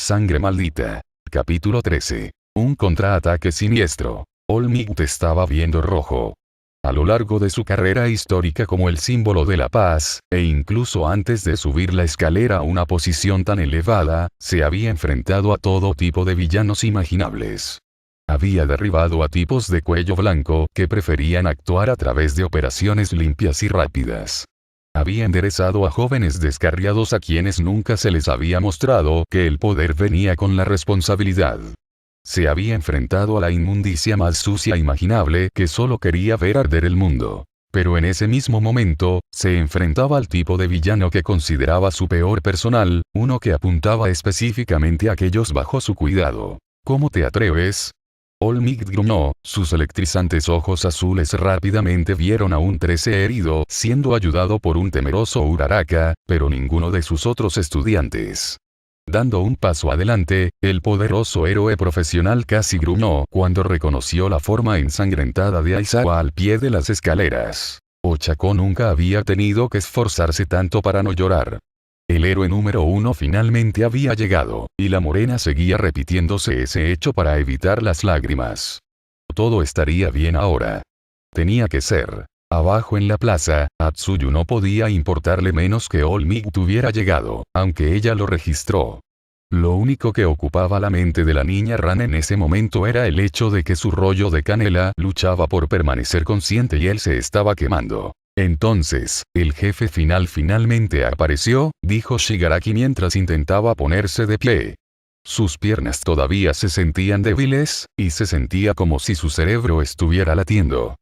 Sangre maldita. Capítulo 13. Un contraataque siniestro. All Might estaba viendo rojo. A lo largo de su carrera histórica como el símbolo de la paz, e incluso antes de subir la escalera a una posición tan elevada, se había enfrentado a todo tipo de villanos imaginables. Había derribado a tipos de cuello blanco que preferían actuar a través de operaciones limpias y rápidas. Había enderezado a jóvenes descarriados a quienes nunca se les había mostrado que el poder venía con la responsabilidad. Se había enfrentado a la inmundicia más sucia imaginable que solo quería ver arder el mundo. Pero en ese mismo momento, se enfrentaba al tipo de villano que consideraba su peor personal, uno que apuntaba específicamente a aquellos bajo su cuidado. ¿Cómo te atreves? All Might gruñó, sus electrizantes ojos azules rápidamente vieron a un 13 herido siendo ayudado por un temeroso Uraraka, pero ninguno de sus otros estudiantes. Dando un paso adelante, el poderoso héroe profesional casi gruñó cuando reconoció la forma ensangrentada de Aizawa al pie de las escaleras. Ochako nunca había tenido que esforzarse tanto para no llorar. El héroe número 1 finalmente había llegado, y la morena seguía repitiéndose ese hecho para evitar las lágrimas. Todo estaría bien ahora. Tenía que ser. Abajo en la plaza, a Tsuyu no podía importarle menos que All Might hubiera llegado, aunque ella lo registró. Lo único que ocupaba la mente de la niña rana en ese momento era el hecho de que su rollo de canela luchaba por permanecer consciente y él se estaba quemando. Entonces, el jefe finalmente apareció, dijo Shigaraki mientras intentaba ponerse de pie. Sus piernas todavía se sentían débiles, y se sentía como si su cerebro estuviera latiendo.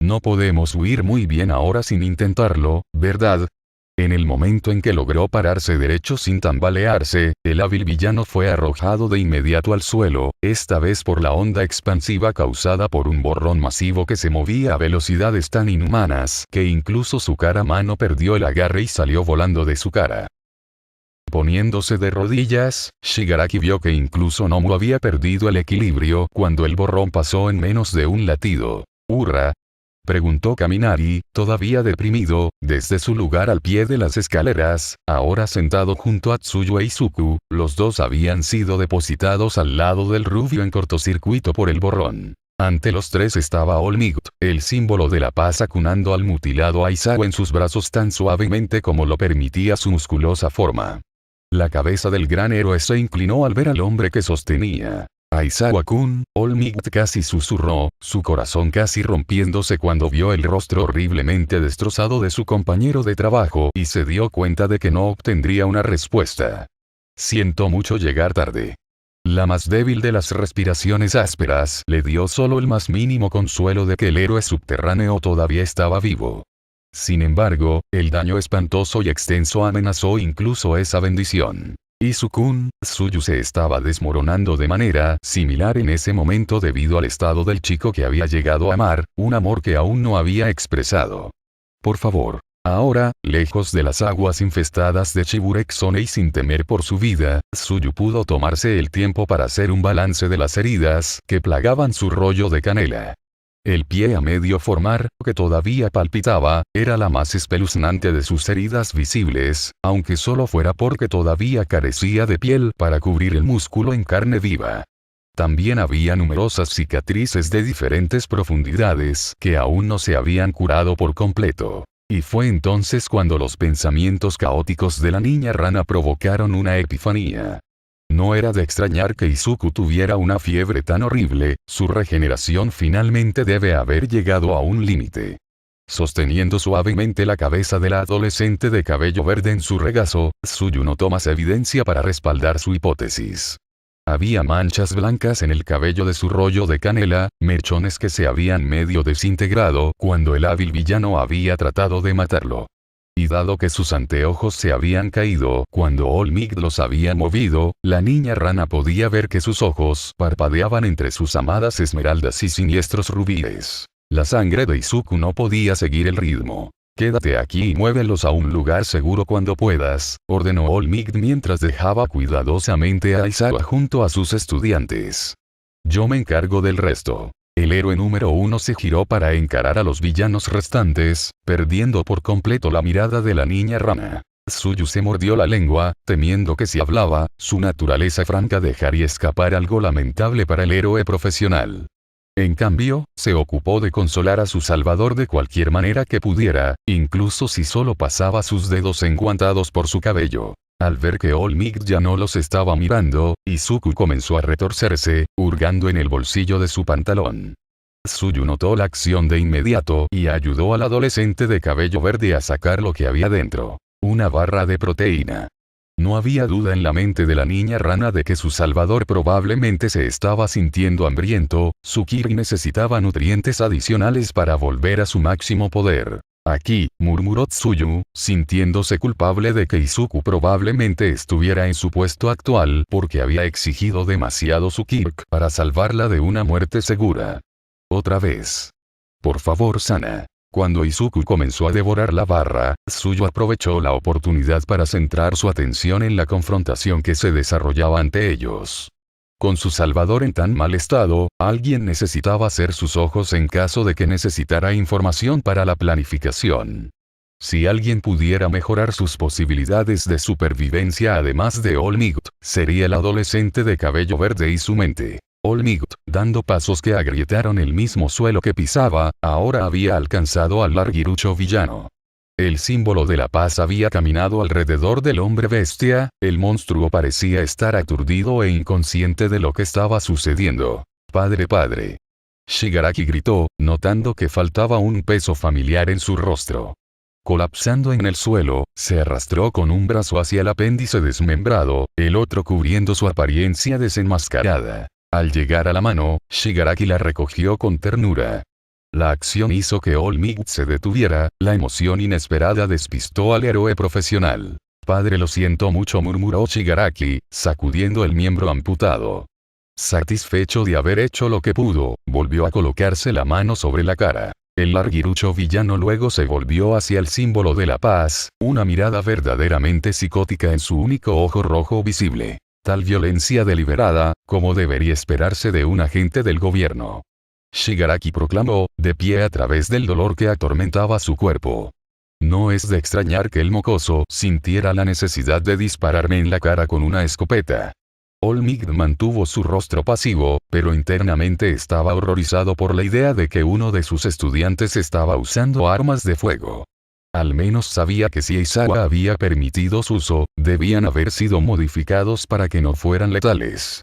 No podemos huir muy bien ahora sin intentarlo, ¿verdad? En el momento en que logró pararse derecho sin tambalearse, el hábil villano fue arrojado de inmediato al suelo, esta vez por la onda expansiva causada por un borrón masivo que se movía a velocidades tan inhumanas que incluso su cara-mano perdió el agarre y salió volando de su cara. Poniéndose de rodillas, Shigaraki vio que incluso Nomu había perdido el equilibrio cuando el borrón pasó en menos de un latido. «¿Hurra?», preguntó Kaminari, todavía deprimido, desde su lugar al pie de las escaleras, ahora sentado junto a Tsuyu e Izuku, los dos habían sido depositados al lado del rubio en cortocircuito por el borrón. Ante los tres estaba All Might, el símbolo de la paz acunando al mutilado Aizawa en sus brazos tan suavemente como lo permitía su musculosa forma. La cabeza del gran héroe se inclinó al ver al hombre que sostenía. «Aizawa-kun», All Might casi susurró, su corazón casi rompiéndose cuando vio el rostro horriblemente destrozado de su compañero de trabajo y se dio cuenta de que no obtendría una respuesta. «Siento mucho llegar tarde». La más débil de las respiraciones ásperas le dio solo el más mínimo consuelo de que el héroe subterráneo todavía estaba vivo. Sin embargo, el daño espantoso y extenso amenazó incluso esa bendición. Izu-kun, Tsuyu se estaba desmoronando de manera similar en ese momento debido al estado del chico que había llegado a amar, un amor que aún no había expresado. Por favor. Ahora, lejos de las aguas infestadas de Chibureksone y sin temer por su vida, Tsuyu pudo tomarse el tiempo para hacer un balance de las heridas que plagaban su rollo de canela. El pie a medio formar, que todavía palpitaba, era la más espeluznante de sus heridas visibles, aunque solo fuera porque todavía carecía de piel para cubrir el músculo en carne viva. También había numerosas cicatrices de diferentes profundidades que aún no se habían curado por completo. Y fue entonces cuando los pensamientos caóticos de la niña rana provocaron una epifanía. No era de extrañar que Izuku tuviera una fiebre tan horrible, su regeneración finalmente debe haber llegado a un límite. Sosteniendo suavemente la cabeza de la adolescente de cabello verde en su regazo, Tsuyu notó más evidencia para respaldar su hipótesis. Había manchas blancas en el cabello de su rollo de canela, mechones que se habían medio desintegrado cuando el hábil villano había tratado de matarlo. Y dado que sus anteojos se habían caído cuando All Might los había movido, la niña rana podía ver que sus ojos parpadeaban entre sus amadas esmeraldas y siniestros rubíes. La sangre de Izuku no podía seguir el ritmo. «Quédate aquí y muévelos a un lugar seguro cuando puedas», ordenó All Might mientras dejaba cuidadosamente a Aizawa junto a sus estudiantes. «Yo me encargo del resto». El héroe número 1 se giró para encarar a los villanos restantes, perdiendo por completo la mirada de la niña rana. Tsuyu se mordió la lengua, temiendo que si hablaba, su naturaleza franca dejaría escapar algo lamentable para el héroe profesional. En cambio, se ocupó de consolar a su salvador de cualquier manera que pudiera, incluso si solo pasaba sus dedos enguantados por su cabello. Al ver que All Might ya no los estaba mirando, Izuku comenzó a retorcerse, hurgando en el bolsillo de su pantalón. Tsuyu notó la acción de inmediato y ayudó al adolescente de cabello verde a sacar lo que había dentro. Una barra de proteína. No había duda en la mente de la niña rana de que su salvador probablemente se estaba sintiendo hambriento, su ki necesitaba nutrientes adicionales para volver a su máximo poder. Aquí, murmuró Tsuyu, sintiéndose culpable de que Izuku probablemente estuviera en su puesto actual porque había exigido demasiado su ki para salvarla de una muerte segura. Otra vez. Por favor, Sana. Cuando Izuku comenzó a devorar la barra, Tsuyu aprovechó la oportunidad para centrar su atención en la confrontación que se desarrollaba ante ellos. Con su salvador en tan mal estado, alguien necesitaba hacer sus ojos en caso de que necesitara información para la planificación. Si alguien pudiera mejorar sus posibilidades de supervivencia además de All Might, sería el adolescente de cabello verde y su mente. All Might, dando pasos que agrietaron el mismo suelo que pisaba, ahora había alcanzado al larguirucho villano. El símbolo de la paz había caminado alrededor del hombre bestia, el monstruo parecía estar aturdido e inconsciente de lo que estaba sucediendo. Padre. Shigaraki gritó, notando que faltaba un peso familiar en su rostro. Colapsando en el suelo, se arrastró con un brazo hacia el apéndice desmembrado, el otro cubriendo su apariencia desenmascarada. Al llegar a la mano, Shigaraki la recogió con ternura. La acción hizo que All Might se detuviera, la emoción inesperada despistó al héroe profesional. Padre, lo siento mucho, murmuró Shigaraki, sacudiendo el miembro amputado. Satisfecho de haber hecho lo que pudo, volvió a colocarse la mano sobre la cara. El larguirucho villano luego se volvió hacia el símbolo de la paz, una mirada verdaderamente psicótica en su único ojo rojo visible. Tal violencia deliberada, como debería esperarse de un agente del gobierno. Shigaraki proclamó, de pie a través del dolor que atormentaba su cuerpo. No es de extrañar que el mocoso sintiera la necesidad de dispararme en la cara con una escopeta. All Might mantuvo su rostro pasivo, pero internamente estaba horrorizado por la idea de que uno de sus estudiantes estaba usando armas de fuego. Al menos sabía que si Aizawa había permitido su uso, debían haber sido modificados para que no fueran letales.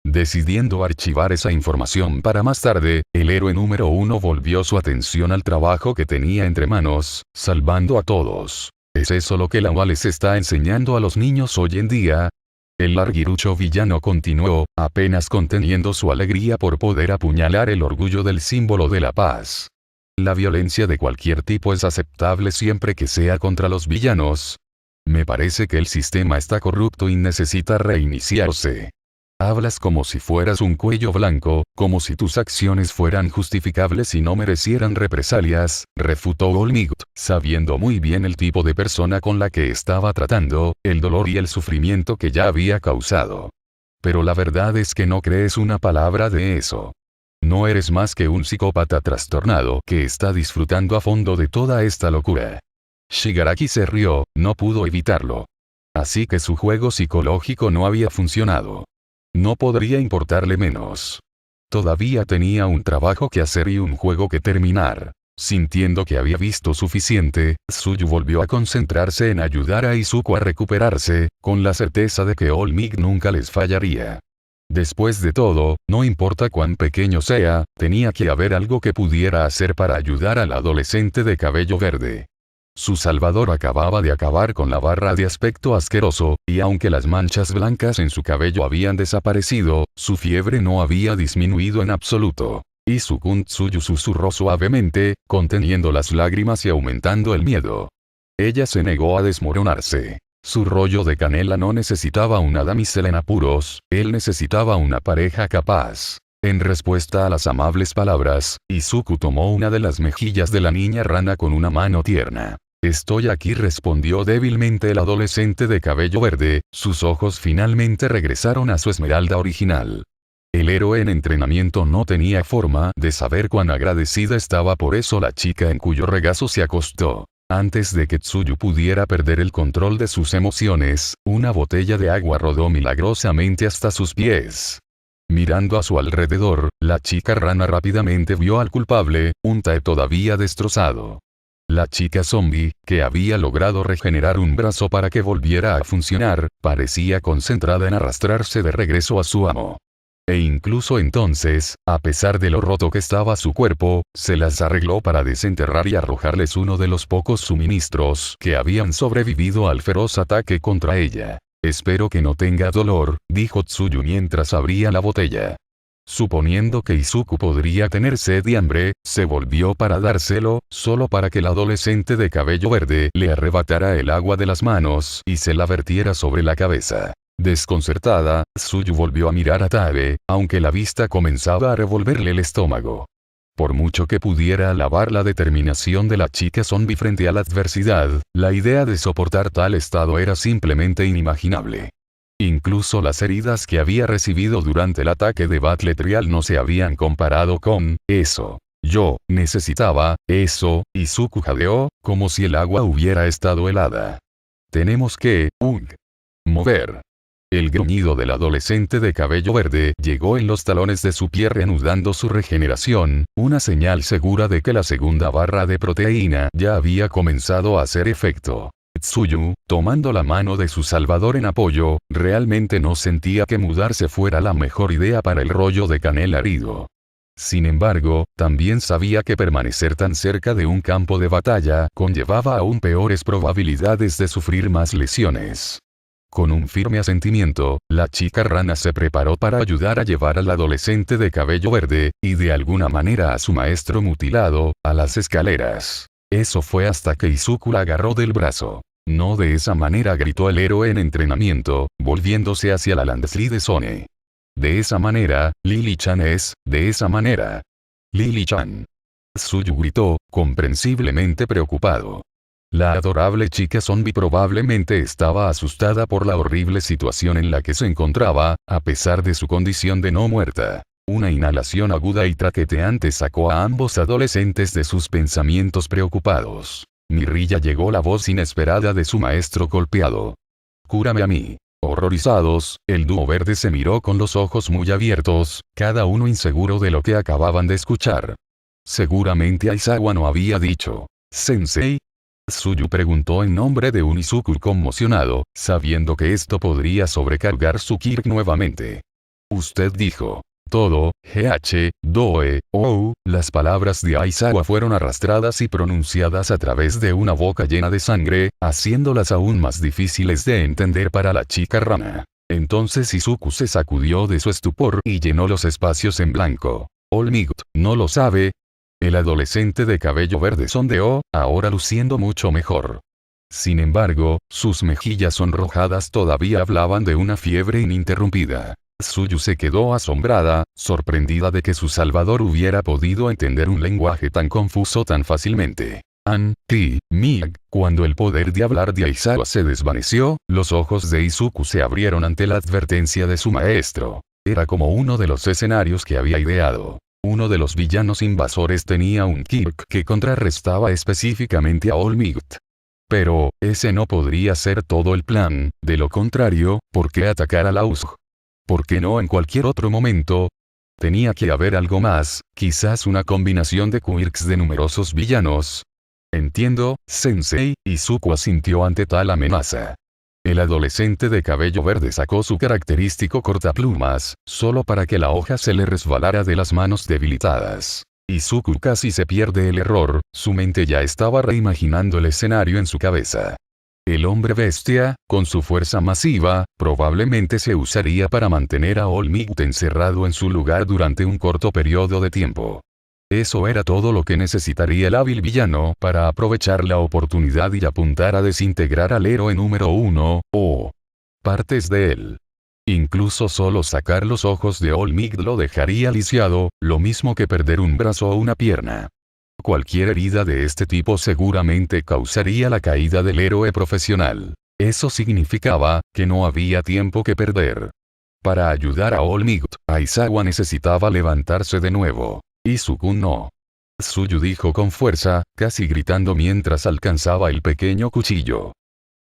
Decidiendo archivar esa información para más tarde, el héroe número 1 volvió su atención al trabajo que tenía entre manos, salvando a todos. ¿Es eso lo que la UA les está enseñando a los niños hoy en día? El larguirucho villano continuó, apenas conteniendo su alegría por poder apuñalar el orgullo del símbolo de la paz. La violencia de cualquier tipo es aceptable siempre que sea contra los villanos. Me parece que el sistema está corrupto y necesita reiniciarse. Hablas como si fueras un cuello blanco, como si tus acciones fueran justificables y no merecieran represalias, refutó All Might, sabiendo muy bien el tipo de persona con la que estaba tratando, el dolor y el sufrimiento que ya había causado. Pero la verdad es que no crees una palabra de eso. No eres más que un psicópata trastornado que está disfrutando a fondo de toda esta locura. Shigaraki se rió, no pudo evitarlo. Así que su juego psicológico no había funcionado. No podría importarle menos. Todavía tenía un trabajo que hacer y un juego que terminar. Sintiendo que había visto suficiente, Tsuyu volvió a concentrarse en ayudar a Izuku a recuperarse, con la certeza de que All Might nunca les fallaría. Después de todo, no importa cuán pequeño sea, tenía que haber algo que pudiera hacer para ayudar al adolescente de cabello verde. Su salvador acababa de acabar con la barra de aspecto asqueroso, y aunque las manchas blancas en su cabello habían desaparecido, su fiebre no había disminuido en absoluto. Izuku Tsuyu susurró suavemente, conteniendo las lágrimas y aumentando el miedo. Ella se negó a desmoronarse. Su rollo de canela no necesitaba una damisela en apuros, él necesitaba una pareja capaz. En respuesta a las amables palabras, Izuku tomó una de las mejillas de la niña rana con una mano tierna. Estoy aquí, respondió débilmente el adolescente de cabello verde, sus ojos finalmente regresaron a su esmeralda original. El héroe en entrenamiento no tenía forma de saber cuán agradecida estaba por eso la chica en cuyo regazo se acostó. Antes de que Tsuyu pudiera perder el control de sus emociones, una botella de agua rodó milagrosamente hasta sus pies. Mirando a su alrededor, la chica rana rápidamente vio al culpable, un Tae todavía destrozado. La chica zombie, que había logrado regenerar un brazo para que volviera a funcionar, parecía concentrada en arrastrarse de regreso a su amo. E incluso entonces, a pesar de lo roto que estaba su cuerpo, se las arregló para desenterrar y arrojarles uno de los pocos suministros que habían sobrevivido al feroz ataque contra ella. Espero que no tenga dolor, dijo Tsuyu mientras abría la botella. Suponiendo que Izuku podría tener sed y hambre, se volvió para dárselo, solo para que el adolescente de cabello verde le arrebatara el agua de las manos y se la vertiera sobre la cabeza. Desconcertada, Tsuyu volvió a mirar a Tae, aunque la vista comenzaba a revolverle el estómago. Por mucho que pudiera alabar la determinación de la chica zombie frente a la adversidad, la idea de soportar tal estado era simplemente inimaginable. Incluso las heridas que había recibido durante el ataque de Battle Trial no se habían comparado con eso. Yo necesitaba eso, Izuku jadeó, como si el agua hubiera estado helada. Tenemos que mover. El gruñido del adolescente de cabello verde llegó en los talones de su pie reanudando su regeneración, una señal segura de que la segunda barra de proteína ya había comenzado a hacer efecto. Tsuyu, tomando la mano de su salvador en apoyo, realmente no sentía que mudarse fuera la mejor idea para el rollo de canela herido. Sin embargo, también sabía que permanecer tan cerca de un campo de batalla conllevaba aún peores probabilidades de sufrir más lesiones. Con un firme asentimiento, la chica rana se preparó para ayudar a llevar al adolescente de cabello verde, y de alguna manera a su maestro mutilado, a las escaleras. Eso fue hasta que Izuku la agarró del brazo. No de esa manera, gritó el héroe en entrenamiento, volviéndose hacia la Landsley de Sone. De esa manera, Lily-chan es, de esa manera. Lily-chan. Tsuyu gritó, comprensiblemente preocupado. La adorable chica zombie probablemente estaba asustada por la horrible situación en la que se encontraba, a pesar de su condición de no muerta. Una inhalación aguda y traqueteante sacó a ambos adolescentes de sus pensamientos preocupados. Mirilla llegó la voz inesperada de su maestro golpeado. «Cúrame a mí». Horrorizados, el dúo verde se miró con los ojos muy abiertos, cada uno inseguro de lo que acababan de escuchar. Seguramente Aizawa no había dicho «Sensei». Tsuyu preguntó en nombre de un Izuku conmocionado, sabiendo que esto podría sobrecargar su Kirk nuevamente. Usted dijo. Todo, Doe, Ou, las palabras de Aizawa fueron arrastradas y pronunciadas a través de una boca llena de sangre, haciéndolas aún más difíciles de entender para la chica rana. Entonces Izuku se sacudió de su estupor y llenó los espacios en blanco. All Might, ¿no lo sabe? El adolescente de cabello verde sondeó, ahora luciendo mucho mejor. Sin embargo, sus mejillas sonrojadas todavía hablaban de una fiebre ininterrumpida. Tsuyu se quedó asombrada, sorprendida de que su salvador hubiera podido entender un lenguaje tan confuso tan fácilmente. Cuando el poder de hablar de Aizawa se desvaneció, los ojos de Izuku se abrieron ante la advertencia de su maestro. Era como uno de los escenarios que había ideado. Uno de los villanos invasores tenía un Kirk que contrarrestaba específicamente a All Might. Pero, ese no podría ser todo el plan, de lo contrario, ¿por qué atacar a la USG? ¿Por qué no en cualquier otro momento? Tenía que haber algo más, quizás una combinación de quirks de numerosos villanos. Entiendo, Sensei, Izuku asintió ante tal amenaza. El adolescente de cabello verde sacó su característico cortaplumas, solo para que la hoja se le resbalara de las manos debilitadas. Izuku casi se pierde el error, su mente ya estaba reimaginando el escenario en su cabeza. El hombre bestia, con su fuerza masiva, probablemente se usaría para mantener a All Might encerrado en su lugar durante un corto periodo de tiempo. Eso era todo lo que necesitaría el hábil villano para aprovechar la oportunidad y apuntar a desintegrar al héroe número 1, o partes de él. Incluso solo sacar los ojos de All Might lo dejaría lisiado, lo mismo que perder un brazo o una pierna. Cualquier herida de este tipo seguramente causaría la caída del héroe profesional. Eso significaba que no había tiempo que perder. Para ayudar a All Might, Aizawa necesitaba levantarse de nuevo. Izuku no. Tsuyu dijo con fuerza, casi gritando mientras alcanzaba el pequeño cuchillo.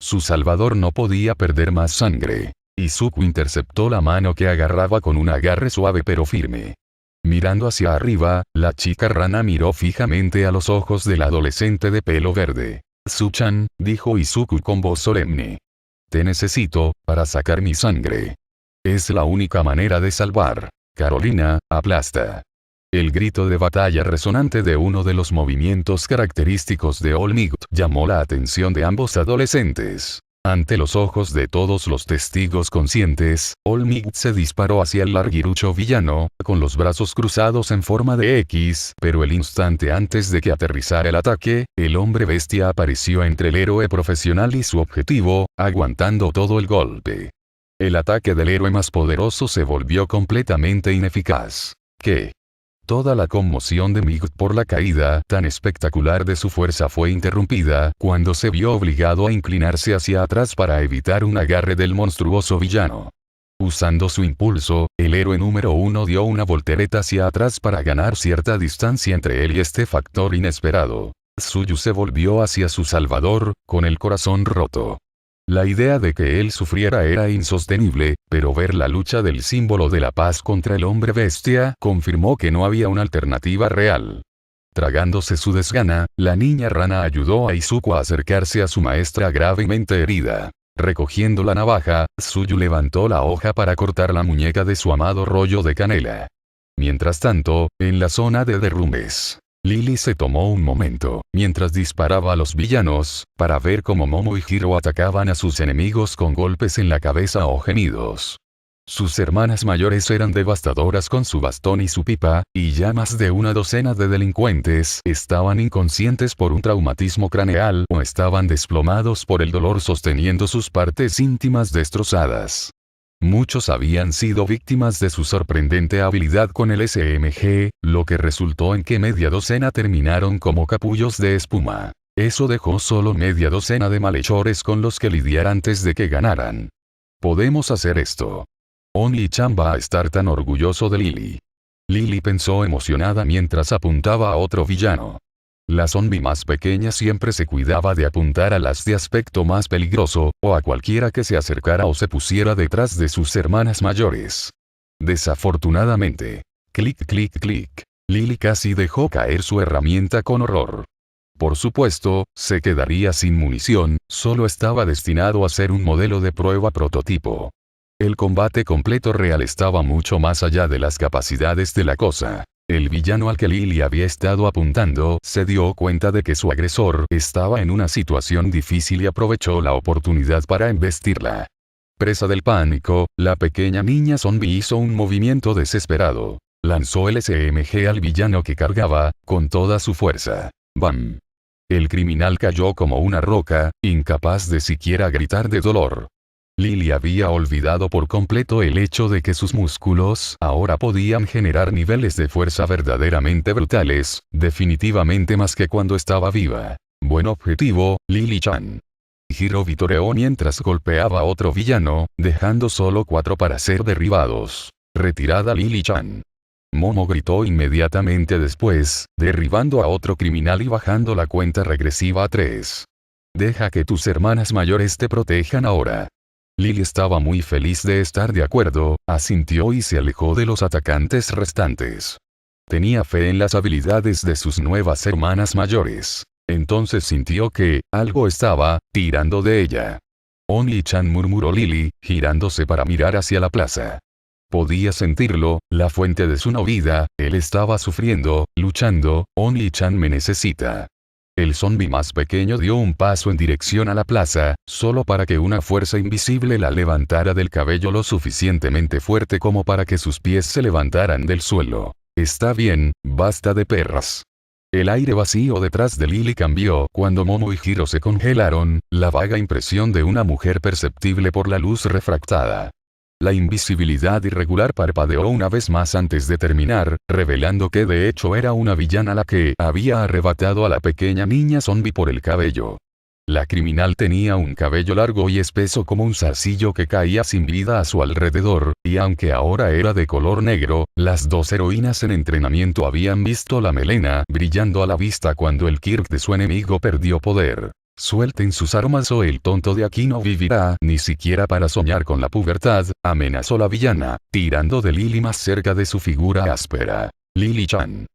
Su salvador no podía perder más sangre. Izuku interceptó la mano que agarraba con un agarre suave pero firme. Mirando hacia arriba, la chica rana miró fijamente a los ojos del adolescente de pelo verde. Tsuchan, dijo Izuku con voz solemne. Te necesito, para sacar mi sangre. Es la única manera de salvar. Carolina, aplasta. El grito de batalla resonante de uno de los movimientos característicos de All Might llamó la atención de ambos adolescentes. Ante los ojos de todos los testigos conscientes, All Might se disparó hacia el larguirucho villano, con los brazos cruzados en forma de X, pero el instante antes de que aterrizara el ataque, el hombre bestia apareció entre el héroe profesional y su objetivo, aguantando todo el golpe. El ataque del héroe más poderoso se volvió completamente ineficaz. ¿Qué? Toda la conmoción de Might por la caída tan espectacular de su fuerza fue interrumpida cuando se vio obligado a inclinarse hacia atrás para evitar un agarre del monstruoso villano. Usando su impulso, el héroe número 1 dio una voltereta hacia atrás para ganar cierta distancia entre él y este factor inesperado. Tsuyu se volvió hacia su salvador, con el corazón roto. La idea de que él sufriera era insostenible, pero ver la lucha del símbolo de la paz contra el hombre bestia confirmó que no había una alternativa real. Tragándose su desgana, la niña rana ayudó a Izuku a acercarse a su maestra gravemente herida. Recogiendo la navaja, Tsuyu levantó la hoja para cortar la muñeca de su amado rollo de canela. Mientras tanto, en la zona de derrumbes, Lily se tomó un momento, mientras disparaba a los villanos, para ver cómo Momo y Hiro atacaban a sus enemigos con golpes en la cabeza o gemidos. Sus hermanas mayores eran devastadoras con su bastón y su pipa, y ya más de una docena de delincuentes estaban inconscientes por un traumatismo craneal o estaban desplomados por el dolor sosteniendo sus partes íntimas destrozadas. Muchos habían sido víctimas de su sorprendente habilidad con el SMG, lo que resultó en que media docena terminaron como capullos de espuma. Eso dejó solo media docena de malhechores con los que lidiar antes de que ganaran. Podemos hacer esto. Only-chan va a estar tan orgulloso de Lily. Lily pensó emocionada mientras apuntaba a otro villano. La zombie más pequeña siempre se cuidaba de apuntar a las de aspecto más peligroso, o a cualquiera que se acercara o se pusiera detrás de sus hermanas mayores. Desafortunadamente. Clic clic clic. Lily casi dejó caer su herramienta con horror. Por supuesto, se quedaría sin munición, solo estaba destinado a ser un modelo de prueba prototipo. El combate completo real estaba mucho más allá de las capacidades de la cosa. El villano al que Lily había estado apuntando se dio cuenta de que su agresor estaba en una situación difícil y aprovechó la oportunidad para embestirla. Presa del pánico, la pequeña niña zombie hizo un movimiento desesperado. Lanzó el SMG al villano que cargaba, con toda su fuerza. ¡Bam! El criminal cayó como una roca, incapaz de siquiera gritar de dolor. Lily había olvidado por completo el hecho de que sus músculos ahora podían generar niveles de fuerza verdaderamente brutales, definitivamente más que cuando estaba viva. Buen objetivo, Lily-chan. Hiro vitoreó mientras golpeaba a otro villano, dejando solo 4 para ser derribados. Retirada Lily-chan. Momo gritó inmediatamente después, derribando a otro criminal y bajando la cuenta regresiva a 3. Deja que tus hermanas mayores te protejan ahora. Lily estaba muy feliz de estar de acuerdo, asintió y se alejó de los atacantes restantes. Tenía fe en las habilidades de sus nuevas hermanas mayores. Entonces sintió que, algo estaba, tirando de ella. Only-chan, murmuró Lily, girándose para mirar hacia la plaza. Podía sentirlo, la fuente de su no vida, él estaba sufriendo, luchando, Only-chan me necesita. El zombie más pequeño dio un paso en dirección a la plaza, solo para que una fuerza invisible la levantara del cabello lo suficientemente fuerte como para que sus pies se levantaran del suelo. Está bien, basta de perras. El aire vacío detrás de Lily cambió cuando Momo y Hiro se congelaron, la vaga impresión de una mujer perceptible por la luz refractada. La invisibilidad irregular parpadeó una vez más antes de terminar, revelando que de hecho era una villana la que había arrebatado a la pequeña niña zombie por el cabello. La criminal tenía un cabello largo y espeso como un zarcillo que caía sin vida a su alrededor, y aunque ahora era de color negro, las dos heroínas en entrenamiento habían visto la melena brillando a la vista cuando el Kirk de su enemigo perdió poder. Suelten sus armas o el tonto de aquí no vivirá ni siquiera para soñar con la pubertad, amenazó la villana, tirando de Lily más cerca de su figura áspera. Lily-chan.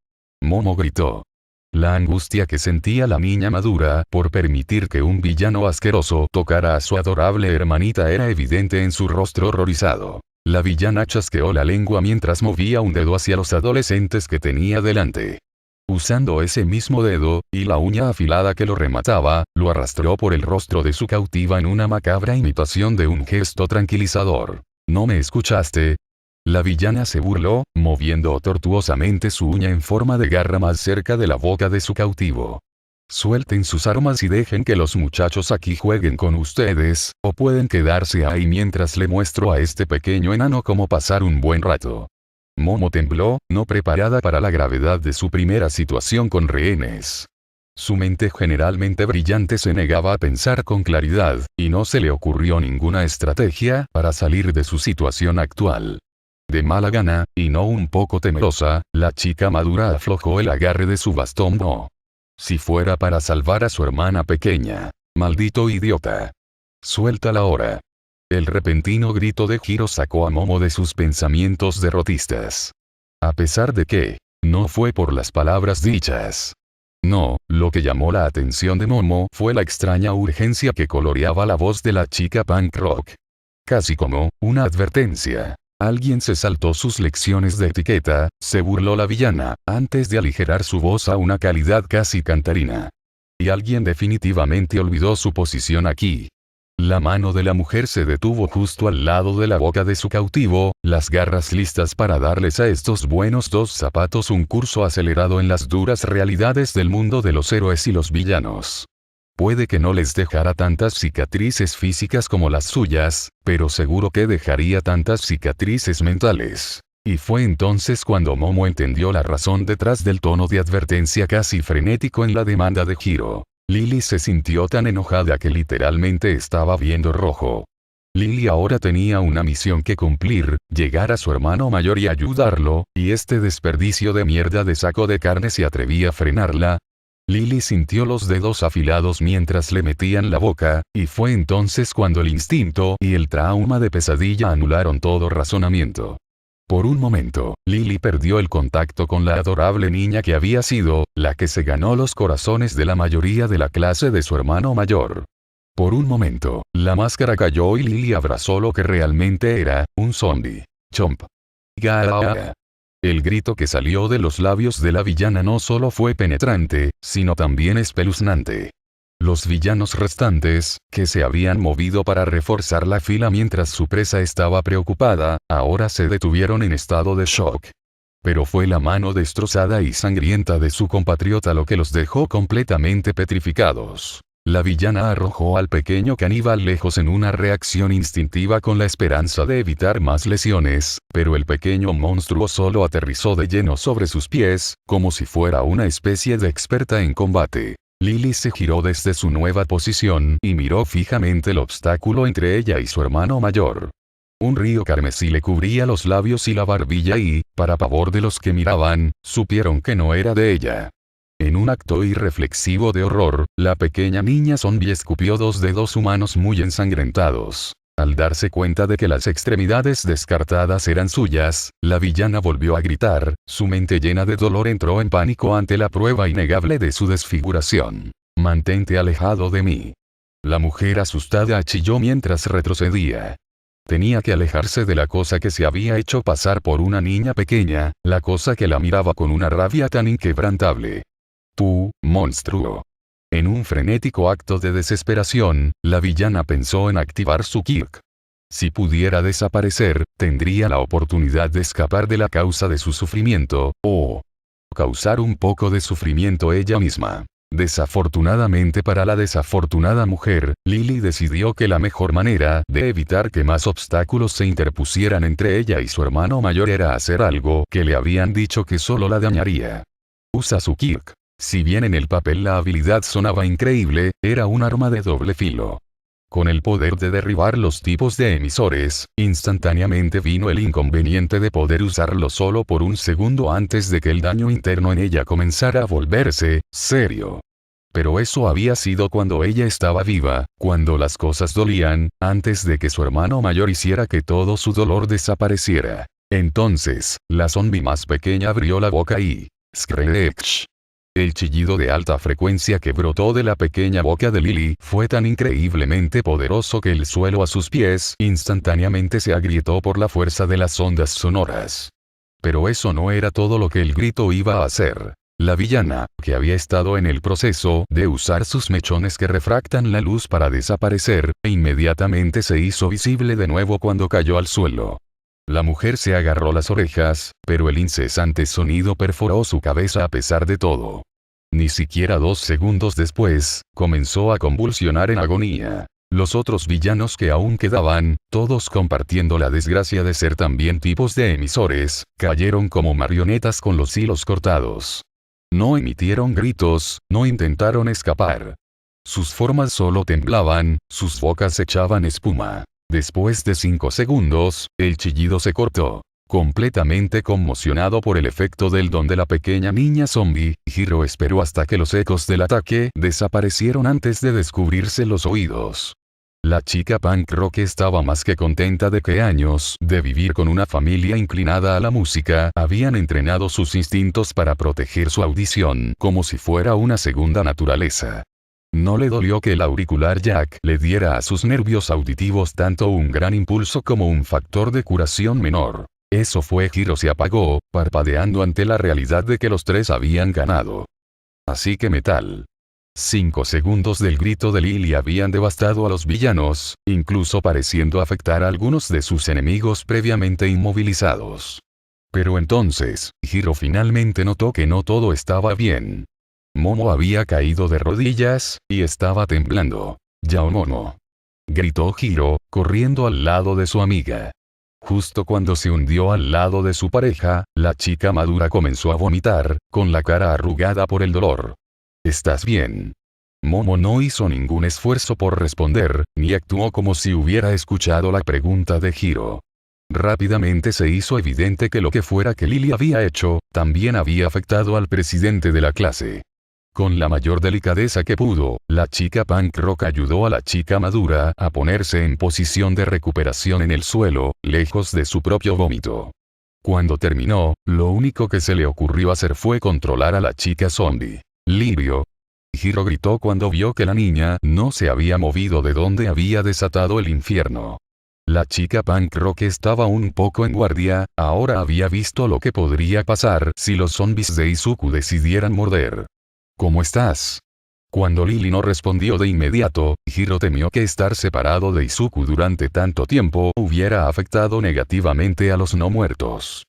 Momo gritó. La angustia que sentía la niña madura por permitir que un villano asqueroso tocara a su adorable hermanita era evidente en su rostro horrorizado. La villana chasqueó la lengua mientras movía un dedo hacia los adolescentes que tenía delante. Usando ese mismo dedo, y la uña afilada que lo remataba, lo arrastró por el rostro de su cautiva en una macabra imitación de un gesto tranquilizador. ¿No me escuchaste? La villana se burló, moviendo tortuosamente su uña en forma de garra más cerca de la boca de su cautivo. Suelten sus armas y dejen que los muchachos aquí jueguen con ustedes, o pueden quedarse ahí mientras le muestro a este pequeño enano cómo pasar un buen rato. Momo tembló, no preparada para la gravedad de su primera situación con rehenes. Su mente generalmente brillante se negaba a pensar con claridad, y no se le ocurrió ninguna estrategia para salir de su situación actual. De mala gana, y no un poco temerosa, la chica madura aflojó el agarre de su bastón. No. Si fuera para salvar a su hermana pequeña. Maldito idiota. Suéltala ahora. El repentino grito de Hiro sacó a Momo de sus pensamientos derrotistas. A pesar de que, no fue por las palabras dichas. No, lo que llamó la atención de Momo fue la extraña urgencia que coloreaba la voz de la chica punk rock. Casi como una advertencia. Alguien se saltó sus lecciones de etiqueta, se burló la villana, antes de aligerar su voz a una calidad casi cantarina. Y alguien definitivamente olvidó su posición aquí. La mano de la mujer se detuvo justo al lado de la boca de su cautivo, las garras listas para darles a estos buenos dos zapatos un curso acelerado en las duras realidades del mundo de los héroes y los villanos. Puede que no les dejara tantas cicatrices físicas como las suyas, pero seguro que dejaría tantas cicatrices mentales. Y fue entonces cuando Momo entendió la razón detrás del tono de advertencia casi frenético en la demanda de Hiro. Lily se sintió tan enojada que literalmente estaba viendo rojo. Lily ahora tenía una misión que cumplir, llegar a su hermano mayor y ayudarlo, y este desperdicio de mierda de saco de carne se atrevía a frenarla. Lily sintió los dedos afilados mientras le metían la boca, y fue entonces cuando el instinto y el trauma de pesadilla anularon todo razonamiento. Por un momento, Lily perdió el contacto con la adorable niña que había sido, la que se ganó los corazones de la mayoría de la clase de su hermano mayor. Por un momento, la máscara cayó y Lily abrazó lo que realmente era, un zombie. Chomp. Gaaa. El grito que salió de los labios de la villana no solo fue penetrante, sino también espeluznante. Los villanos restantes, que se habían movido para reforzar la fila mientras su presa estaba preocupada, ahora se detuvieron en estado de shock. Pero fue la mano destrozada y sangrienta de su compatriota lo que los dejó completamente petrificados. La villana arrojó al pequeño caníbal lejos en una reacción instintiva con la esperanza de evitar más lesiones, pero el pequeño monstruo solo aterrizó de lleno sobre sus pies, como si fuera una especie de experta en combate. Lily se giró desde su nueva posición y miró fijamente el obstáculo entre ella y su hermano mayor. Un río carmesí le cubría los labios y la barbilla y, para pavor de los que miraban, supieron que no era de ella. En un acto irreflexivo de horror, la pequeña niña zombie escupió dos dedos humanos muy ensangrentados. Al darse cuenta de que las extremidades descartadas eran suyas, la villana volvió a gritar, su mente llena de dolor entró en pánico ante la prueba innegable de su desfiguración. «Mantente alejado de mí». La mujer asustada chilló mientras retrocedía. Tenía que alejarse de la cosa que se había hecho pasar por una niña pequeña, la cosa que la miraba con una rabia tan inquebrantable. «Tú, monstruo». En un frenético acto de desesperación, la villana pensó en activar su Kirk. Si pudiera desaparecer, tendría la oportunidad de escapar de la causa de su sufrimiento, o causar un poco de sufrimiento ella misma. Desafortunadamente para la desafortunada mujer, Lily decidió que la mejor manera de evitar que más obstáculos se interpusieran entre ella y su hermano mayor era hacer algo que le habían dicho que solo la dañaría. Usa su Kirk. Si bien en el papel la habilidad sonaba increíble, era un arma de doble filo. Con el poder de derribar los tipos de emisores, instantáneamente vino el inconveniente de poder usarlo solo por un segundo antes de que el daño interno en ella comenzara a volverse serio. Pero eso había sido cuando ella estaba viva, cuando las cosas dolían, antes de que su hermano mayor hiciera que todo su dolor desapareciera. Entonces, la zombie más pequeña abrió la boca y ¡screech! El chillido de alta frecuencia que brotó de la pequeña boca de Lily fue tan increíblemente poderoso que el suelo a sus pies instantáneamente se agrietó por la fuerza de las ondas sonoras. Pero eso no era todo lo que el grito iba a hacer. La villana, que había estado en el proceso de usar sus mechones que refractan la luz para desaparecer, inmediatamente se hizo visible de nuevo cuando cayó al suelo. La mujer se agarró las orejas, pero el incesante sonido perforó su cabeza a pesar de todo. Ni siquiera 2 segundos después, comenzó a convulsionar en agonía. Los otros villanos que aún quedaban, todos compartiendo la desgracia de ser también tipos de emisores, cayeron como marionetas con los hilos cortados. No emitieron gritos, no intentaron escapar. Sus formas solo temblaban, sus bocas echaban espuma. Después de 5 segundos, el chillido se cortó. Completamente conmocionado por el efecto del don de la pequeña niña zombie, Hiro esperó hasta que los ecos del ataque desaparecieron antes de descubrirse los oídos. La chica punk rock estaba más que contenta de que años de vivir con una familia inclinada a la música habían entrenado sus instintos para proteger su audición como si fuera una segunda naturaleza. No le dolió que el auricular jack le diera a sus nervios auditivos tanto un gran impulso como un factor de curación menor. Eso fue. Hiro se apagó, parpadeando ante la realidad de que los tres habían ganado. Así que metal. 5 segundos del grito de Lily habían devastado a los villanos, incluso pareciendo afectar a algunos de sus enemigos previamente inmovilizados. Pero entonces, Hiro finalmente notó que no todo estaba bien. Momo había caído de rodillas, y estaba temblando. «¡Yao Momo!», gritó Hiro, corriendo al lado de su amiga. Justo cuando se hundió al lado de su pareja, la chica madura comenzó a vomitar, con la cara arrugada por el dolor. «¿Estás bien?». Momo no hizo ningún esfuerzo por responder, ni actuó como si hubiera escuchado la pregunta de Hiro. Rápidamente se hizo evidente que lo que fuera que Lily había hecho, también había afectado al presidente de la clase. Con la mayor delicadeza que pudo, la chica punk rock ayudó a la chica madura a ponerse en posición de recuperación en el suelo, lejos de su propio vómito. Cuando terminó, lo único que se le ocurrió hacer fue controlar a la chica zombie. «¡Lirio!», Hiro gritó cuando vio que la niña no se había movido de donde había desatado el infierno. La chica punk rock estaba un poco en guardia, ahora había visto lo que podría pasar si los zombies de Izuku decidieran morder. «¿Cómo estás?». Cuando Lily no respondió de inmediato, Hiro temió que estar separado de Izuku durante tanto tiempo hubiera afectado negativamente a los no muertos.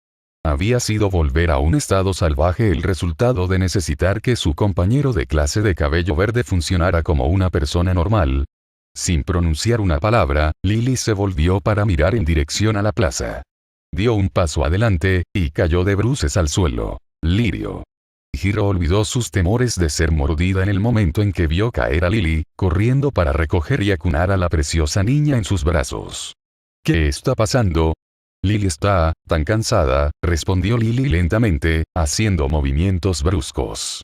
¿Había sido volver a un estado salvaje el resultado de necesitar que su compañero de clase de cabello verde funcionara como una persona normal? Sin pronunciar una palabra, Lily se volvió para mirar en dirección a la plaza. Dio un paso adelante, y cayó de bruces al suelo. «Lirio». Hiro olvidó sus temores de ser mordida en el momento en que vio caer a Lily, corriendo para recoger y acunar a la preciosa niña en sus brazos. «¿Qué está pasando?». «Lily está tan cansada», respondió Lily lentamente, haciendo movimientos bruscos.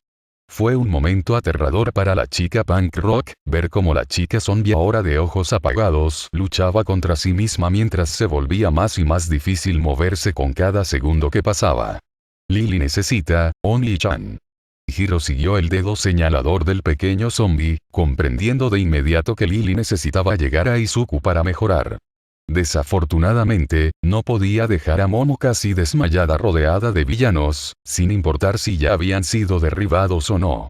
Fue un momento aterrador para la chica punk rock, ver cómo la chica zombie ahora de ojos apagados luchaba contra sí misma mientras se volvía más y más difícil moverse con cada segundo que pasaba. «Lily necesita Oni-chan». Hiro siguió el dedo señalador del pequeño zombie, comprendiendo de inmediato que Lily necesitaba llegar a Izuku para mejorar. Desafortunadamente, no podía dejar a Momo casi desmayada rodeada de villanos, sin importar si ya habían sido derribados o no.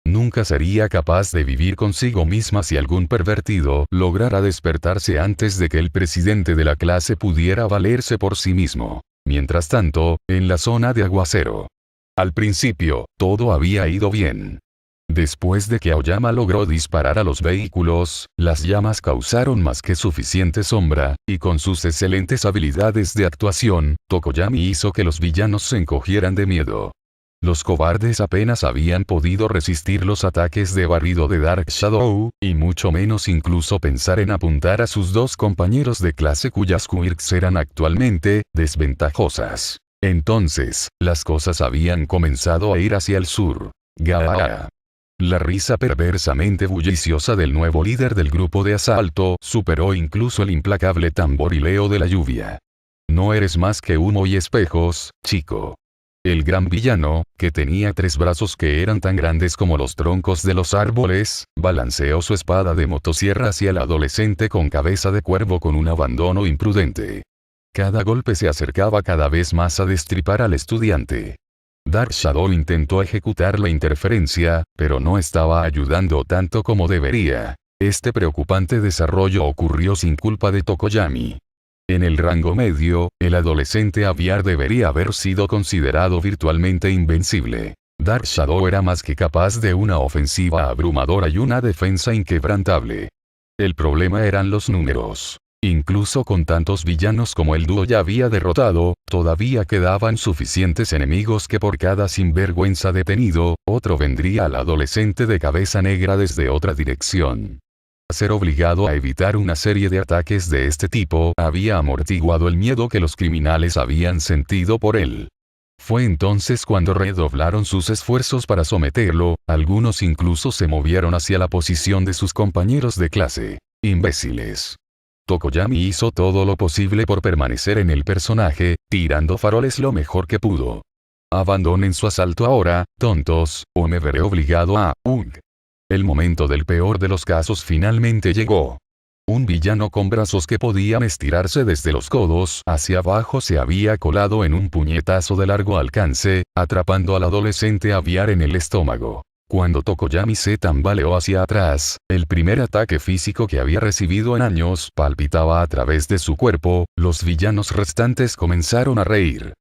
Nunca sería capaz de vivir consigo misma si algún pervertido lograra despertarse antes de que el presidente de la clase pudiera valerse por sí mismo. Mientras tanto, en la zona de aguacero. Al principio, todo había ido bien. Después de que Aoyama logró disparar a los vehículos, las llamas causaron más que suficiente sombra, y con sus excelentes habilidades de actuación, Tokoyami hizo que los villanos se encogieran de miedo. Los cobardes apenas habían podido resistir los ataques de barrido de Dark Shadow, y mucho menos incluso pensar en apuntar a sus dos compañeros de clase cuyas quirks eran actualmente desventajosas. Entonces, las cosas habían comenzado a ir hacia el sur. Gaa. La risa perversamente bulliciosa del nuevo líder del grupo de asalto superó incluso el implacable tamborileo de la lluvia. No eres más que humo y espejos, chico. El gran villano, que tenía 3 brazos que eran tan grandes como los troncos de los árboles, balanceó su espada de motosierra hacia el adolescente con cabeza de cuervo con un abandono imprudente. Cada golpe se acercaba cada vez más a destripar al estudiante. Dark Shadow intentó ejecutar la interferencia, pero no estaba ayudando tanto como debería. Este preocupante desarrollo ocurrió sin culpa de Tokoyami. En el rango medio, el adolescente aviar debería haber sido considerado virtualmente invencible. Dark Shadow era más que capaz de una ofensiva abrumadora y una defensa inquebrantable. El problema eran los números. Incluso con tantos villanos como el dúo ya había derrotado, todavía quedaban suficientes enemigos que por cada sinvergüenza detenido, otro vendría al adolescente de cabeza negra desde otra dirección. Ser obligado a evitar una serie de ataques de este tipo había amortiguado el miedo que los criminales habían sentido por él. Fue entonces cuando redoblaron sus esfuerzos para someterlo, algunos incluso se movieron hacia la posición de sus compañeros de clase. Imbéciles. Tokoyami hizo todo lo posible por permanecer en el personaje, tirando faroles lo mejor que pudo. Abandonen su asalto ahora, tontos, o me veré obligado a... El momento del peor de los casos finalmente llegó. Un villano con brazos que podían estirarse desde los codos hacia abajo se había colado en un puñetazo de largo alcance, atrapando al adolescente aviar en el estómago. Cuando Tokoyami se tambaleó hacia atrás, el primer ataque físico que había recibido en años palpitaba a través de su cuerpo, los villanos restantes comenzaron a reír.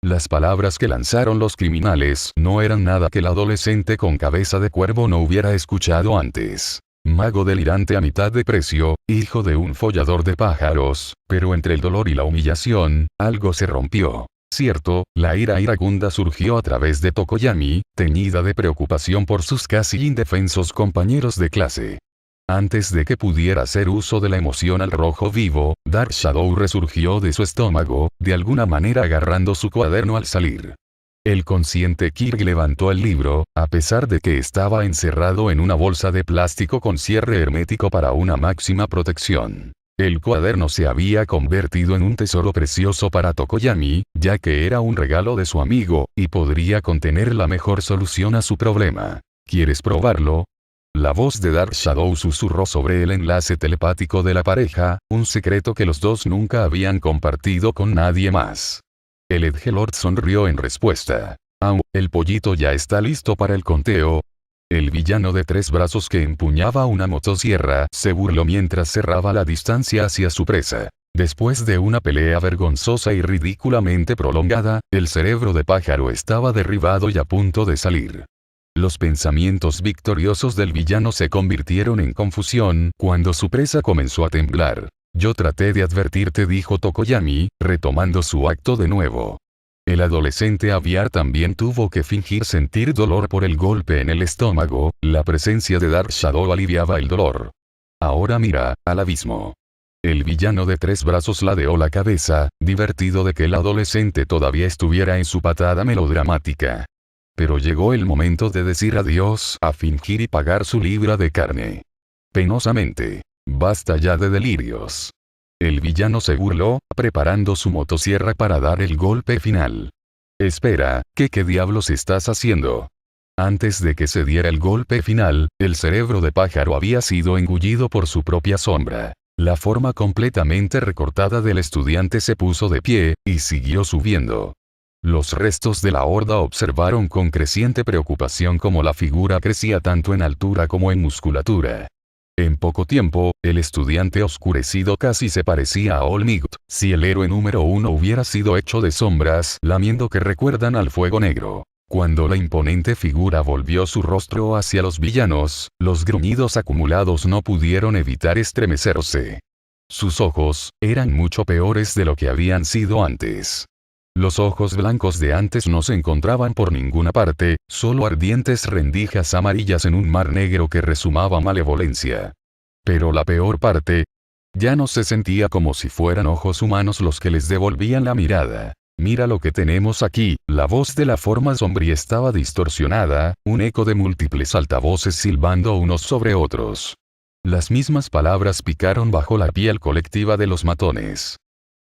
Las palabras que lanzaron los criminales no eran nada que el adolescente con cabeza de cuervo no hubiera escuchado antes. Mago delirante a mitad de precio, hijo de un follador de pájaros, pero entre el dolor y la humillación, algo se rompió. Cierto, la ira iracunda surgió a través de Tokoyami, teñida de preocupación por sus casi indefensos compañeros de clase. Antes de que pudiera hacer uso de la emoción al rojo vivo, Dark Shadow resurgió de su estómago, de alguna manera agarrando su cuaderno al salir. El consciente Kirk levantó el libro, a pesar de que estaba encerrado en una bolsa de plástico con cierre hermético para una máxima protección. El cuaderno se había convertido en un tesoro precioso para Tokoyami, ya que era un regalo de su amigo, y podría contener la mejor solución a su problema. ¿Quieres probarlo? La voz de Dark Shadow susurró sobre el enlace telepático de la pareja, un secreto que los dos nunca habían compartido con nadie más. El Edgelord sonrió en respuesta. El pollito ya está listo para el conteo. El villano de 3 brazos que empuñaba una motosierra se burló mientras cerraba la distancia hacia su presa. Después de una pelea vergonzosa y ridículamente prolongada, el cerebro de pájaro estaba derribado y a punto de salir. Los pensamientos victoriosos del villano se convirtieron en confusión cuando su presa comenzó a temblar. Yo traté de advertirte, dijo Tokoyami, retomando su acto de nuevo. El adolescente aviar también tuvo que fingir sentir dolor por el golpe en el estómago, la presencia de Dark Shadow aliviaba el dolor. Ahora mira, al abismo. El villano de 3 brazos ladeó la cabeza, divertido de que el adolescente todavía estuviera en su patada melodramática. Pero llegó el momento de decir adiós a fingir y pagar su libra de carne. Penosamente. Basta ya de delirios. El villano se burló, preparando su motosierra para dar el golpe final. Espera, ¿qué diablos estás haciendo? Antes de que se diera el golpe final, el cerebro de pájaro había sido engullido por su propia sombra. La forma completamente recortada del estudiante se puso de pie, y siguió subiendo. Los restos de la horda observaron con creciente preocupación cómo la figura crecía tanto en altura como en musculatura. En poco tiempo, el estudiante oscurecido casi se parecía a Olmigt, si el héroe número 1 hubiera sido hecho de sombras lamiendo que recuerdan al fuego negro. Cuando la imponente figura volvió su rostro hacia los villanos, los gruñidos acumulados no pudieron evitar estremecerse. Sus ojos eran mucho peores de lo que habían sido antes. Los ojos blancos de antes no se encontraban por ninguna parte, solo ardientes rendijas amarillas en un mar negro que rezumaba malevolencia. Pero la peor parte, ya no se sentía como si fueran ojos humanos los que les devolvían la mirada. Mira lo que tenemos aquí, la voz de la forma sombría estaba distorsionada, un eco de múltiples altavoces silbando unos sobre otros. Las mismas palabras picaron bajo la piel colectiva de los matones.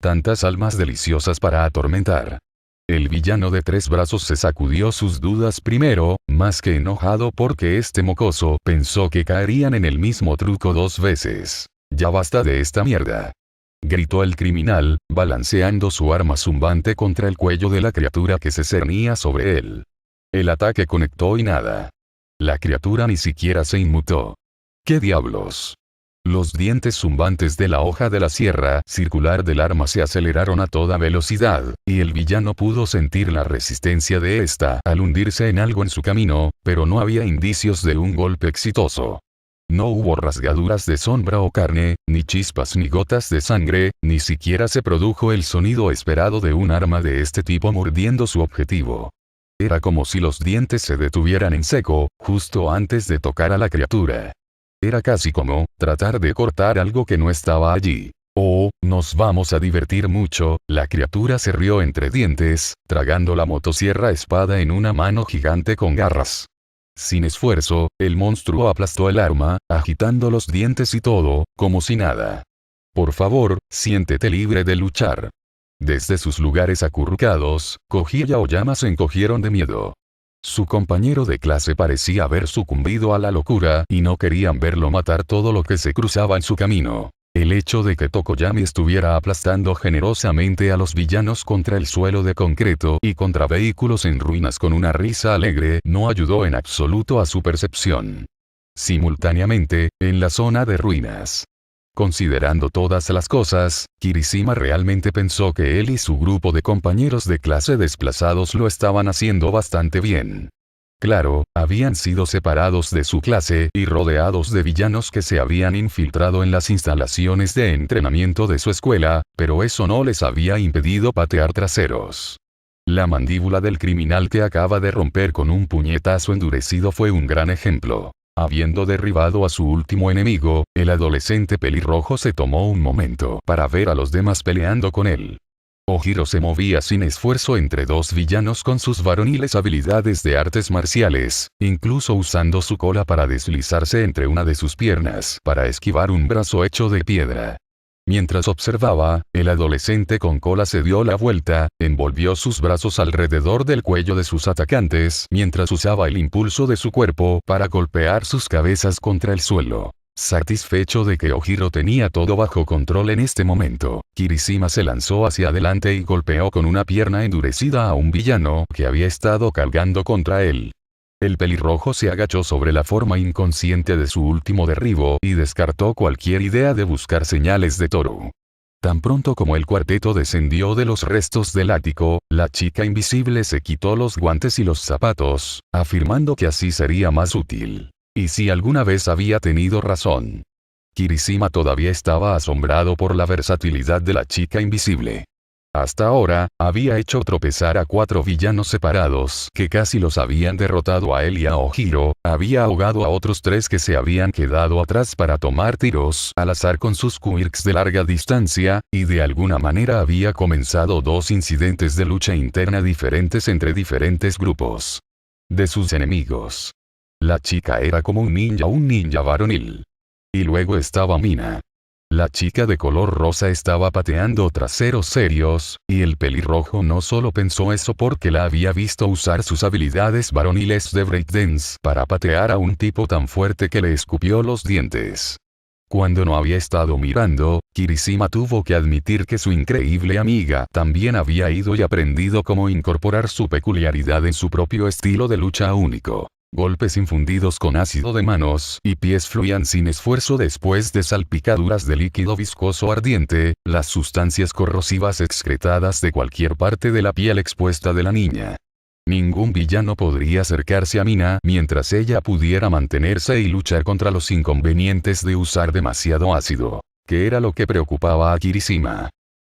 Tantas almas deliciosas para atormentar. El villano de 3 brazos se sacudió sus dudas primero, más que enojado porque este mocoso pensó que caerían en el mismo truco 2 veces. Ya basta de esta mierda, gritó el criminal, balanceando su arma zumbante contra el cuello de la criatura que se cernía sobre él. El ataque conectó y nada. La criatura ni siquiera se inmutó. ¿Qué diablos? Los dientes zumbantes de la hoja de la sierra circular del arma se aceleraron a toda velocidad, y el villano pudo sentir la resistencia de esta al hundirse en algo en su camino, pero no había indicios de un golpe exitoso. No hubo rasgaduras de sombra o carne, ni chispas ni gotas de sangre, ni siquiera se produjo el sonido esperado de un arma de este tipo mordiendo su objetivo. Era como si los dientes se detuvieran en seco, justo antes de tocar a la criatura. Era casi como tratar de cortar algo que no estaba allí. Oh, nos vamos a divertir mucho, la criatura se rió entre dientes, tragando la motosierra espada en una mano gigante con garras. Sin esfuerzo, el monstruo aplastó el arma, agitando los dientes y todo, como si nada. Por favor, siéntete libre de luchar. Desde sus lugares acurrucados, Koji y Aoyama se encogieron de miedo. Su compañero de clase parecía haber sucumbido a la locura y no querían verlo matar todo lo que se cruzaba en su camino. El hecho de que Tokoyami estuviera aplastando generosamente a los villanos contra el suelo de concreto y contra vehículos en ruinas con una risa alegre no ayudó en absoluto a su percepción. Simultáneamente, en la zona de ruinas. Considerando todas las cosas, Kirishima realmente pensó que él y su grupo de compañeros de clase desplazados lo estaban haciendo bastante bien. Claro, habían sido separados de su clase y rodeados de villanos que se habían infiltrado en las instalaciones de entrenamiento de su escuela, pero eso no les había impedido patear traseros. La mandíbula del criminal que acaba de romper con un puñetazo endurecido fue un gran ejemplo. Habiendo derribado a su último enemigo, el adolescente pelirrojo se tomó un momento para ver a los demás peleando con él. Ojiro se movía sin esfuerzo entre 2 villanos con sus varoniles habilidades de artes marciales, incluso usando su cola para deslizarse entre una de sus piernas para esquivar un brazo hecho de piedra. Mientras observaba, el adolescente con cola se dio la vuelta, envolvió sus brazos alrededor del cuello de sus atacantes mientras usaba el impulso de su cuerpo para golpear sus cabezas contra el suelo. Satisfecho de que Ojiro tenía todo bajo control en este momento, Kirishima se lanzó hacia adelante y golpeó con una pierna endurecida a un villano que había estado cargando contra él. El pelirrojo se agachó sobre la forma inconsciente de su último derribo y descartó cualquier idea de buscar señales de Toru. Tan pronto como el cuarteto descendió de los restos del ático, la chica invisible se quitó los guantes y los zapatos, afirmando que así sería más útil. Y si alguna vez había tenido razón. Kirishima todavía estaba asombrado por la versatilidad de la chica invisible. Hasta ahora, había hecho tropezar a 4 villanos separados que casi los habían derrotado a él y a Ojiro, había ahogado a otros 3 que se habían quedado atrás para tomar tiros al azar con sus quirks de larga distancia, y de alguna manera había comenzado 2 incidentes de lucha interna diferentes entre diferentes grupos de sus enemigos. La chica era como un ninja varonil. Y luego estaba Mina. La chica de color rosa estaba pateando traseros serios, y el pelirrojo no solo pensó eso porque la había visto usar sus habilidades varoniles de breakdance para patear a un tipo tan fuerte que le escupió los dientes. Cuando no había estado mirando, Kirishima tuvo que admitir que su increíble amiga también había ido y aprendido cómo incorporar su peculiaridad en su propio estilo de lucha único. Golpes infundidos con ácido de manos y pies fluían sin esfuerzo después de salpicaduras de líquido viscoso ardiente, las sustancias corrosivas excretadas de cualquier parte de la piel expuesta de la niña. Ningún villano podría acercarse a Mina mientras ella pudiera mantenerse y luchar contra los inconvenientes de usar demasiado ácido, que era lo que preocupaba a Kirishima.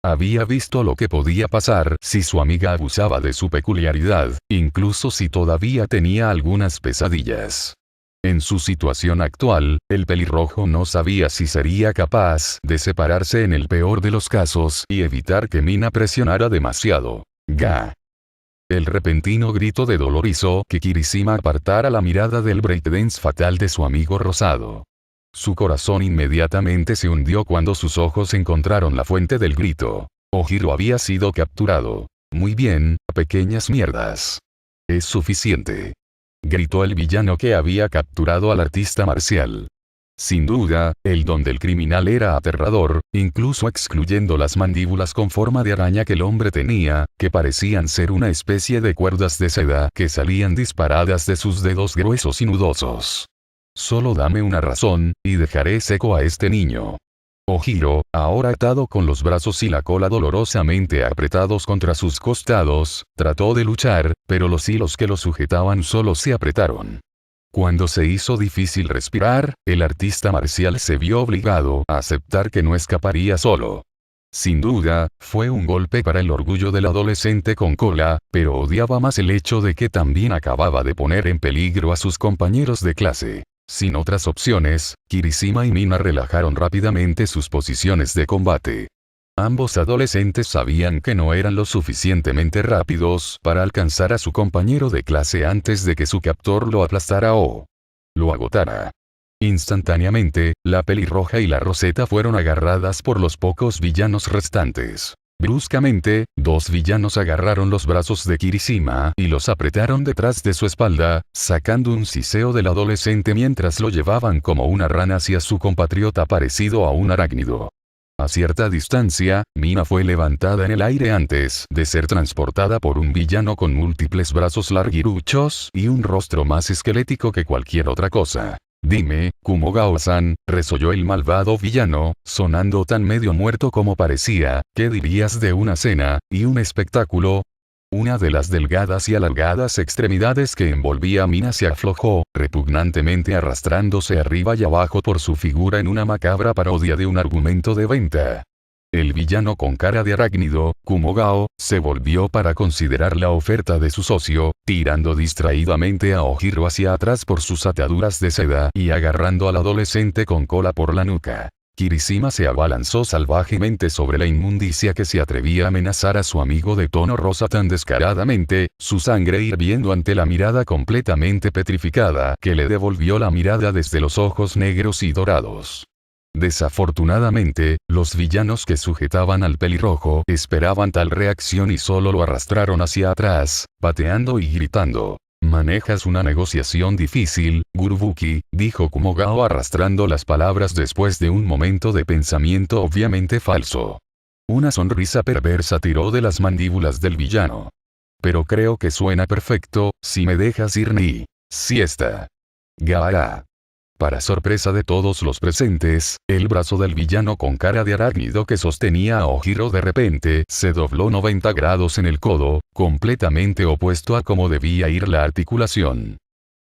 Había visto lo que podía pasar si su amiga abusaba de su peculiaridad, incluso si todavía tenía algunas pesadillas. En su situación actual, el pelirrojo no sabía si sería capaz de separarse en el peor de los casos y evitar que Mina presionara demasiado. Ga. El repentino grito de dolor hizo que Kirishima apartara la mirada del breakdance fatal de su amigo rosado. Su corazón inmediatamente se hundió cuando sus ojos encontraron la fuente del grito. Ojiro había sido capturado. Muy bien, pequeñas mierdas. Es suficiente. Gritó el villano que había capturado al artista marcial. Sin duda, el don del criminal era aterrador, incluso excluyendo las mandíbulas con forma de araña que el hombre tenía, que parecían ser una especie de cuerdas de seda que salían disparadas de sus dedos gruesos y nudosos. Solo dame una razón, y dejaré seco a este niño. Ojiro, ahora atado con los brazos y la cola dolorosamente apretados contra sus costados, trató de luchar, pero los hilos que lo sujetaban solo se apretaron. Cuando se hizo difícil respirar, el artista marcial se vio obligado a aceptar que no escaparía solo. Sin duda, fue un golpe para el orgullo del adolescente con cola, pero odiaba más el hecho de que también acababa de poner en peligro a sus compañeros de clase. Sin otras opciones, Kirishima y Mina relajaron rápidamente sus posiciones de combate. Ambos adolescentes sabían que no eran lo suficientemente rápidos para alcanzar a su compañero de clase antes de que su captor lo aplastara o lo agotara. Instantáneamente, la pelirroja y la roseta fueron agarradas por los pocos villanos restantes. Bruscamente, dos villanos agarraron los brazos de Kirishima y los apretaron detrás de su espalda, sacando un siseo del adolescente mientras lo llevaban como una rana hacia su compatriota parecido a un arácnido. A cierta distancia, Mina fue levantada en el aire antes de ser transportada por un villano con múltiples brazos larguiruchos y un rostro más esquelético que cualquier otra cosa. Dime, Kumogao-san, resolló el malvado villano, sonando tan medio muerto como parecía, ¿qué dirías de una cena y un espectáculo? Una de las delgadas y alargadas extremidades que envolvía a Mina se aflojó, repugnantemente arrastrándose arriba y abajo por su figura en una macabra parodia de un argumento de venta. El villano con cara de arácnido, Kumogao, se volvió para considerar la oferta de su socio, tirando distraídamente a Ojiro hacia atrás por sus ataduras de seda y agarrando al adolescente con cola por la nuca. Kirishima se abalanzó salvajemente sobre la inmundicia que se atrevía a amenazar a su amigo de tono rosa tan descaradamente, su sangre hirviendo ante la mirada completamente petrificada que le devolvió la mirada desde los ojos negros y dorados. Desafortunadamente, los villanos que sujetaban al pelirrojo esperaban tal reacción y solo lo arrastraron hacia atrás, pateando y gritando. «Manejas una negociación difícil, Gurubuki», dijo Kumogao arrastrando las palabras después de un momento de pensamiento obviamente falso. Una sonrisa perversa tiró de las mandíbulas del villano. «Pero creo que suena perfecto, si me dejas ir ni siesta». Gaara. Para sorpresa de todos los presentes, el brazo del villano con cara de arácnido que sostenía a Ojiro de repente se dobló 90 grados en el codo, completamente opuesto a cómo debía ir la articulación.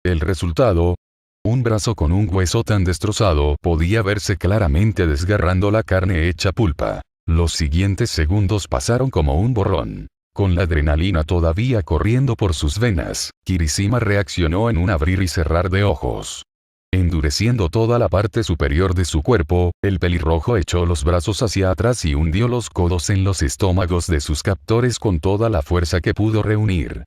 El resultado: un brazo con un hueso tan destrozado podía verse claramente desgarrando la carne hecha pulpa. Los siguientes segundos pasaron como un borrón. Con la adrenalina todavía corriendo por sus venas, Kirishima reaccionó en un abrir y cerrar de ojos. Endureciendo toda la parte superior de su cuerpo, el pelirrojo echó los brazos hacia atrás y hundió los codos en los estómagos de sus captores con toda la fuerza que pudo reunir.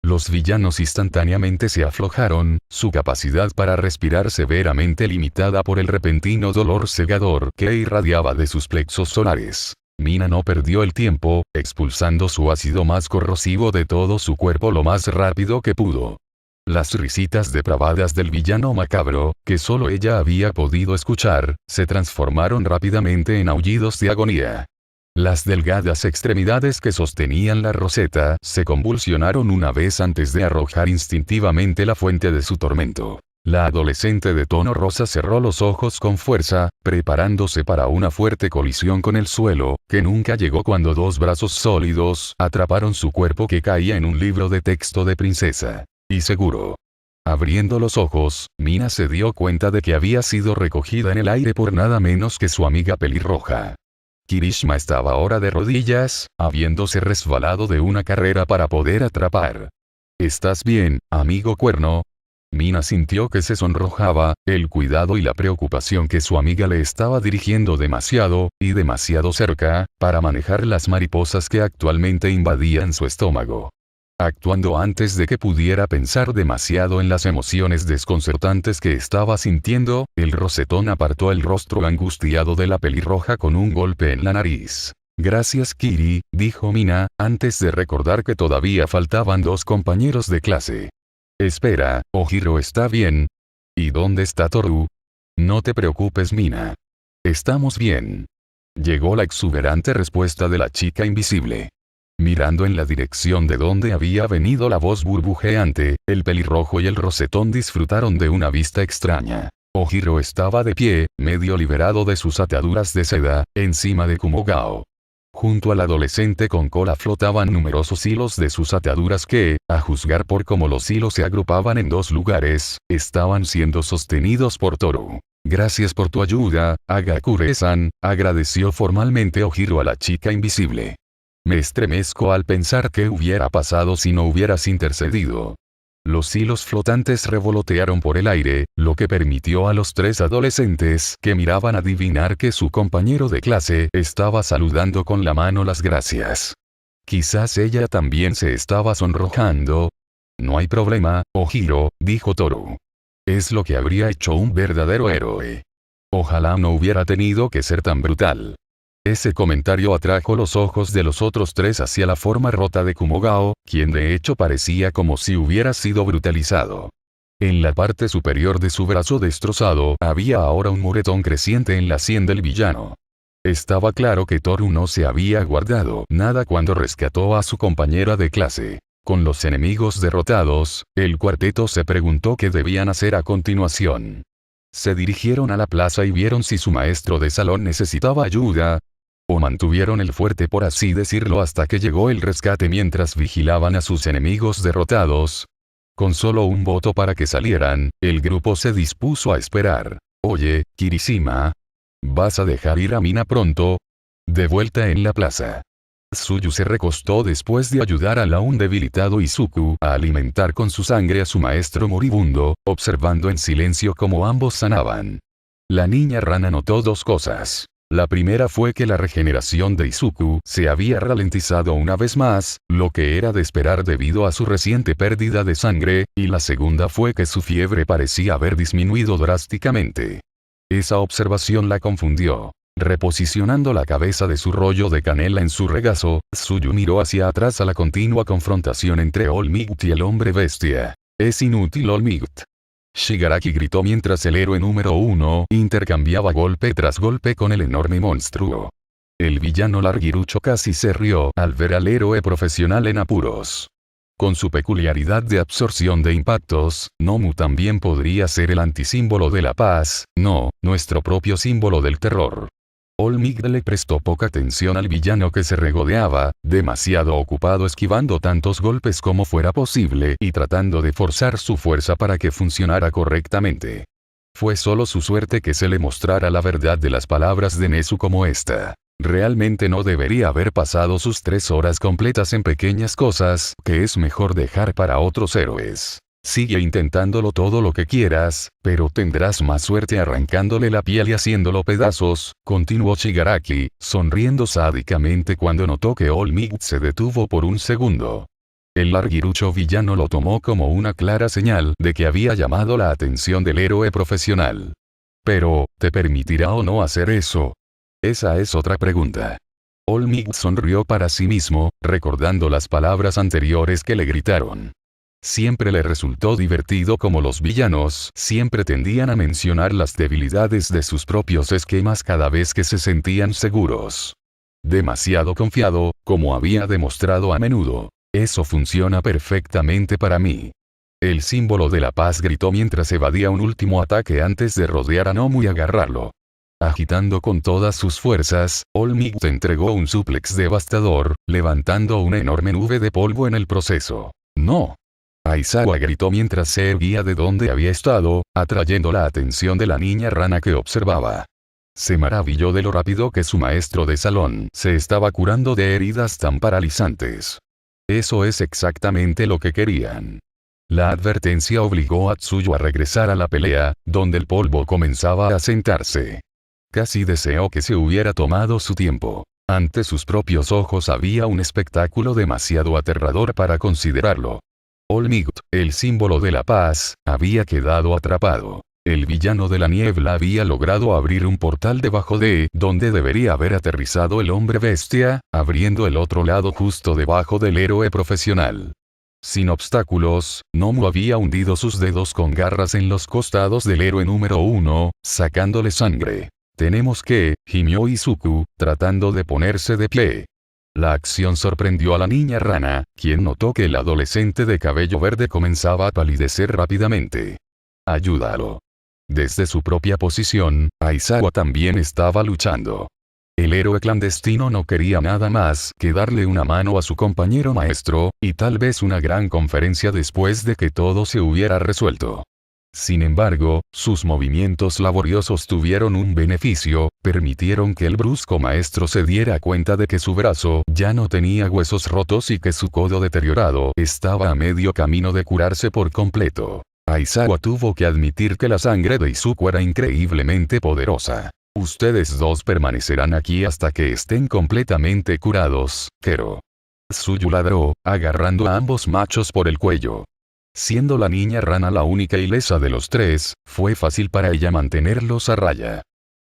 Los villanos instantáneamente se aflojaron, su capacidad para respirar severamente limitada por el repentino dolor cegador que irradiaba de sus plexos solares. Mina no perdió el tiempo, expulsando su ácido más corrosivo de todo su cuerpo lo más rápido que pudo. Las risitas depravadas del villano macabro, que solo ella había podido escuchar, se transformaron rápidamente en aullidos de agonía. Las delgadas extremidades que sostenían la roseta se convulsionaron una vez antes de arrojar instintivamente la fuente de su tormento. La adolescente de tono rosa cerró los ojos con fuerza, preparándose para una fuerte colisión con el suelo, que nunca llegó cuando dos brazos sólidos atraparon su cuerpo que caía en un libro de texto de princesa. Y seguro. Abriendo los ojos, Mina se dio cuenta de que había sido recogida en el aire por nada menos que su amiga pelirroja. Kirishima estaba ahora de rodillas, habiéndose resbalado de una carrera para poder atrapar. ¿Estás bien, amigo Cuerno? Mina sintió que se sonrojaba, el cuidado y la preocupación que su amiga le estaba dirigiendo demasiado, y demasiado cerca, para manejar las mariposas que actualmente invadían su estómago. Actuando antes de que pudiera pensar demasiado en las emociones desconcertantes que estaba sintiendo, el rosetón apartó el rostro angustiado de la pelirroja con un golpe en la nariz. Gracias Kiri, dijo Mina, antes de recordar que todavía faltaban 2 compañeros de clase. Espera, Ojiro está bien. ¿Y dónde está Toru? No te preocupes Mina. Estamos bien. Llegó la exuberante respuesta de la chica invisible. Mirando en la dirección de donde había venido la voz burbujeante, el pelirrojo y el rosetón disfrutaron de una vista extraña. Ojiro estaba de pie, medio liberado de sus ataduras de seda, encima de Kumogao. Junto al adolescente con cola flotaban numerosos hilos de sus ataduras que, a juzgar por cómo los hilos se agrupaban en 2 lugares, estaban siendo sostenidos por Toru. Gracias por tu ayuda, Hagakure-san, agradeció formalmente Ojiro a la chica invisible. Me estremezco al pensar qué hubiera pasado si no hubieras intercedido. Los hilos flotantes revolotearon por el aire, lo que permitió a los 3 adolescentes que miraban adivinar que su compañero de clase estaba saludando con la mano las gracias. Quizás ella también se estaba sonrojando. No hay problema, Ojiro, dijo Toru. Es lo que habría hecho un verdadero héroe. Ojalá no hubiera tenido que ser tan brutal. Ese comentario atrajo los ojos de los otros 3 hacia la forma rota de Kumogao, quien de hecho parecía como si hubiera sido brutalizado. En la parte superior de su brazo destrozado había ahora un moretón creciente en la sien del villano. Estaba claro que Toru no se había guardado nada cuando rescató a su compañera de clase. Con los enemigos derrotados, el cuarteto se preguntó qué debían hacer a continuación. Se dirigieron a la plaza y vieron si su maestro de salón necesitaba ayuda, o mantuvieron el fuerte por así decirlo hasta que llegó el rescate mientras vigilaban a sus enemigos derrotados. Con solo un voto para que salieran, el grupo se dispuso a esperar. Oye, Kirishima. ¿Vas a dejar ir a Mina pronto? De vuelta en la plaza. Tsuyu se recostó después de ayudar al aún debilitado Izuku a alimentar con su sangre a su maestro moribundo, observando en silencio cómo ambos sanaban. La niña rana notó 2 cosas. La primera fue que la regeneración de Izuku se había ralentizado una vez más, lo que era de esperar debido a su reciente pérdida de sangre, y la segunda fue que su fiebre parecía haber disminuido drásticamente. Esa observación la confundió. Reposicionando la cabeza de su rollo de canela en su regazo, Tsuyu miró hacia atrás a la continua confrontación entre All Might y el hombre bestia. Es inútil All Might. Shigaraki gritó mientras el héroe número 1 intercambiaba golpe tras golpe con el enorme monstruo. El villano Larguirucho casi se rió al ver al héroe profesional en apuros. Con su peculiaridad de absorción de impactos, Nomu también podría ser el antisímbolo de la paz, no, nuestro propio símbolo del terror. All Might le prestó poca atención al villano que se regodeaba, demasiado ocupado esquivando tantos golpes como fuera posible y tratando de forzar su fuerza para que funcionara correctamente. Fue solo su suerte que se le mostrara la verdad de las palabras de Nezu como esta. Realmente no debería haber pasado sus 3 horas completas en pequeñas cosas que es mejor dejar para otros héroes. Sigue intentándolo todo lo que quieras, pero tendrás más suerte arrancándole la piel y haciéndolo pedazos, continuó Shigaraki, sonriendo sádicamente cuando notó que All Might se detuvo por un segundo. El larguirucho villano lo tomó como una clara señal de que había llamado la atención del héroe profesional. Pero, ¿te permitirá o no hacer eso? Esa es otra pregunta. All Might sonrió para sí mismo, recordando las palabras anteriores que le gritaron. Siempre le resultó divertido como los villanos siempre tendían a mencionar las debilidades de sus propios esquemas cada vez que se sentían seguros. Demasiado confiado, como había demostrado a menudo. Eso funciona perfectamente para mí. El símbolo de la paz gritó mientras evadía un último ataque antes de rodear a Nomu y agarrarlo. Agitando con todas sus fuerzas, All Might entregó un suplex devastador, levantando una enorme nube de polvo en el proceso. ¡No! Aizawa gritó mientras se erguía de donde había estado, atrayendo la atención de la niña rana que observaba. Se maravilló de lo rápido que su maestro de salón se estaba curando de heridas tan paralizantes. Eso es exactamente lo que querían. La advertencia obligó a Tsuyu a regresar a la pelea, donde el polvo comenzaba a sentarse. Casi deseó que se hubiera tomado su tiempo. Ante sus propios ojos había un espectáculo demasiado aterrador para considerarlo. Olmigut, el símbolo de la paz, había quedado atrapado. El villano de la niebla había logrado abrir un portal debajo de donde debería haber aterrizado el hombre bestia, abriendo el otro lado justo debajo del héroe profesional. Sin obstáculos, Nomu había hundido sus dedos con garras en los costados del héroe número 1, sacándole sangre. Tenemos que, gimió Izuku, tratando de ponerse de pie. La acción sorprendió a la niña rana, quien notó que el adolescente de cabello verde comenzaba a palidecer rápidamente. Ayúdalo. Desde su propia posición, Aizawa también estaba luchando. El héroe clandestino no quería nada más que darle una mano a su compañero maestro, y tal vez una gran conferencia después de que todo se hubiera resuelto. Sin embargo, sus movimientos laboriosos tuvieron un beneficio, permitieron que el brusco maestro se diera cuenta de que su brazo ya no tenía huesos rotos y que su codo deteriorado estaba a medio camino de curarse por completo. Aizawa tuvo que admitir que la sangre de Izuku era increíblemente poderosa. Ustedes dos permanecerán aquí hasta que estén completamente curados, Kero. Tsuyu ladró, agarrando a ambos machos por el cuello. Siendo la niña rana la única ilesa de los tres, fue fácil para ella mantenerlos a raya.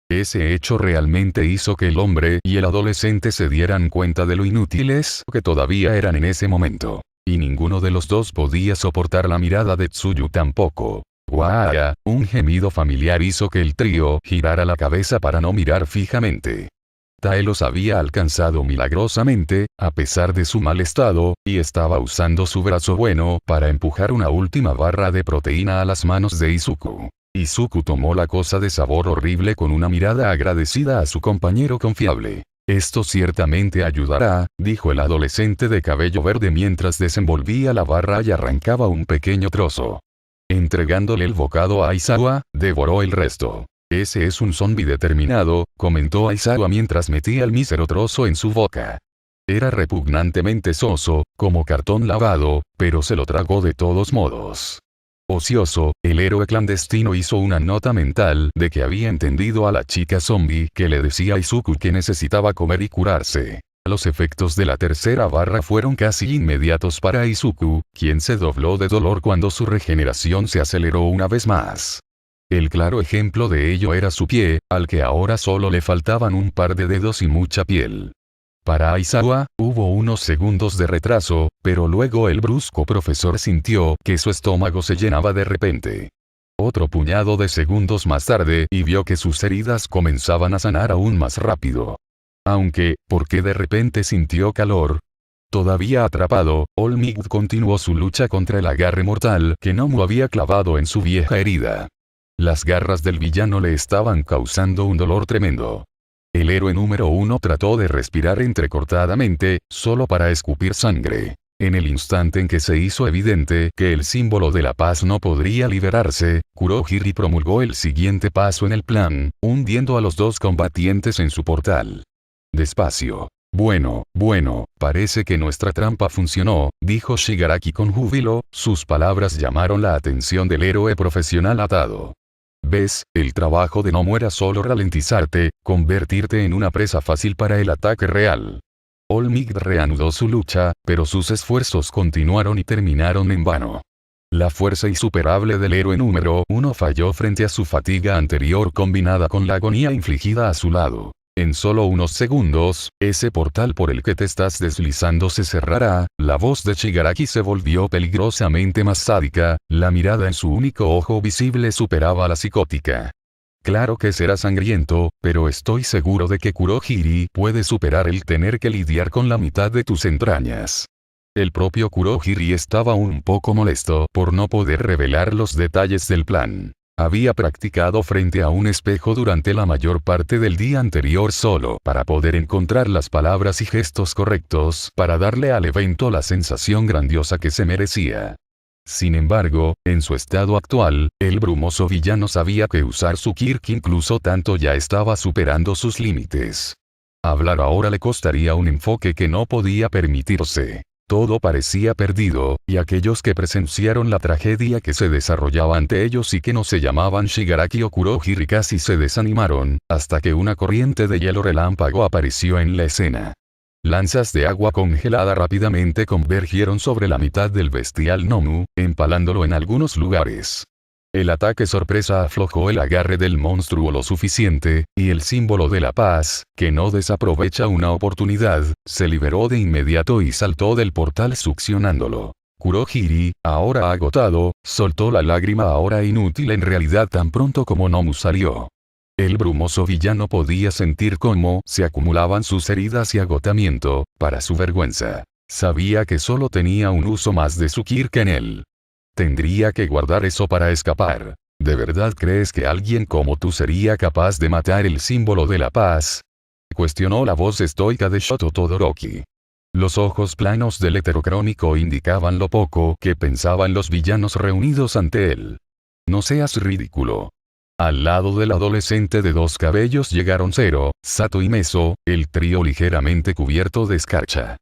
Ese hecho realmente hizo que el hombre y el adolescente se dieran cuenta de lo inútiles que todavía eran en ese momento. Y ninguno de los dos podía soportar la mirada de Tsuyu tampoco. ¡Guau! Un gemido familiar hizo que el trío girara la cabeza para no mirar fijamente. Tae los había alcanzado milagrosamente, a pesar de su mal estado, y estaba usando su brazo bueno para empujar una última barra de proteína a las manos de Izuku. Izuku tomó la cosa de sabor horrible con una mirada agradecida a su compañero confiable. Esto ciertamente ayudará, dijo el adolescente de cabello verde mientras desenvolvía la barra y arrancaba un pequeño trozo. Entregándole el bocado a Aizawa, devoró el resto. Ese es un zombi determinado, comentó Aizawa mientras metía el mísero trozo en su boca. Era repugnantemente soso, como cartón lavado, pero se lo tragó de todos modos. Ocioso, el héroe clandestino hizo una nota mental de que había entendido a la chica zombie que le decía a Izuku que necesitaba comer y curarse. Los efectos de la tercera barra fueron casi inmediatos para Izuku, quien se dobló de dolor cuando su regeneración se aceleró una vez más. El claro ejemplo de ello era su pie, al que ahora solo le faltaban un par de dedos y mucha piel. Para Aizawa, hubo unos segundos de retraso, pero luego el brusco profesor sintió que su estómago se llenaba de repente. Otro puñado de segundos más tarde y vio que sus heridas comenzaban a sanar aún más rápido. Aunque, ¿por qué de repente sintió calor? Todavía atrapado, Olmigut continuó su lucha contra el agarre mortal que Nomu había clavado en su vieja herida. Las garras del villano le estaban causando un dolor tremendo. El héroe número 1 trató de respirar entrecortadamente, solo para escupir sangre. En el instante en que se hizo evidente que el símbolo de la paz no podría liberarse, Kurohiri promulgó el siguiente paso en el plan, hundiendo a los dos combatientes en su portal. Despacio. Bueno, parece que nuestra trampa funcionó, dijo Shigaraki con júbilo, sus palabras llamaron la atención del héroe profesional atado. ¿Ves? El trabajo de Nomu era solo ralentizarte, convertirte en una presa fácil para el ataque real. Olmigut reanudó su lucha, pero sus esfuerzos continuaron y terminaron en vano. La fuerza insuperable del héroe número 1 falló frente a su fatiga anterior combinada con la agonía infligida a su lado. En solo unos segundos, ese portal por el que te estás deslizando se cerrará. La voz de Shigaraki se volvió peligrosamente más sádica, la mirada en su único ojo visible superaba a la psicótica. Claro que será sangriento, pero estoy seguro de que Kurohiri puede superar el tener que lidiar con la mitad de tus entrañas. El propio Kurohiri estaba un poco molesto por no poder revelar los detalles del plan. Había practicado frente a un espejo durante la mayor parte del día anterior solo para poder encontrar las palabras y gestos correctos para darle al evento la sensación grandiosa que se merecía. Sin embargo, en su estado actual, el brumoso villano sabía que usar su Kirk incluso tanto ya estaba superando sus límites. Hablar ahora le costaría un enfoque que no podía permitirse. Todo parecía perdido, y aquellos que presenciaron la tragedia que se desarrollaba ante ellos y que no se llamaban Shigaraki o Kurohiri casi se desanimaron, hasta que una corriente de hielo relámpago apareció en la escena. Lanzas de agua congelada rápidamente convergieron sobre la mitad del bestial Nomu, empalándolo en algunos lugares. El ataque sorpresa aflojó el agarre del monstruo lo suficiente, y el símbolo de la paz, que no desaprovecha una oportunidad, se liberó de inmediato y saltó del portal succionándolo. Kurohiri, ahora agotado, soltó la lágrima ahora inútil en realidad tan pronto como Nomu salió. El brumoso villano podía sentir cómo se acumulaban sus heridas y agotamiento, para su vergüenza. Sabía que solo tenía un uso más de su Kirk en él. Tendría que guardar eso para escapar. ¿De verdad crees que alguien como tú sería capaz de matar el símbolo de la paz? Cuestionó la voz estoica de Shoto Todoroki. Los ojos planos del heterocrónico indicaban lo poco que pensaban los villanos reunidos ante él. No seas ridículo. Al lado del adolescente de dos cabellos llegaron Zero, Sato y Meso, el trío ligeramente cubierto de escarcha.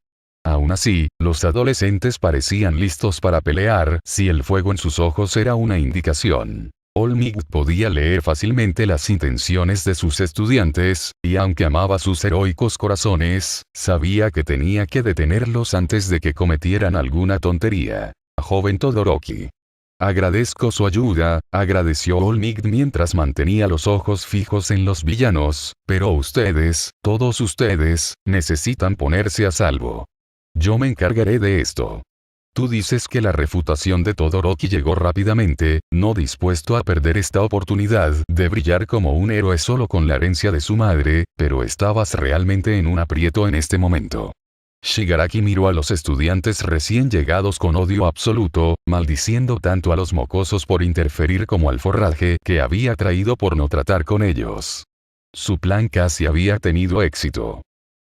Aún así, los adolescentes parecían listos para pelear, si el fuego en sus ojos era una indicación. All Might podía leer fácilmente las intenciones de sus estudiantes, y aunque amaba sus heroicos corazones, sabía que tenía que detenerlos antes de que cometieran alguna tontería. Joven Todoroki. Agradezco su ayuda, agradeció All Might mientras mantenía los ojos fijos en los villanos, pero ustedes, todos ustedes, necesitan ponerse a salvo. Yo me encargaré de esto. Tú dices que la refutación de Todoroki llegó rápidamente, no dispuesto a perder esta oportunidad de brillar como un héroe solo con la herencia de su madre, pero estabas realmente en un aprieto en este momento. Shigaraki miró a los estudiantes recién llegados con odio absoluto, maldiciendo tanto a los mocosos por interferir como al forraje que había traído por no tratar con ellos. Su plan casi había tenido éxito.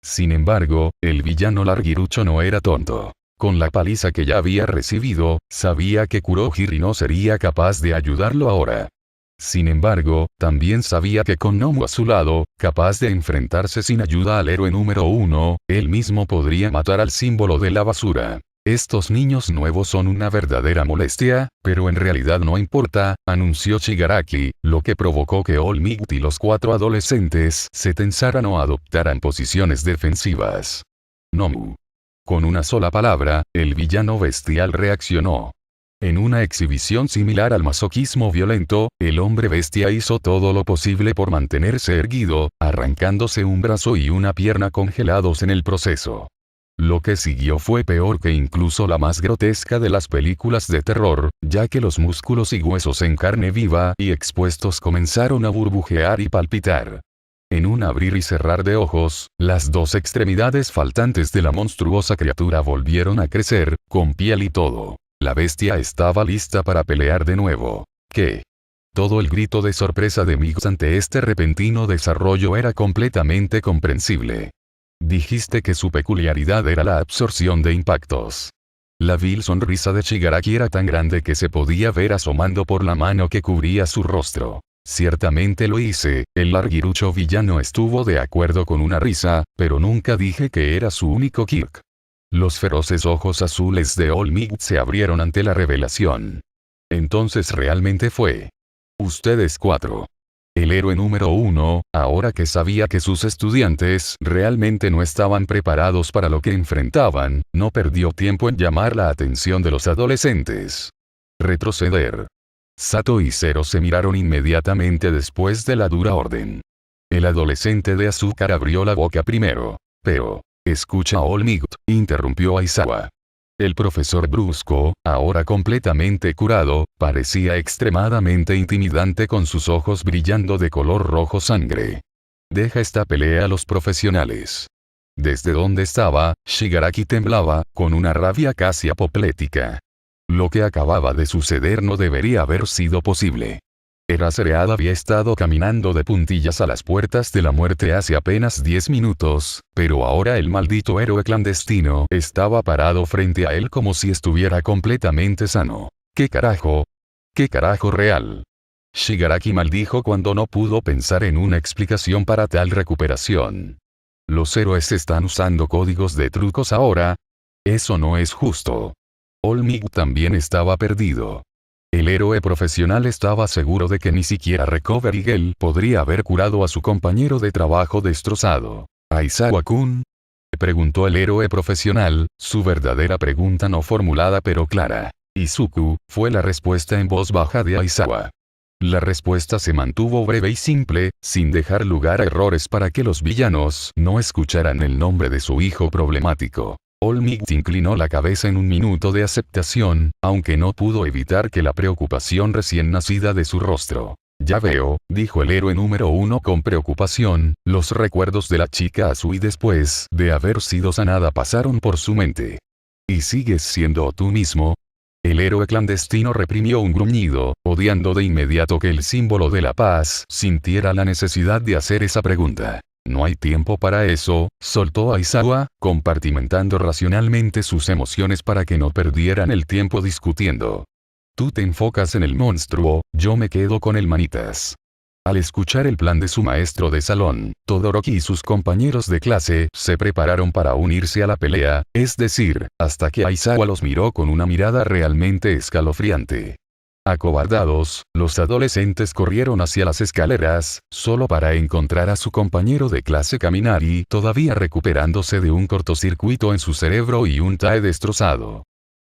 Sin embargo, el villano larguirucho no era tonto. Con la paliza que ya había recibido, sabía que Kurohiri no sería capaz de ayudarlo ahora. Sin embargo, también sabía que con Nomu a su lado, capaz de enfrentarse sin ayuda al héroe número 1, él mismo podría matar al símbolo de la basura. Estos niños nuevos son una verdadera molestia, pero en realidad no importa, anunció Shigaraki, lo que provocó que All Might y los cuatro adolescentes se tensaran o adoptaran posiciones defensivas. Nomu. Con una sola palabra, el villano bestial reaccionó. En una exhibición similar al masoquismo violento, el hombre bestia hizo todo lo posible por mantenerse erguido, arrancándose un brazo y una pierna congelados en el proceso. Lo que siguió fue peor que incluso la más grotesca de las películas de terror, ya que los músculos y huesos en carne viva y expuestos comenzaron a burbujear y palpitar. En un abrir y cerrar de ojos, las dos extremidades faltantes de la monstruosa criatura volvieron a crecer, con piel y todo. La bestia estaba lista para pelear de nuevo. ¿Qué? Todo el grito de sorpresa de Migs ante este repentino desarrollo era completamente comprensible. Dijiste que su peculiaridad era la absorción de impactos. La vil sonrisa de Shigaraki era tan grande que se podía ver asomando por la mano que cubría su rostro. Ciertamente lo hice, el larguirucho villano estuvo de acuerdo con una risa, pero nunca dije que era su único Kirk. Los feroces ojos azules de All Might se abrieron ante la revelación. Entonces realmente fue. Ustedes cuatro. El héroe número 1, ahora que sabía que sus estudiantes realmente no estaban preparados para lo que enfrentaban, no perdió tiempo en llamar la atención de los adolescentes. Retroceder. Sato y Zero se miraron inmediatamente después de la dura orden. El adolescente de azúcar abrió la boca primero. Pero, escucha All Might, interrumpió Aizawa. El profesor brusco, ahora completamente curado, parecía extremadamente intimidante con sus ojos brillando de color rojo sangre. Deja esta pelea a los profesionales. Desde donde estaba, Shigaraki temblaba, con una rabia casi apoplética. Lo que acababa de suceder no debería haber sido posible. Eraserhead había estado caminando de puntillas a las puertas de la muerte hace apenas 10 minutos, pero ahora el maldito héroe clandestino estaba parado frente a él como si estuviera completamente sano. ¿Qué carajo? ¿Qué carajo real? Shigaraki maldijo cuando no pudo pensar en una explicación para tal recuperación. ¿Los héroes están usando códigos de trucos ahora? Eso no es justo. All Might también estaba perdido. El héroe profesional estaba seguro de que ni siquiera Recovery Girl podría haber curado a su compañero de trabajo destrozado. ¿Aizawa-kun? Preguntó el héroe profesional, su verdadera pregunta no formulada pero clara. Izuku, fue la respuesta en voz baja de Aizawa. La respuesta se mantuvo breve y simple, sin dejar lugar a errores para que los villanos no escucharan el nombre de su hijo problemático. All Might inclinó la cabeza en un minuto de aceptación, aunque no pudo evitar que la preocupación recién nacida de su rostro. Ya veo, dijo el héroe número 1 con preocupación, los recuerdos de la chica Azui después de haber sido sanada pasaron por su mente. ¿Y sigues siendo tú mismo? El héroe clandestino reprimió un gruñido, odiando de inmediato que el símbolo de la paz sintiera la necesidad de hacer esa pregunta. No hay tiempo para eso, soltó Aizawa, compartimentando racionalmente sus emociones para que no perdieran el tiempo discutiendo. Tú te enfocas en el monstruo, yo me quedo con el manitas. Al escuchar el plan de su maestro de salón, Todoroki y sus compañeros de clase se prepararon para unirse a la pelea, es decir, hasta que Aizawa los miró con una mirada realmente escalofriante. Acobardados, los adolescentes corrieron hacia las escaleras, solo para encontrar a su compañero de clase Kaminari todavía recuperándose de un cortocircuito en su cerebro y un tae destrozado.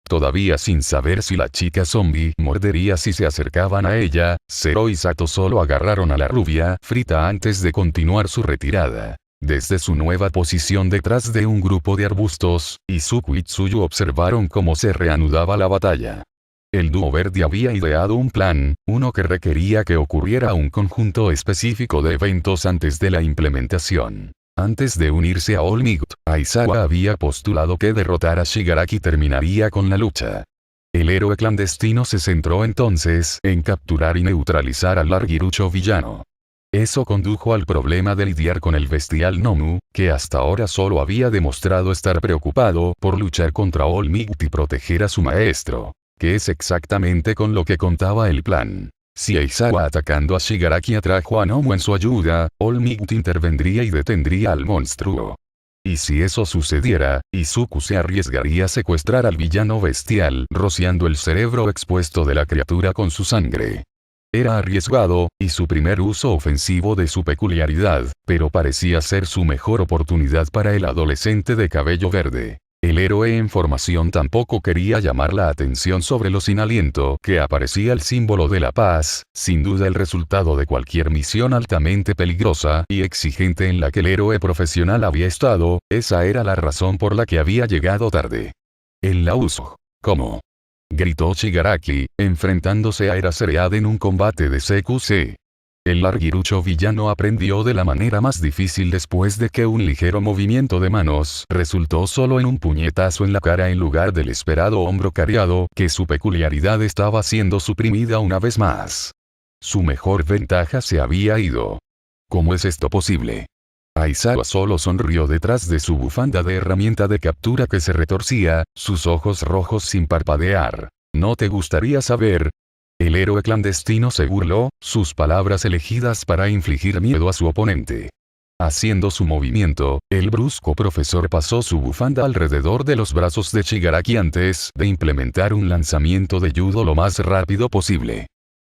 Todavía sin saber si la chica zombie mordería si se acercaban a ella, Zero y Sato solo agarraron a la rubia frita antes de continuar su retirada. Desde su nueva posición detrás de un grupo de arbustos, Izuku y Tsuyu observaron cómo se reanudaba la batalla. El dúo verde había ideado un plan, uno que requería que ocurriera un conjunto específico de eventos antes de la implementación. Antes de unirse a All Might, Aizawa había postulado que derrotar a Shigaraki terminaría con la lucha. El héroe clandestino se centró entonces en capturar y neutralizar al larguirucho villano. Eso condujo al problema de lidiar con el bestial Nomu, que hasta ahora solo había demostrado estar preocupado por luchar contra All Might y proteger a su maestro. Que es exactamente con lo que contaba el plan. Si Aizawa atacando a Shigaraki atrajo a Nomu en su ayuda, All Might intervendría y detendría al monstruo. Y si eso sucediera, Izuku se arriesgaría a secuestrar al villano bestial, rociando el cerebro expuesto de la criatura con su sangre. Era arriesgado, y su primer uso ofensivo de su peculiaridad, pero parecía ser su mejor oportunidad para el adolescente de cabello verde. El héroe en formación tampoco quería llamar la atención sobre lo sin aliento que aparecía el símbolo de la paz, sin duda el resultado de cualquier misión altamente peligrosa y exigente en la que el héroe profesional había estado, esa era la razón por la que había llegado tarde. En la uso. ¿Cómo? Gritó Shigaraki, enfrentándose a Eraserhead en un combate de CQC. El larguirucho villano aprendió de la manera más difícil después de que un ligero movimiento de manos resultó solo en un puñetazo en la cara en lugar del esperado hombro cariado, que su peculiaridad estaba siendo suprimida una vez más. Su mejor ventaja se había ido. ¿Cómo es esto posible? Aizawa solo sonrió detrás de su bufanda de herramienta de captura que se retorcía, sus ojos rojos sin parpadear. ¿No te gustaría saber? El héroe clandestino se burló, sus palabras elegidas para infligir miedo a su oponente. Haciendo su movimiento, el brusco profesor pasó su bufanda alrededor de los brazos de Shigaraki antes de implementar un lanzamiento de judo lo más rápido posible.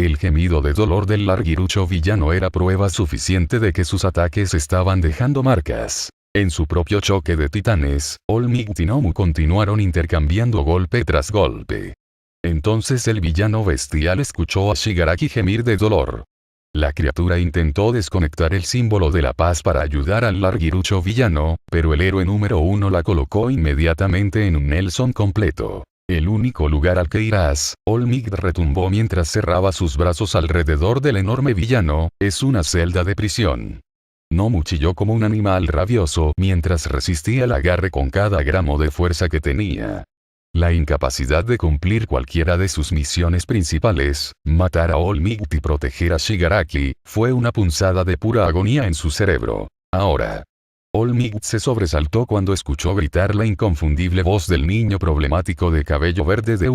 El gemido de dolor del larguirucho villano era prueba suficiente de que sus ataques estaban dejando marcas. En su propio choque de titanes, All Might y Nomu continuaron intercambiando golpe tras golpe. Entonces el villano bestial escuchó a Shigaraki gemir de dolor. La criatura intentó desconectar el símbolo de la paz para ayudar al larguirucho villano, pero el héroe número 1 la colocó inmediatamente en un Nelson completo. El único lugar al que irás, All Might retumbó mientras cerraba sus brazos alrededor del enorme villano, es una celda de prisión. Nomu chilló como un animal rabioso mientras resistía el agarre con cada gramo de fuerza que tenía. La incapacidad de cumplir cualquiera de sus misiones principales, matar a All Might y proteger a Shigaraki, fue una punzada de pura agonía en su cerebro. Ahora. All Might se sobresaltó cuando escuchó gritar la inconfundible voz del niño problemático de cabello verde de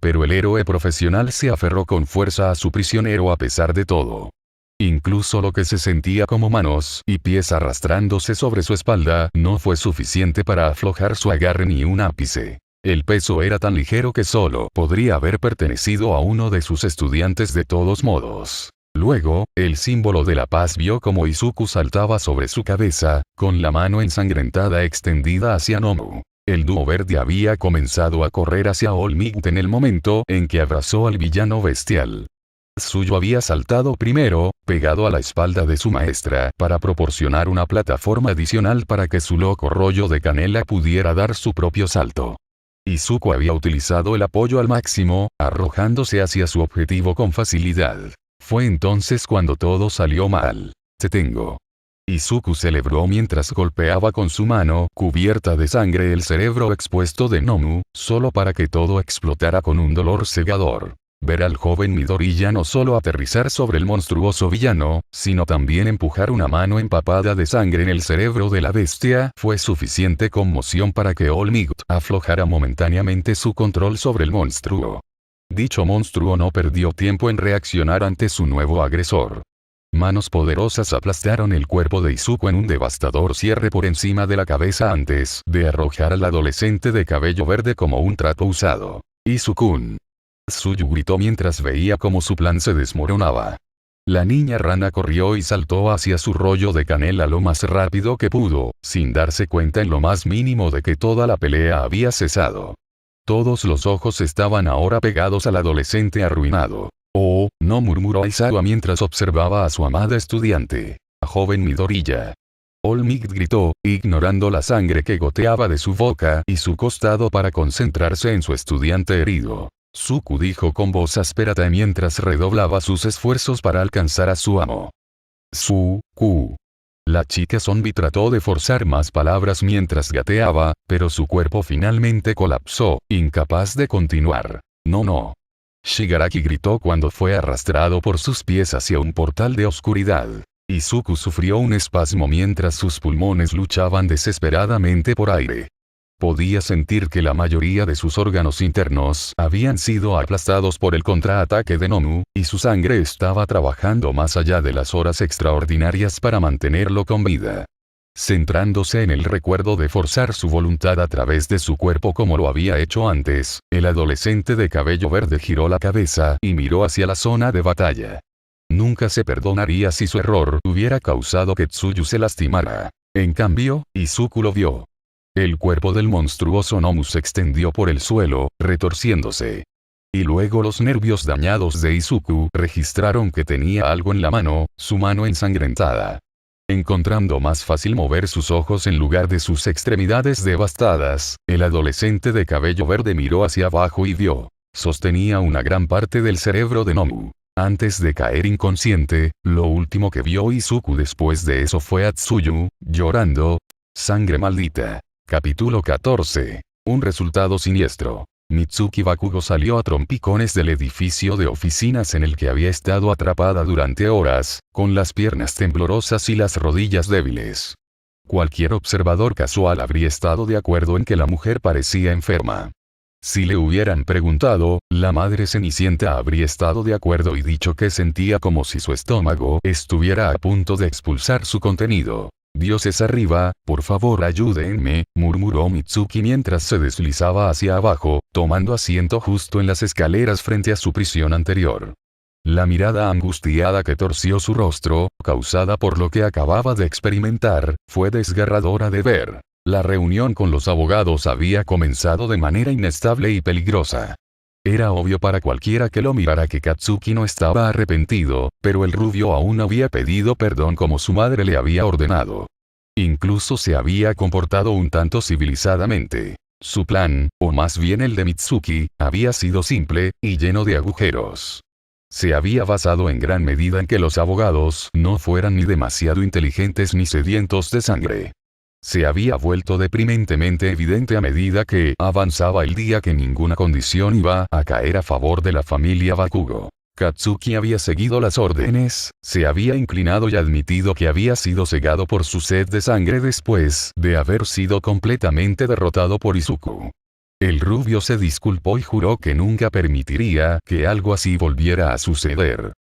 pero el héroe profesional se aferró con fuerza a su prisionero a pesar de todo. Incluso lo que se sentía como manos y pies arrastrándose sobre su espalda no fue suficiente para aflojar su agarre ni un ápice. El peso era tan ligero que solo podría haber pertenecido a uno de sus estudiantes de todos modos. Luego, el símbolo de la paz vio como Izuku saltaba sobre su cabeza, con la mano ensangrentada extendida hacia Nomu. El dúo verde había comenzado a correr hacia All Might en el momento en que abrazó al villano bestial. Tsuyu había saltado primero, pegado a la espalda de su maestra, para proporcionar una plataforma adicional para que su loco rollo de canela pudiera dar su propio salto. Izuku había utilizado el apoyo al máximo, arrojándose hacia su objetivo con facilidad. Fue entonces cuando todo salió mal. Te tengo. Izuku celebró mientras golpeaba con su mano cubierta de sangre el cerebro expuesto de Nomu, solo para que todo explotara con un dolor cegador. Ver al joven Midoriya no solo aterrizar sobre el monstruoso villano, sino también empujar una mano empapada de sangre en el cerebro de la bestia, fue suficiente conmoción para que All Might aflojara momentáneamente su control sobre el monstruo. Dicho monstruo no perdió tiempo en reaccionar ante su nuevo agresor. Manos poderosas aplastaron el cuerpo de Izuku en un devastador cierre por encima de la cabeza antes de arrojar al adolescente de cabello verde como un trapo usado. Izuku-kun. Tsuyu gritó mientras veía cómo su plan se desmoronaba. La niña rana corrió y saltó hacia su rollo de canela lo más rápido que pudo, sin darse cuenta en lo más mínimo de que toda la pelea había cesado. Todos los ojos estaban ahora pegados al adolescente arruinado. «Oh, no», murmuró Aizawa mientras observaba a su amada estudiante. «A joven Midoriya». All Might gritó, ignorando la sangre que goteaba de su boca y su costado para concentrarse en su estudiante herido. Suku dijo con voz áspera mientras redoblaba sus esfuerzos para alcanzar a su amo. Suku. La chica zombie trató de forzar más palabras mientras gateaba, pero su cuerpo finalmente colapsó, incapaz de continuar. No. Shigaraki gritó cuando fue arrastrado por sus pies hacia un portal de oscuridad. Izuku sufrió un espasmo mientras sus pulmones luchaban desesperadamente por aire. Podía sentir que la mayoría de sus órganos internos habían sido aplastados por el contraataque de Nomu, y su sangre estaba trabajando más allá de las horas extraordinarias para mantenerlo con vida. Centrándose en el recuerdo de forzar su voluntad a través de su cuerpo como lo había hecho antes, el adolescente de cabello verde giró la cabeza y miró hacia la zona de batalla. Nunca se perdonaría si su error hubiera causado que Tsuyu se lastimara. En cambio, Izuku lo vio. El cuerpo del monstruoso Nomu se extendió por el suelo, retorciéndose. Y luego los nervios dañados de Izuku registraron que tenía algo en la mano, su mano ensangrentada. Encontrando más fácil mover sus ojos en lugar de sus extremidades devastadas, el adolescente de cabello verde miró hacia abajo y vio. Sostenía una gran parte del cerebro de Nomu. Antes de caer inconsciente, lo último que vio Izuku después de eso fue a Tsuyu, llorando. Sangre maldita. Capítulo 14. Un resultado siniestro. Mitsuki Bakugo salió a trompicones del edificio de oficinas en el que había estado atrapada durante horas, con las piernas temblorosas y las rodillas débiles. Cualquier observador casual habría estado de acuerdo en que la mujer parecía enferma. Si le hubieran preguntado, la madre Cenicienta habría estado de acuerdo y dicho que sentía como si su estómago estuviera a punto de expulsar su contenido. «Dioses arriba, por favor ayúdenme», murmuró Mitsuki mientras se deslizaba hacia abajo, tomando asiento justo en las escaleras frente a su prisión anterior. La mirada angustiada que torció su rostro, causada por lo que acababa de experimentar, fue desgarradora de ver. La reunión con los abogados había comenzado de manera inestable y peligrosa. Era obvio para cualquiera que lo mirara que Katsuki no estaba arrepentido, pero el rubio aún había pedido perdón como su madre le había ordenado. Incluso se había comportado un tanto civilizadamente. Su plan, o más bien el de Mitsuki, había sido simple, y lleno de agujeros. Se había basado en gran medida en que los abogados no fueran ni demasiado inteligentes ni sedientos de sangre. Se había vuelto deprimentemente evidente a medida que avanzaba el día que ninguna condición iba a caer a favor de la familia Bakugo. Katsuki había seguido las órdenes, se había inclinado y admitido que había sido cegado por su sed de sangre después de haber sido completamente derrotado por Izuku. El rubio se disculpó y juró que nunca permitiría que algo así volviera a suceder.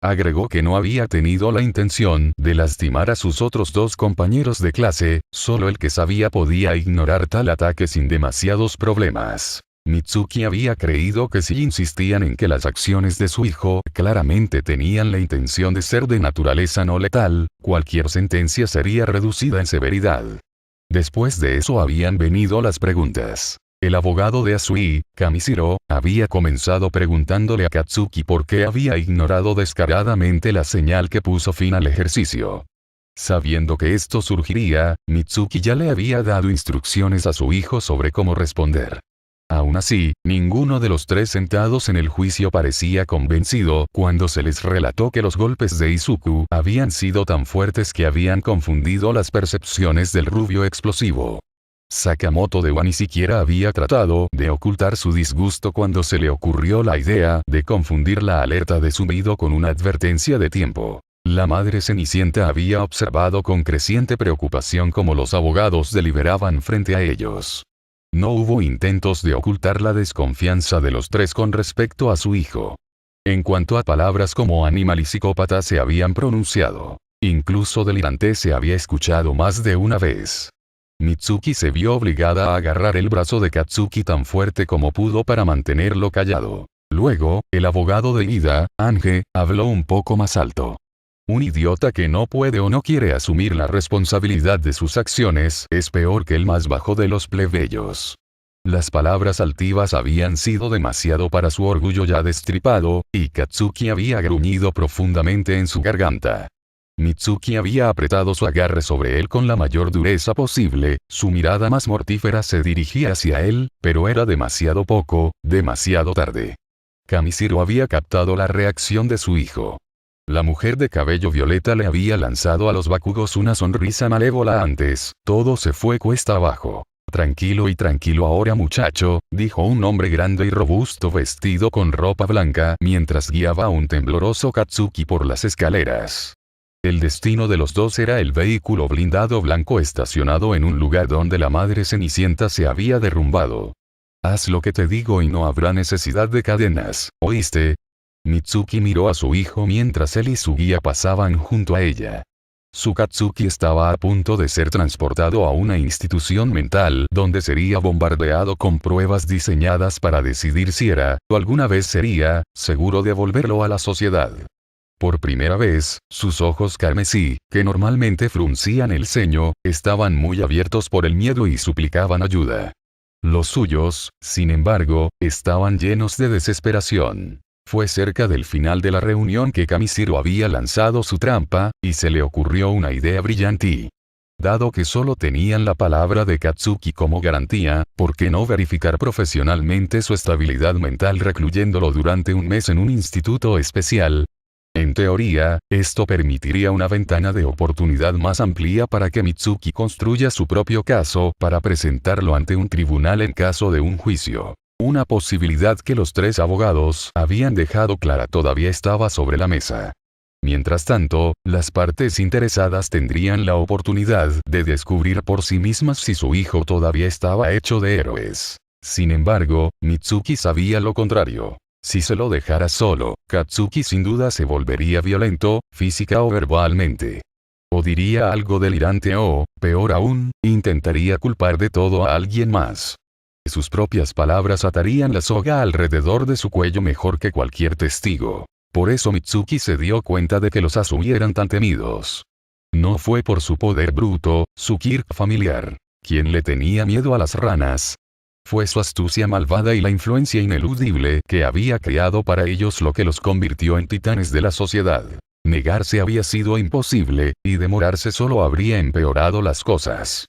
Agregó que no había tenido la intención de lastimar a sus otros dos compañeros de clase, solo el que sabía podía ignorar tal ataque sin demasiados problemas. Mitsuki había creído que si insistían en que las acciones de su hijo claramente tenían la intención de ser de naturaleza no letal, cualquier sentencia sería reducida en severidad. Después de eso habían venido las preguntas. El abogado de Asui, Kamishiro, había comenzado preguntándole a Katsuki por qué había ignorado descaradamente la señal que puso fin al ejercicio. Sabiendo que esto surgiría, Mitsuki ya le había dado instrucciones a su hijo sobre cómo responder. Aún así, ninguno de los tres sentados en el juicio parecía convencido cuando se les relató que los golpes de Izuku habían sido tan fuertes que habían confundido las percepciones del rubio explosivo. Sakamoto de Wa ni siquiera había tratado de ocultar su disgusto cuando se le ocurrió la idea de confundir la alerta de zumbido con una advertencia de tiempo. La madre Cenicienta había observado con creciente preocupación cómo los abogados deliberaban frente a ellos. No hubo intentos de ocultar la desconfianza de los tres con respecto a su hijo. En cuanto a palabras como animal y psicópata se habían pronunciado. Incluso delirante se había escuchado más de una vez. Mitsuki se vio obligada a agarrar el brazo de Katsuki tan fuerte como pudo para mantenerlo callado. Luego, el abogado de Ida, Ange, habló un poco más alto. Un idiota que no puede o no quiere asumir la responsabilidad de sus acciones es peor que el más bajo de los plebeyos. Las palabras altivas habían sido demasiado para su orgullo ya destripado, y Katsuki había gruñido profundamente en su garganta. Mitsuki había apretado su agarre sobre él con la mayor dureza posible, su mirada más mortífera se dirigía hacia él, pero era demasiado poco, demasiado tarde. Kamishiro había captado la reacción de su hijo. La mujer de cabello violeta le había lanzado a los Bakugos una sonrisa malévola antes, todo se fue cuesta abajo. Tranquilo y tranquilo ahora muchacho, dijo un hombre grande y robusto vestido con ropa blanca mientras guiaba a un tembloroso Katsuki por las escaleras. El destino de los dos era el vehículo blindado blanco estacionado en un lugar donde la madre Cenicienta se había derrumbado. Haz lo que te digo y no habrá necesidad de cadenas, ¿oíste? Mitsuki miró a su hijo mientras él y su guía pasaban junto a ella. Su Katsuki estaba a punto de ser transportado a una institución mental donde sería bombardeado con pruebas diseñadas para decidir si era, o alguna vez sería, seguro de devolverlo a la sociedad. Por primera vez, sus ojos carmesí, que normalmente fruncían el ceño, estaban muy abiertos por el miedo y suplicaban ayuda. Los suyos, sin embargo, estaban llenos de desesperación. Fue cerca del final de la reunión que Kamishiro había lanzado su trampa, y se le ocurrió una idea brillante. Dado que solo tenían la palabra de Katsuki como garantía, ¿por qué no verificar profesionalmente su estabilidad mental recluyéndolo durante un mes en un instituto especial? En teoría, esto permitiría una ventana de oportunidad más amplia para que Mitsuki construya su propio caso para presentarlo ante un tribunal en caso de un juicio. Una posibilidad que los tres abogados habían dejado clara todavía estaba sobre la mesa. Mientras tanto, las partes interesadas tendrían la oportunidad de descubrir por sí mismas si su hijo todavía estaba hecho de héroes. Sin embargo, Mitsuki sabía lo contrario. Si se lo dejara solo, Katsuki sin duda se volvería violento, física o verbalmente. O diría algo delirante o, peor aún, intentaría culpar de todo a alguien más. Sus propias palabras atarían la soga alrededor de su cuello mejor que cualquier testigo. Por eso Mitsuki se dio cuenta de que los Asui eran tan temidos. No fue por su poder bruto, su quirk familiar, quien le tenía miedo a las ranas. Fue su astucia malvada y la influencia ineludible que había creado para ellos lo que los convirtió en titanes de la sociedad. Negarse había sido imposible, y demorarse solo habría empeorado las cosas.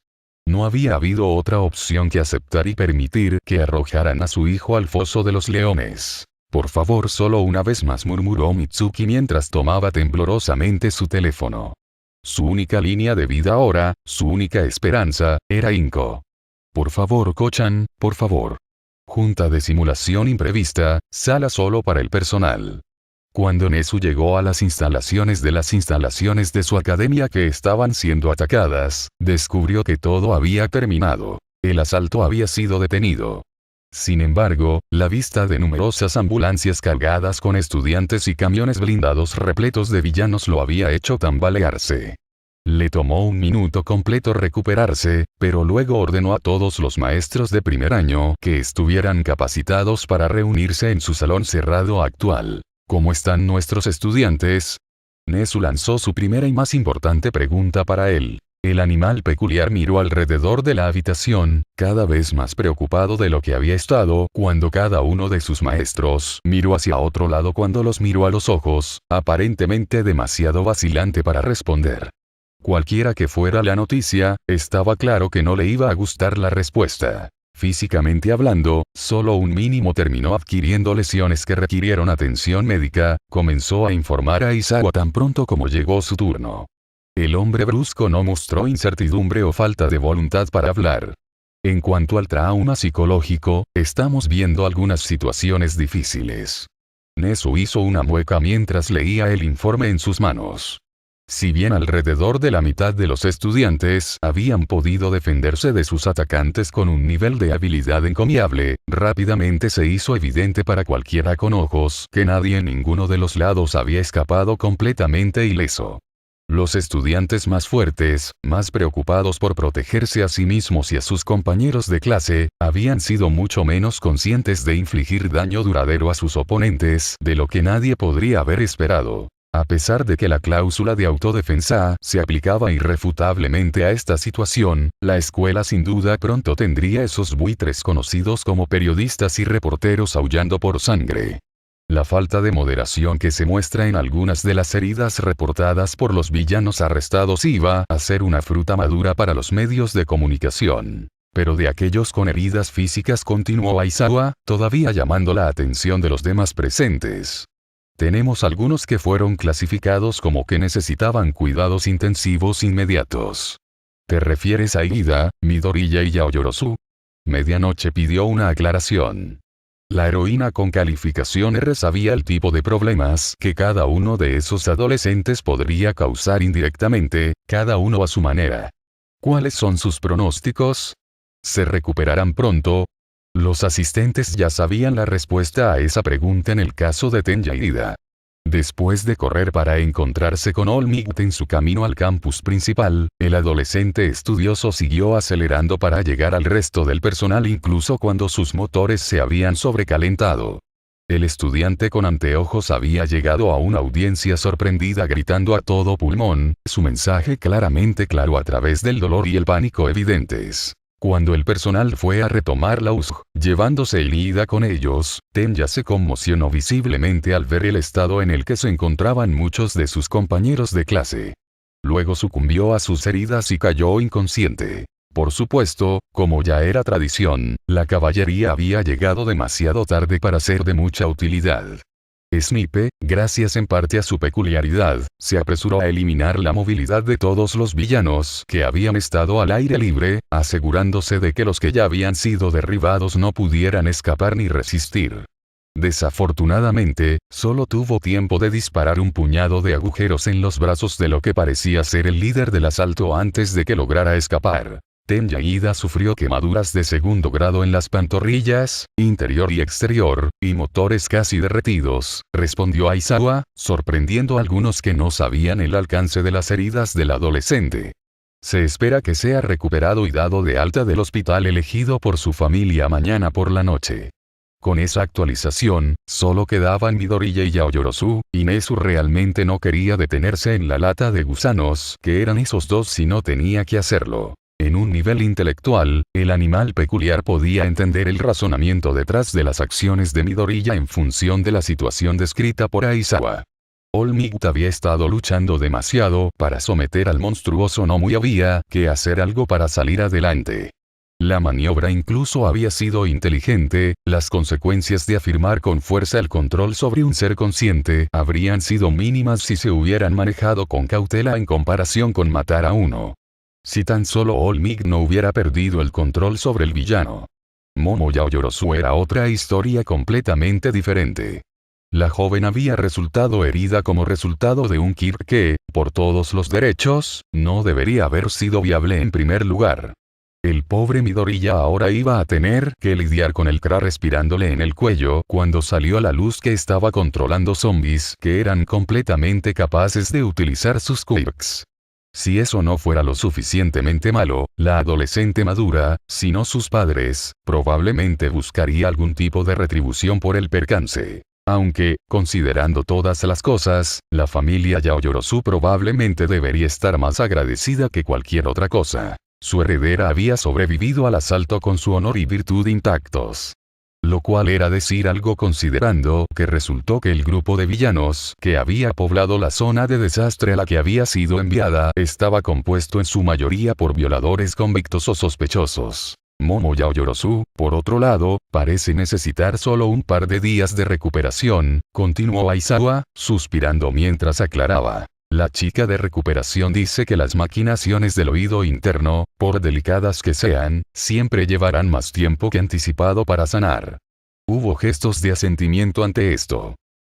No había habido otra opción que aceptar y permitir que arrojaran a su hijo al foso de los leones. Por favor, solo una vez más, murmuró Mitsuki mientras tomaba temblorosamente su teléfono. Su única línea de vida ahora, su única esperanza, era Inko. Por favor, Ko-chan, por favor. Junta de simulación imprevista, sala solo para el personal. Cuando Nezu llegó a las instalaciones de su academia que estaban siendo atacadas, descubrió que todo había terminado. El asalto había sido detenido. Sin embargo, la vista de numerosas ambulancias cargadas con estudiantes y camiones blindados repletos de villanos lo había hecho tambalearse. Le tomó un minuto completo recuperarse, pero luego ordenó a todos los maestros de primer año que estuvieran capacitados para reunirse en su salón cerrado actual. ¿Cómo están nuestros estudiantes? Nezu lanzó su primera y más importante pregunta para él. El animal peculiar miró alrededor de la habitación, cada vez más preocupado de lo que había estado cuando cada uno de sus maestros miró hacia otro lado cuando los miró a los ojos, aparentemente demasiado vacilante para responder. Cualquiera que fuera la noticia, estaba claro que no le iba a gustar la respuesta. Físicamente hablando, solo un mínimo terminó adquiriendo lesiones que requirieron atención médica, comenzó a informar a Aizawa tan pronto como llegó su turno. El hombre brusco no mostró incertidumbre o falta de voluntad para hablar. En cuanto al trauma psicológico, estamos viendo algunas situaciones difíciles. Nezu hizo una mueca mientras leía el informe en sus manos. Si bien alrededor de la mitad de los estudiantes habían podido defenderse de sus atacantes con un nivel de habilidad encomiable, rápidamente se hizo evidente para cualquiera con ojos que nadie en ninguno de los lados había escapado completamente ileso. Los estudiantes más fuertes, más preocupados por protegerse a sí mismos y a sus compañeros de clase, habían sido mucho menos conscientes de infligir daño duradero a sus oponentes de lo que nadie podría haber esperado. A pesar de que la cláusula de autodefensa se aplicaba irrefutablemente a esta situación, la escuela sin duda pronto tendría esos buitres conocidos como periodistas y reporteros aullando por sangre. La falta de moderación que se muestra en algunas de las heridas reportadas por los villanos arrestados iba a ser una fruta madura para los medios de comunicación. Pero de aquellos con heridas físicas, continuó Aizawa, todavía llamando la atención de los demás presentes. Tenemos algunos que fueron clasificados como que necesitaban cuidados intensivos inmediatos. ¿Te refieres a Ida, Midoriya y Yaoyorozu? Medianoche pidió una aclaración. La heroína con calificación R sabía el tipo de problemas que cada uno de esos adolescentes podría causar indirectamente, cada uno a su manera. ¿Cuáles son sus pronósticos? ¿Se recuperarán pronto? Los asistentes ya sabían la respuesta a esa pregunta en el caso de Tenya y Ida. Después de correr para encontrarse con All-Might en su camino al campus principal, el adolescente estudioso siguió acelerando para llegar al resto del personal incluso cuando sus motores se habían sobrecalentado. El estudiante con anteojos había llegado a una audiencia sorprendida gritando a todo pulmón, su mensaje claramente claro a través del dolor y el pánico evidentes. Cuando el personal fue a retomar la USG, llevándose Ida con ellos, Tenya se conmocionó visiblemente al ver el estado en el que se encontraban muchos de sus compañeros de clase. Luego sucumbió a sus heridas y cayó inconsciente. Por supuesto, como ya era tradición, la caballería había llegado demasiado tarde para ser de mucha utilidad. Snipe, gracias en parte a su peculiaridad, se apresuró a eliminar la movilidad de todos los villanos que habían estado al aire libre, asegurándose de que los que ya habían sido derribados no pudieran escapar ni resistir. Desafortunadamente, solo tuvo tiempo de disparar un puñado de agujeros en los brazos de lo que parecía ser el líder del asalto antes de que lograra escapar. Tenya Ida sufrió quemaduras de segundo grado en las pantorrillas, interior y exterior, y motores casi derretidos, respondió Aizawa, sorprendiendo a algunos que no sabían el alcance de las heridas del adolescente. Se espera que sea recuperado y dado de alta del hospital elegido por su familia mañana por la noche. Con esa actualización, solo quedaban Midoriya y Yaoyorozu, y Nezu realmente no quería detenerse en la lata de gusanos que eran esos dos si no tenía que hacerlo. En un nivel intelectual, el animal peculiar podía entender el razonamiento detrás de las acciones de Midoriya en función de la situación descrita por Aizawa. All-Might había estado luchando demasiado para someter al monstruoso Nomu y había que hacer algo para salir adelante. La maniobra incluso había sido inteligente, las consecuencias de afirmar con fuerza el control sobre un ser consciente habrían sido mínimas si se hubieran manejado con cautela en comparación con matar a uno. Si tan solo All-Might no hubiera perdido el control sobre el villano. Momo Yaoyorozu era otra historia completamente diferente. La joven había resultado herida como resultado de un kit que, por todos los derechos, no debería haber sido viable en primer lugar. El pobre Midoriya ahora iba a tener que lidiar con el Kra respirándole en el cuello cuando salió a la luz que estaba controlando zombies que eran completamente capaces de utilizar sus quirks. Si eso no fuera lo suficientemente malo, la adolescente madura, si no sus padres, probablemente buscaría algún tipo de retribución por el percance. Aunque, considerando todas las cosas, la familia Yaoyorozu probablemente debería estar más agradecida que cualquier otra cosa. Su heredera había sobrevivido al asalto con su honor y virtud intactos. Lo cual era decir algo considerando que resultó que el grupo de villanos que había poblado la zona de desastre a la que había sido enviada estaba compuesto en su mayoría por violadores convictos o sospechosos. Momo Yaoyorozu, por otro lado, parece necesitar solo un par de días de recuperación, continuó Aizawa, suspirando mientras aclaraba. La chica de recuperación dice que las maquinaciones del oído interno, por delicadas que sean, siempre llevarán más tiempo que anticipado para sanar. Hubo gestos de asentimiento ante esto.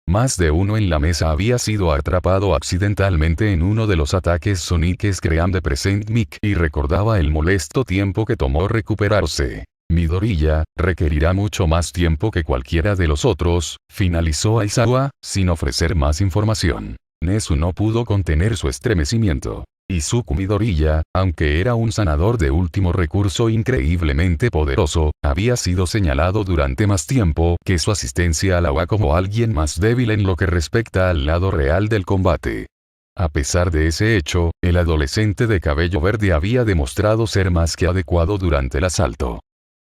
Más de uno en la mesa había sido atrapado accidentalmente en uno de los ataques soniques Cream de Present Mic y recordaba el molesto tiempo que tomó recuperarse. Midoriya, requerirá mucho más tiempo que cualquiera de los otros, finalizó Aizawa, sin ofrecer más información. Nezu no pudo contener su estremecimiento. Izuku Midoriya, aunque era un sanador de último recurso increíblemente poderoso, había sido señalado durante más tiempo que su asistencia a la UA como alguien más débil en lo que respecta al lado real del combate. A pesar de ese hecho, el adolescente de cabello verde había demostrado ser más que adecuado durante el asalto.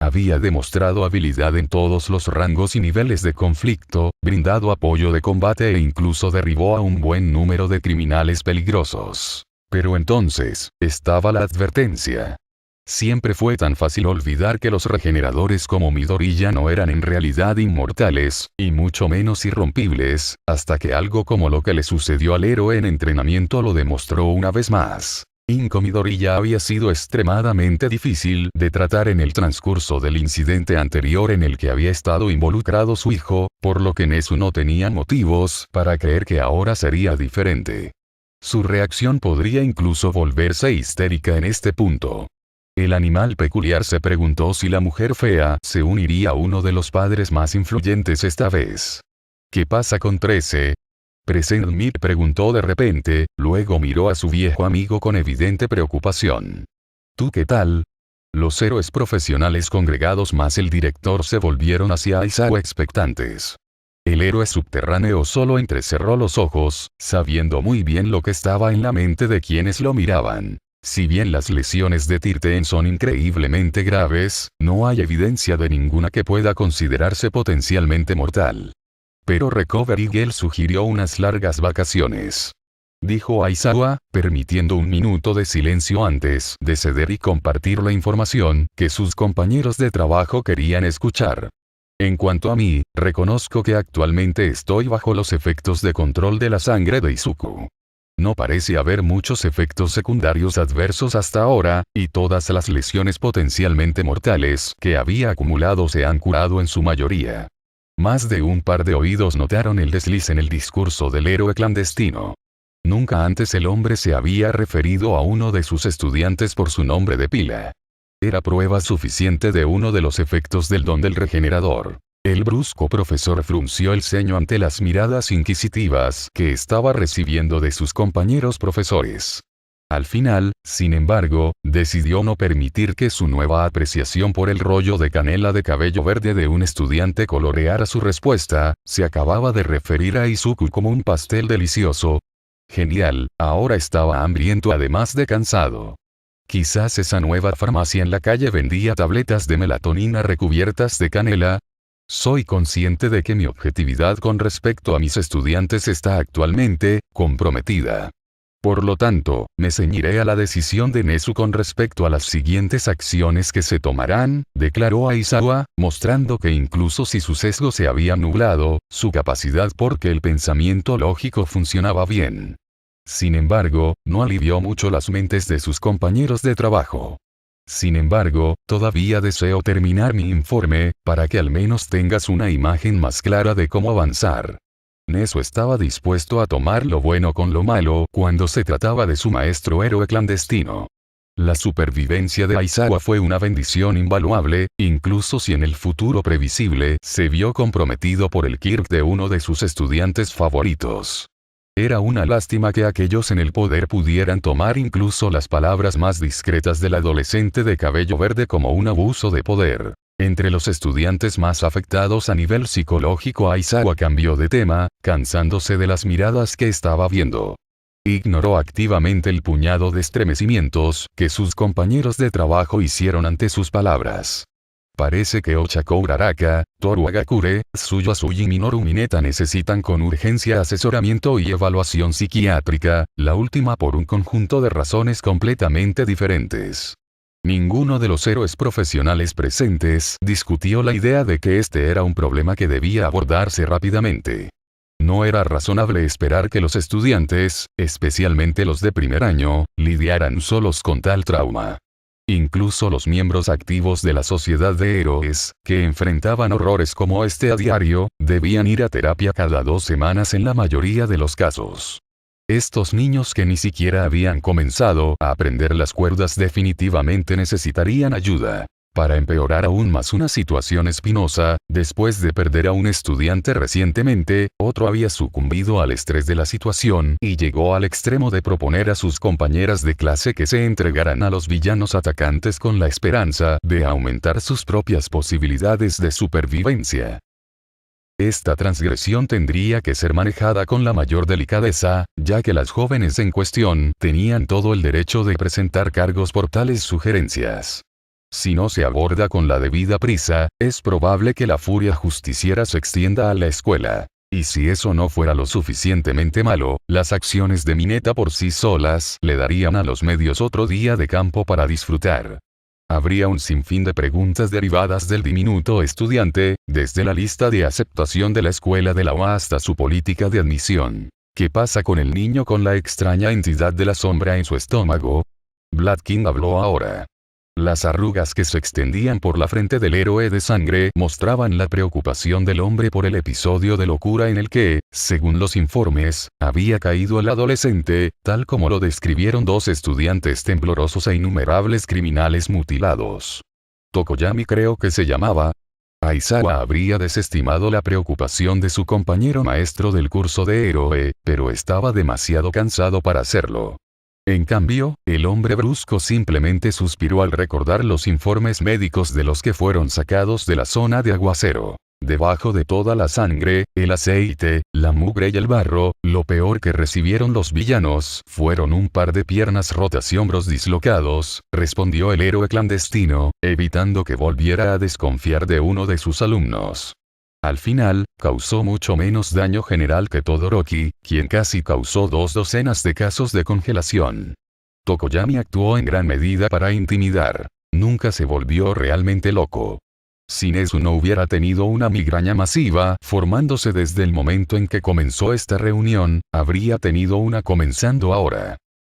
Había demostrado habilidad en todos los rangos y niveles de conflicto, brindado apoyo de combate e incluso derribó a un buen número de criminales peligrosos. Pero entonces, estaba la advertencia. Siempre fue tan fácil olvidar que los regeneradores como Midoriya no eran en realidad inmortales, y mucho menos irrompibles, hasta que algo como lo que le sucedió al héroe en entrenamiento lo demostró una vez más. Inko Midoriya había sido extremadamente difícil de tratar en el transcurso del incidente anterior en el que había estado involucrado su hijo, por lo que Nezu no tenía motivos para creer que ahora sería diferente. Su reacción podría incluso volverse histérica en este punto. El animal peculiar se preguntó si la mujer fea se uniría a uno de los padres más influyentes esta vez. ¿Qué pasa con 13? Present Mic preguntó de repente, luego miró a su viejo amigo con evidente preocupación. ¿Tú qué tal? Los héroes profesionales congregados más el director se volvieron hacia Aizawa expectantes. El héroe subterráneo solo entrecerró los ojos, sabiendo muy bien lo que estaba en la mente de quienes lo miraban. Si bien las lesiones de Tirten son increíblemente graves, no hay evidencia de ninguna que pueda considerarse potencialmente mortal. Pero Recovery Girl sugirió unas largas vacaciones. Dijo Aizawa, permitiendo un minuto de silencio antes de ceder y compartir la información que sus compañeros de trabajo querían escuchar. En cuanto a mí, reconozco que actualmente estoy bajo los efectos de control de la sangre de Izuku. No parece haber muchos efectos secundarios adversos hasta ahora, y todas las lesiones potencialmente mortales que había acumulado se han curado en su mayoría. Más de un par de oídos notaron el desliz en el discurso del héroe clandestino. Nunca antes el hombre se había referido a uno de sus estudiantes por su nombre de pila. Era prueba suficiente de uno de los efectos del don del regenerador. El brusco profesor frunció el ceño ante las miradas inquisitivas que estaba recibiendo de sus compañeros profesores. Al final, sin embargo, decidió no permitir que su nueva apreciación por el rollo de canela de cabello verde de un estudiante coloreara su respuesta. Se acababa de referir a Izuku como un pastel delicioso. Genial, ahora estaba hambriento además de cansado. Quizás esa nueva farmacia en la calle vendía tabletas de melatonina recubiertas de canela. Soy consciente de que mi objetividad con respecto a mis estudiantes está actualmente comprometida. Por lo tanto, me ceñiré a la decisión de Nezu con respecto a las siguientes acciones que se tomarán, declaró Aizawa, mostrando que incluso si su sesgo se había nublado, su capacidad porque el pensamiento lógico funcionaba bien. Sin embargo, no alivió mucho las mentes de sus compañeros de trabajo. Sin embargo, todavía deseo terminar mi informe, para que al menos tengas una imagen más clara de cómo avanzar. Neso estaba dispuesto a tomar lo bueno con lo malo cuando se trataba de su maestro héroe clandestino. La supervivencia de Aizawa fue una bendición invaluable, incluso si en el futuro previsible se vio comprometido por el Kirk de uno de sus estudiantes favoritos. Era una lástima que aquellos en el poder pudieran tomar incluso las palabras más discretas del adolescente de cabello verde como un abuso de poder. Entre los estudiantes más afectados a nivel psicológico, Aizawa cambió de tema, cansándose de las miradas que estaba viendo. Ignoró activamente el puñado de estremecimientos que sus compañeros de trabajo hicieron ante sus palabras. Parece que Ochako Uraraka, Toru Agakure, Tsuyu Asuyi y Minoru Mineta necesitan con urgencia asesoramiento y evaluación psiquiátrica, la última por un conjunto de razones completamente diferentes. Ninguno de los héroes profesionales presentes discutió la idea de que este era un problema que debía abordarse rápidamente. No era razonable esperar que los estudiantes, especialmente los de primer año, lidiaran solos con tal trauma. Incluso los miembros activos de la sociedad de héroes, que enfrentaban horrores como este a diario, debían ir a terapia cada 2 semanas en la mayoría de los casos. Estos niños que ni siquiera habían comenzado a aprender las cuerdas definitivamente necesitarían ayuda. Para empeorar aún más una situación espinosa, después de perder a un estudiante recientemente, otro había sucumbido al estrés de la situación y llegó al extremo de proponer a sus compañeras de clase que se entregaran a los villanos atacantes con la esperanza de aumentar sus propias posibilidades de supervivencia. Esta transgresión tendría que ser manejada con la mayor delicadeza, ya que las jóvenes en cuestión tenían todo el derecho de presentar cargos por tales sugerencias. Si no se aborda con la debida prisa, es probable que la furia justiciera se extienda a la escuela. Y si eso no fuera lo suficientemente malo, las acciones de Mineta por sí solas le darían a los medios otro día de campo para disfrutar. Habría un sinfín de preguntas derivadas del diminuto estudiante, desde la lista de aceptación de la escuela de la UA hasta su política de admisión. ¿Qué pasa con el niño con la extraña entidad de la sombra en su estómago? Bladkin habló ahora. Las arrugas que se extendían por la frente del héroe de sangre mostraban la preocupación del hombre por el episodio de locura en el que, según los informes, había caído el adolescente, tal como lo describieron 2 estudiantes temblorosos e innumerables criminales mutilados. Tokoyami creo que se llamaba. Aizawa habría desestimado la preocupación de su compañero maestro del curso de héroe, pero estaba demasiado cansado para hacerlo. En cambio, el hombre brusco simplemente suspiró al recordar los informes médicos de los que fueron sacados de la zona de aguacero. Debajo de toda la sangre, el aceite, la mugre y el barro, lo peor que recibieron los villanos fueron un par de piernas rotas y hombros dislocados, respondió el héroe clandestino, evitando que volviera a desconfiar de uno de sus alumnos. Al final, causó mucho menos daño general que Todoroki, quien casi causó 2 docenas de casos de congelación. Tokoyami actuó en gran medida para intimidar. Nunca se volvió realmente loco. Si Nezu no hubiera tenido una migraña masiva, formándose desde el momento en que comenzó esta reunión, habría tenido una comenzando ahora.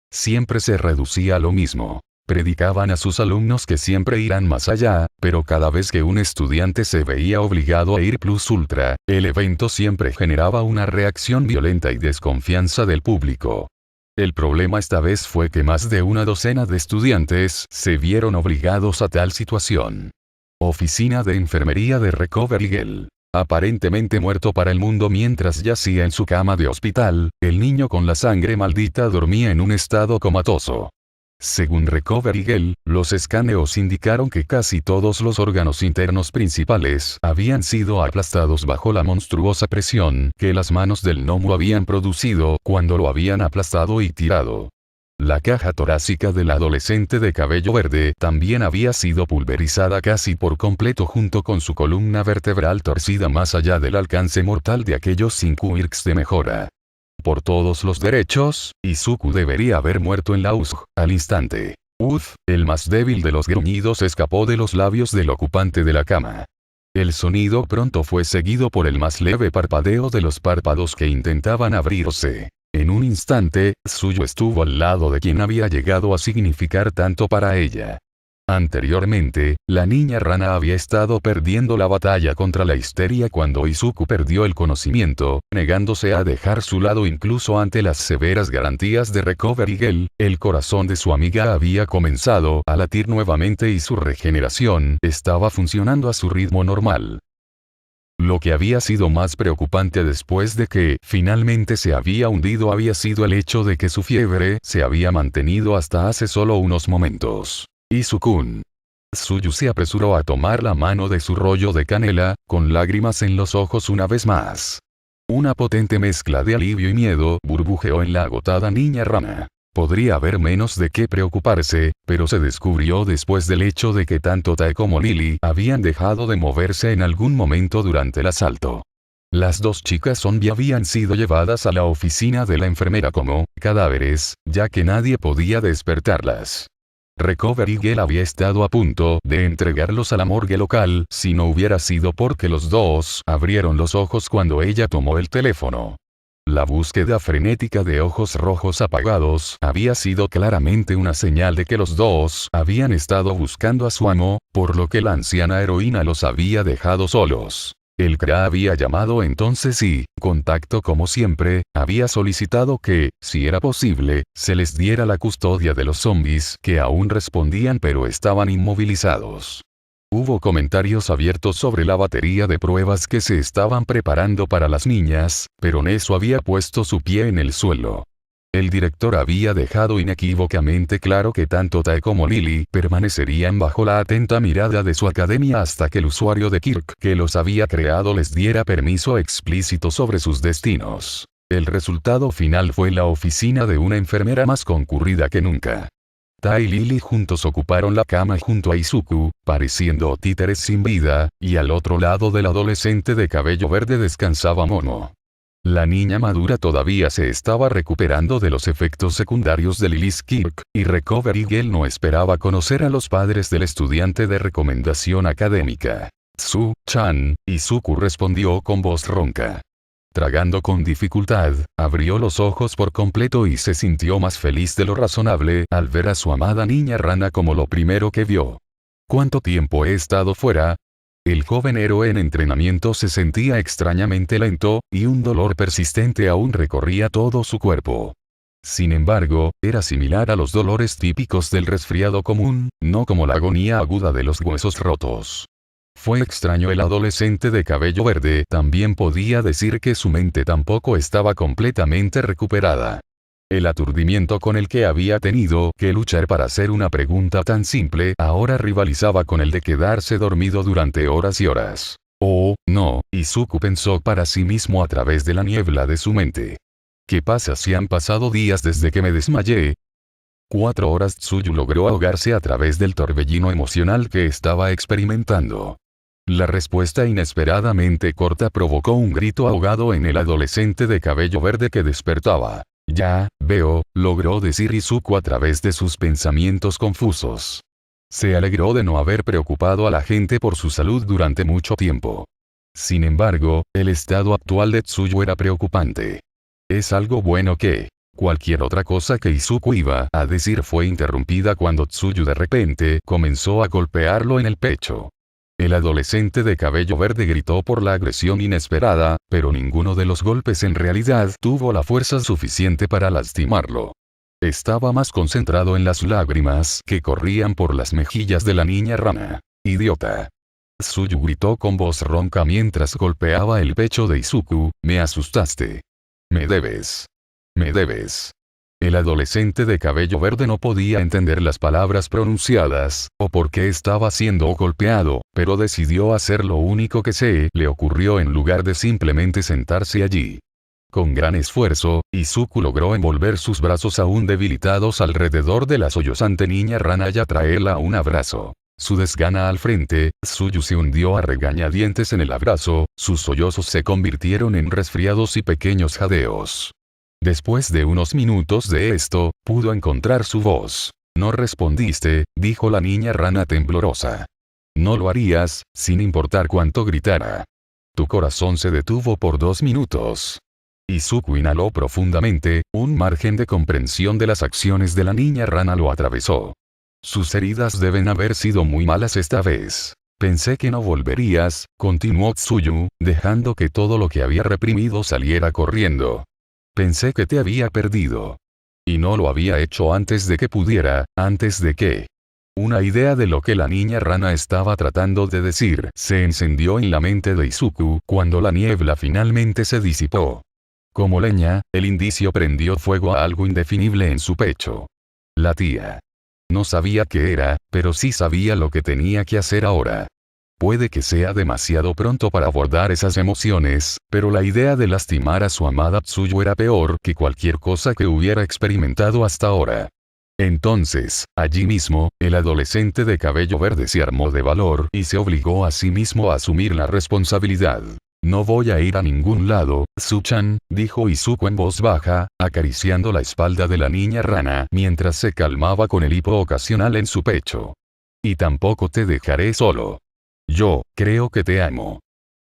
Siempre se reducía a lo mismo. Predicaban a sus alumnos que siempre irán más allá, pero cada vez que un estudiante se veía obligado a ir plus ultra, el evento siempre generaba una reacción violenta y desconfianza del público. El problema esta vez fue que más de una docena de estudiantes se vieron obligados a tal situación. Oficina de Enfermería de Recovery Girl. Aparentemente muerto para el mundo mientras yacía en su cama de hospital, el niño con la sangre maldita dormía en un estado comatoso. Según Recovery Girl, los escaneos indicaron que casi todos los órganos internos principales habían sido aplastados bajo la monstruosa presión que las manos del gnomo habían producido cuando lo habían aplastado y tirado. La caja torácica del adolescente de cabello verde también había sido pulverizada casi por completo junto con su columna vertebral torcida más allá del alcance mortal de aquellos 5 Irks de mejora. Por todos los derechos, Izuku debería haber muerto en la USG, al instante. El más débil de los gruñidos escapó de los labios del ocupante de la cama. El sonido pronto fue seguido por el más leve parpadeo de los párpados que intentaban abrirse. En un instante, Tsuyu estuvo al lado de quien había llegado a significar tanto para ella. Anteriormente, la niña rana había estado perdiendo la batalla contra la histeria cuando Izuku perdió el conocimiento, negándose a dejar su lado incluso ante las severas garantías de Recovery Girl. El corazón de su amiga había comenzado a latir nuevamente y su regeneración estaba funcionando a su ritmo normal. Lo que había sido más preocupante después de que finalmente se había hundido había sido el hecho de que su fiebre se había mantenido hasta hace solo unos momentos. Izu-kun. Tsuyu se apresuró a tomar la mano de su rollo de canela, con lágrimas en los ojos una vez más. Una potente mezcla de alivio y miedo burbujeó en la agotada niña rana. Podría haber menos de qué preocuparse, pero se descubrió después del hecho de que tanto Tae como Lily habían dejado de moverse en algún momento durante el asalto. Las dos chicas zombie habían sido llevadas a la oficina de la enfermera como cadáveres, ya que nadie podía despertarlas. Recovery Girl había estado a punto de entregarlos a la morgue local si no hubiera sido porque los dos abrieron los ojos cuando ella tomó el teléfono. La búsqueda frenética de ojos rojos apagados había sido claramente una señal de que los dos habían estado buscando a su amo, por lo que la anciana heroína los había dejado solos. El CRA había llamado entonces y, contacto como siempre, había solicitado que, si era posible, se les diera la custodia de los zombies que aún respondían pero estaban inmovilizados. Hubo comentarios abiertos sobre la batería de pruebas que se estaban preparando para las niñas, pero Nezu había puesto su pie en el suelo. El director había dejado inequívocamente claro que tanto Tae como Lily permanecerían bajo la atenta mirada de su academia hasta que el usuario de Kirk que los había creado les diera permiso explícito sobre sus destinos. El resultado final fue la oficina de una enfermera más concurrida que nunca. Tae y Lily juntos ocuparon la cama junto a Izuku, pareciendo títeres sin vida, y al otro lado del adolescente de cabello verde descansaba Momo. La niña madura todavía se estaba recuperando de los efectos secundarios de Lily's Kirk, y Recovery Girl no esperaba conocer a los padres del estudiante de recomendación académica. Tsu-chan, Izuku respondió con voz ronca. Tragando con dificultad, abrió los ojos por completo y se sintió más feliz de lo razonable al ver a su amada niña rana como lo primero que vio. ¿Cuánto tiempo he estado fuera? El joven héroe en entrenamiento se sentía extrañamente lento, y un dolor persistente aún recorría todo su cuerpo. Sin embargo, era similar a los dolores típicos del resfriado común, no como la agonía aguda de los huesos rotos. Fue extraño, el adolescente de cabello verde también podía decir que su mente tampoco estaba completamente recuperada. El aturdimiento con el que había tenido que luchar para hacer una pregunta tan simple ahora rivalizaba con el de quedarse dormido durante horas y horas. Oh, no, Izuku pensó para sí mismo a través de la niebla de su mente. ¿Qué pasa si han pasado días desde que me desmayé? 4 horas. Tsuyu logró ahogarse a través del torbellino emocional que estaba experimentando. La respuesta inesperadamente corta provocó un grito ahogado en el adolescente de cabello verde que despertaba. Ya, veo, logró decir Izuku a través de sus pensamientos confusos. Se alegró de no haber preocupado a la gente por su salud durante mucho tiempo. Sin embargo, el estado actual de Tsuyu era preocupante. Es algo bueno que... Cualquier otra cosa que Izuku iba a decir fue interrumpida cuando Tsuyu de repente comenzó a golpearlo en el pecho. El adolescente de cabello verde gritó por la agresión inesperada, pero ninguno de los golpes en realidad tuvo la fuerza suficiente para lastimarlo. Estaba más concentrado en las lágrimas que corrían por las mejillas de la niña rana. ¡Idiota! Tsuyu gritó con voz ronca mientras golpeaba el pecho de Izuku, me asustaste. Me debes. Me debes. El adolescente de cabello verde no podía entender las palabras pronunciadas, o por qué estaba siendo golpeado, pero decidió hacer lo único que se le ocurrió en lugar de simplemente sentarse allí. Con gran esfuerzo, Izuku logró envolver sus brazos aún debilitados alrededor de la sollozante niña rana y atraerla a un abrazo. Su desgana al frente, Tsuyu se hundió a regañadientes en el abrazo, sus sollozos se convirtieron en resfriados y pequeños jadeos. Después de unos minutos de esto, pudo encontrar su voz. No respondiste, dijo la niña rana temblorosa. No lo harías, sin importar cuánto gritara. Tu corazón se detuvo por 2 minutos. Izuku inhaló profundamente, un margen de comprensión de las acciones de la niña rana lo atravesó. Sus heridas deben haber sido muy malas esta vez. Pensé que no volverías, continuó Tsuyu, dejando que todo lo que había reprimido saliera corriendo. Pensé que te había perdido. Y no lo había hecho antes de que pudiera, antes de que... Una idea de lo que la niña rana estaba tratando de decir se encendió en la mente de Izuku cuando la niebla finalmente se disipó. Como leña, el indicio prendió fuego a algo indefinible en su pecho. La tía. No sabía qué era, pero sí sabía lo que tenía que hacer ahora. Puede que sea demasiado pronto para abordar esas emociones, pero la idea de lastimar a su amada Tsuyu era peor que cualquier cosa que hubiera experimentado hasta ahora. Entonces, allí mismo, el adolescente de cabello verde se armó de valor y se obligó a sí mismo a asumir la responsabilidad. No voy a ir a ningún lado, Tsu-chan, dijo Izuku en voz baja, acariciando la espalda de la niña rana mientras se calmaba con el hipo ocasional en su pecho. Y tampoco te dejaré solo. Yo, creo que te amo.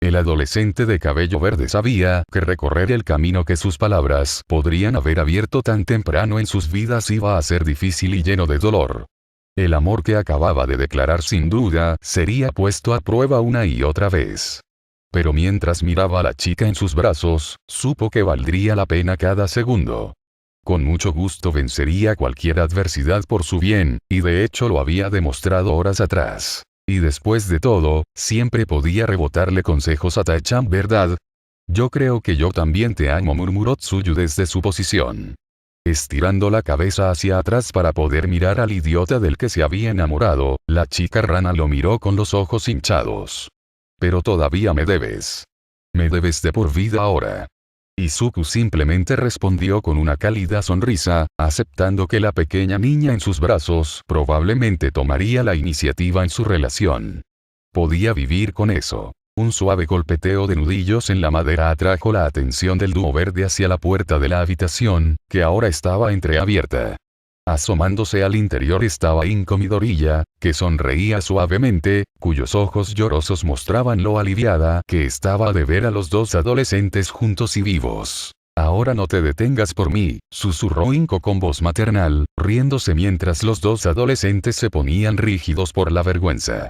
El adolescente de cabello verde sabía que recorrer el camino que sus palabras podrían haber abierto tan temprano en sus vidas iba a ser difícil y lleno de dolor. El amor que acababa de declarar sin duda sería puesto a prueba una y otra vez. Pero mientras miraba a la chica en sus brazos, supo que valdría la pena cada segundo. Con mucho gusto vencería cualquier adversidad por su bien, y de hecho lo había demostrado horas atrás. Y después de todo, siempre podía rebotarle consejos a Tai-chan, ¿verdad? Yo creo que yo también te amo, murmuró Tsuyu desde su posición. Estirando la cabeza hacia atrás para poder mirar al idiota del que se había enamorado, la chica rana lo miró con los ojos hinchados. Pero todavía me debes. Me debes de por vida ahora. Izuku simplemente respondió con una cálida sonrisa, aceptando que la pequeña niña en sus brazos probablemente tomaría la iniciativa en su relación. Podía vivir con eso. Un suave golpeteo de nudillos en la madera atrajo la atención del dúo verde hacia la puerta de la habitación, que ahora estaba entreabierta. Asomándose al interior estaba Inko Midoriya, que sonreía suavemente, cuyos ojos llorosos mostraban lo aliviada que estaba de ver a los dos adolescentes juntos y vivos. Ahora no te detengas por mí, susurró Inko con voz maternal, riéndose mientras los dos adolescentes se ponían rígidos por la vergüenza.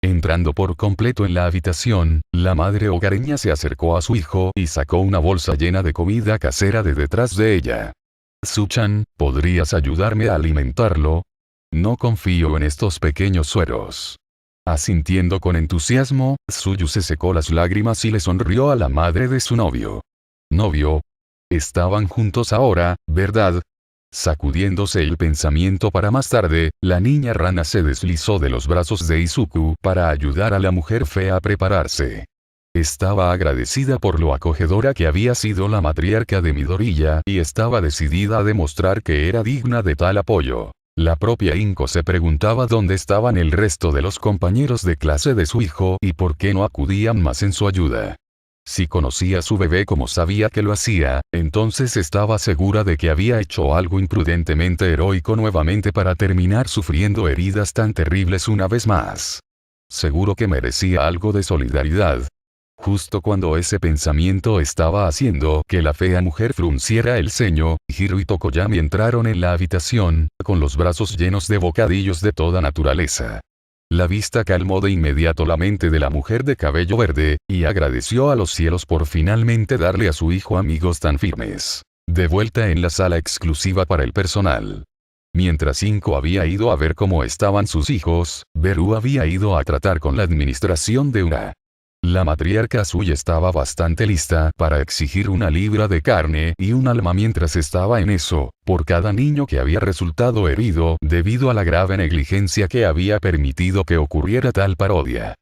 Entrando por completo en la habitación, la madre hogareña se acercó a su hijo y sacó una bolsa llena de comida casera de detrás de ella. Tsu-chan, ¿podrías ayudarme a alimentarlo? No confío en estos pequeños sueros. Asintiendo con entusiasmo, Tsuyu se secó las lágrimas y le sonrió a la madre de su novio. ¿Novio? Estaban juntos ahora, ¿verdad? Sacudiéndose el pensamiento para más tarde, la niña rana se deslizó de los brazos de Izuku para ayudar a la mujer fea a prepararse. Estaba agradecida por lo acogedora que había sido la matriarca de Midoriya y estaba decidida a demostrar que era digna de tal apoyo. La propia Inko se preguntaba dónde estaban el resto de los compañeros de clase de su hijo y por qué no acudían más en su ayuda. Si conocía a su bebé como sabía que lo hacía, entonces estaba segura de que había hecho algo imprudentemente heroico nuevamente para terminar sufriendo heridas tan terribles una vez más. Seguro que merecía algo de solidaridad. Justo cuando ese pensamiento estaba haciendo que la fea mujer frunciera el ceño, Hiro y Tokoyami entraron en la habitación, con los brazos llenos de bocadillos de toda naturaleza. La vista calmó de inmediato la mente de la mujer de cabello verde, y agradeció a los cielos por finalmente darle a su hijo amigos tan firmes. De vuelta en la sala exclusiva para el personal. Mientras Inko había ido a ver cómo estaban sus hijos, Beru había ido a tratar con la administración de una. La matriarca suya estaba bastante lista para exigir 1 libra de carne y un alma mientras estaba en eso, por cada niño que había resultado herido debido a la grave negligencia que había permitido que ocurriera tal parodia.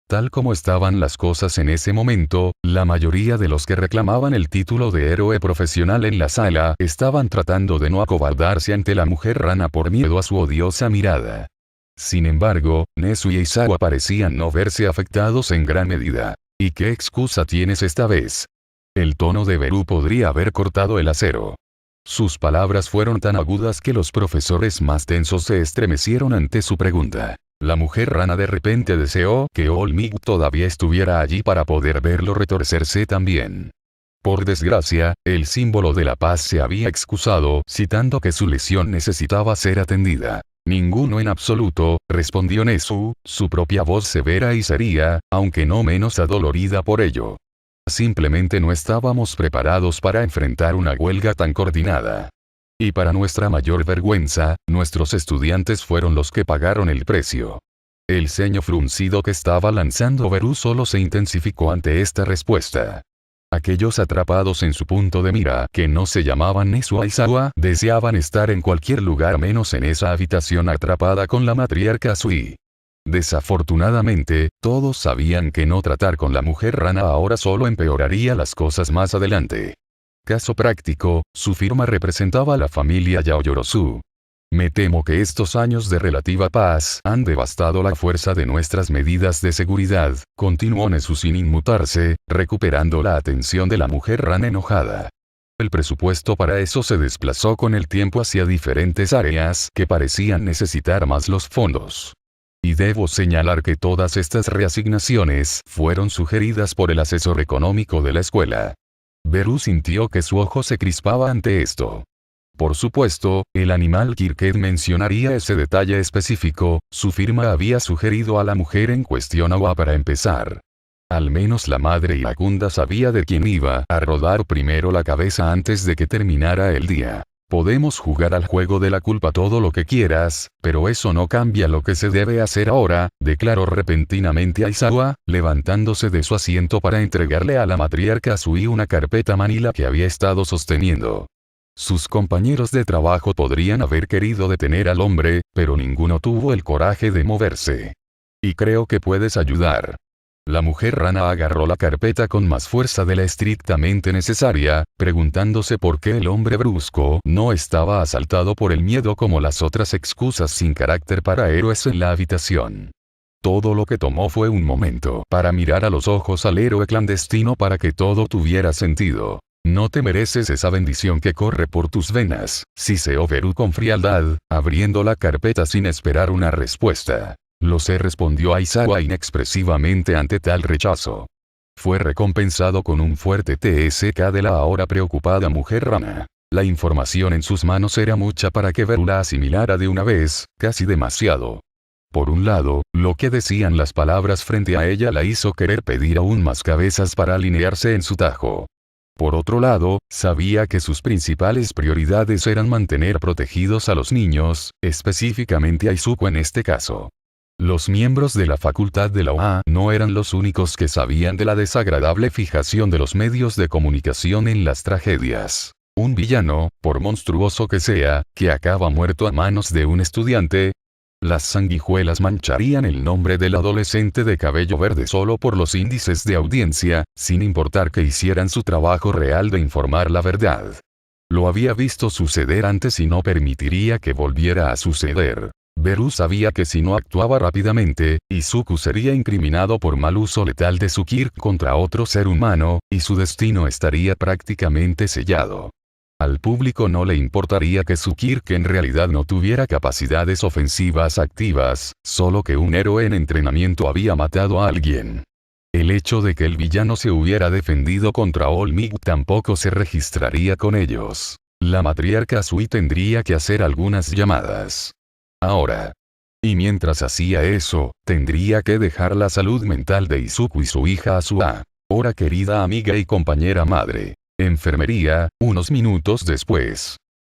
Tal como estaban las cosas en ese momento, la mayoría de los que reclamaban el título de héroe profesional en la sala estaban tratando de no acobardarse ante la mujer rana por miedo a su odiosa mirada. Sin embargo, Nezu y Eisawa parecían no verse afectados en gran medida. ¿Y qué excusa tienes esta vez? El tono de Beru podría haber cortado el acero. Sus palabras fueron tan agudas que los profesores más tensos se estremecieron ante su pregunta. La mujer rana de repente deseó que All Might todavía estuviera allí para poder verlo retorcerse también. Por desgracia, el símbolo de la paz se había excusado, citando que su lesión necesitaba ser atendida. Ninguno en absoluto, respondió Nezu, su propia voz severa y seria, aunque no menos adolorida por ello. Simplemente no estábamos preparados para enfrentar una huelga tan coordinada. Y para nuestra mayor vergüenza, nuestros estudiantes fueron los que pagaron el precio. El ceño fruncido que estaba lanzando Beru solo se intensificó ante esta respuesta. Aquellos atrapados en su punto de mira, que no se llamaban Nezu Aizawa, deseaban estar en cualquier lugar menos en esa habitación atrapada con la matriarca Sui. Desafortunadamente, todos sabían que no tratar con la mujer rana ahora solo empeoraría las cosas más adelante. Caso práctico, su firma representaba a la familia Yaoyorozu. Me temo que estos años de relativa paz han devastado la fuerza de nuestras medidas de seguridad, continuó Nezu sin inmutarse, recuperando la atención de la mujer rana enojada. El presupuesto para eso se desplazó con el tiempo hacia diferentes áreas que parecían necesitar más los fondos. Y debo señalar que todas estas reasignaciones fueron sugeridas por el asesor económico de la escuela. Beru sintió que su ojo se crispaba ante esto. Por supuesto, el animal Kirked mencionaría ese detalle específico, su firma había sugerido a la mujer en cuestión agua para empezar. Al menos la madre iracunda sabía de quién iba a rodar primero la cabeza antes de que terminara el día. Podemos jugar al juego de la culpa todo lo que quieras, pero eso no cambia lo que se debe hacer ahora, declaró repentinamente Aizawa, levantándose de su asiento para entregarle a la matriarca Sui una carpeta manila que había estado sosteniendo. Sus compañeros de trabajo podrían haber querido detener al hombre, pero ninguno tuvo el coraje de moverse. Y creo que puedes ayudar. La mujer rana agarró la carpeta con más fuerza de la estrictamente necesaria, preguntándose por qué el hombre brusco no estaba asaltado por el miedo como las otras excusas sin carácter para héroes en la habitación. Todo lo que tomó fue un momento para mirar a los ojos al héroe clandestino para que todo tuviera sentido. No te mereces esa bendición que corre por tus venas, siseó Beru con frialdad, abriendo la carpeta sin esperar una respuesta. Lo sé, respondió Aizawa inexpresivamente ante tal rechazo. Fue recompensado con un fuerte TSK de la ahora preocupada mujer rana. La información en sus manos era mucha para que Beru la asimilara de una vez, casi demasiado. Por un lado, lo que decían las palabras frente a ella la hizo querer pedir aún más cabezas para alinearse en su tajo. Por otro lado, sabía que sus principales prioridades eran mantener protegidos a los niños, específicamente a Izuku en este caso. Los miembros de la facultad de la UA no eran los únicos que sabían de la desagradable fijación de los medios de comunicación en las tragedias. Un villano, por monstruoso que sea, que acaba muerto a manos de un estudiante. Las sanguijuelas mancharían el nombre del adolescente de cabello verde solo por los índices de audiencia, sin importar que hicieran su trabajo real de informar la verdad. Lo había visto suceder antes y no permitiría que volviera a suceder. Beru sabía que si no actuaba rápidamente, Izuku sería incriminado por mal uso letal de su Kirk contra otro ser humano, y su destino estaría prácticamente sellado. Al público no le importaría que su Kirk en realidad no tuviera capacidades ofensivas activas, solo que un héroe en entrenamiento había matado a alguien. El hecho de que el villano se hubiera defendido contra Olmig tampoco se registraría con ellos. La matriarca Sui tendría que hacer algunas llamadas. Ahora. Y mientras hacía eso, tendría que dejar la salud mental de Izuku y su hija Asua. Ahora querida amiga y compañera madre. Enfermería, unos minutos después.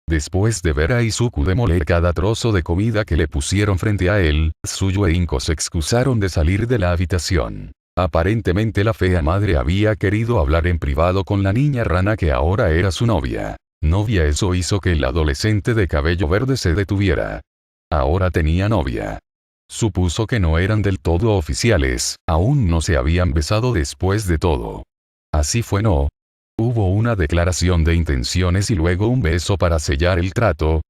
Después de ver a Izuku demoler cada trozo de comida que le pusieron frente a él, Tsuyu e Inko se excusaron de salir de la habitación. Aparentemente la fea madre había querido hablar en privado con la niña rana que ahora era su novia. Eso hizo que el adolescente de cabello verde se detuviera. Ahora tenía novia. Supuso que no eran del todo oficiales, aún no se habían besado después de todo. Así fue, ¿no? Hubo una declaración de intenciones y luego un beso para sellar el trato.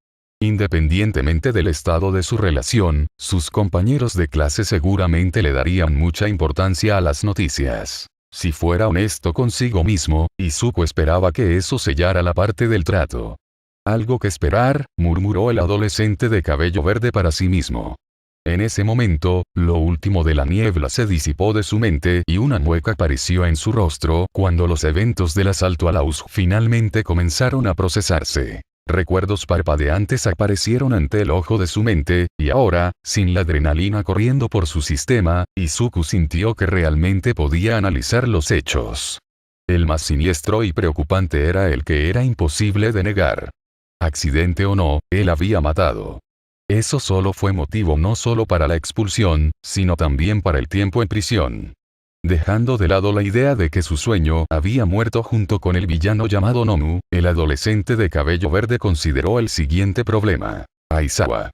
Independientemente del estado de su relación, sus compañeros de clase seguramente le darían mucha importancia a las noticias. Si fuera honesto consigo mismo, Izuku esperaba que eso sellara la parte del trato. Algo que esperar, murmuró el adolescente de cabello verde para sí mismo. En ese momento, lo último de la niebla se disipó de su mente y una mueca apareció en su rostro cuando los eventos del asalto a Laos finalmente comenzaron a procesarse. Recuerdos parpadeantes aparecieron ante el ojo de su mente, y ahora, sin la adrenalina corriendo por su sistema, Izuku sintió que realmente podía analizar los hechos. El más siniestro y preocupante era el que era imposible de negar. Accidente o no, él había matado. Eso solo fue motivo no solo para la expulsión, sino también para el tiempo en prisión. Dejando de lado la idea de que su sueño había muerto junto con el villano llamado Nomu, el adolescente de cabello verde consideró el siguiente problema. Aizawa.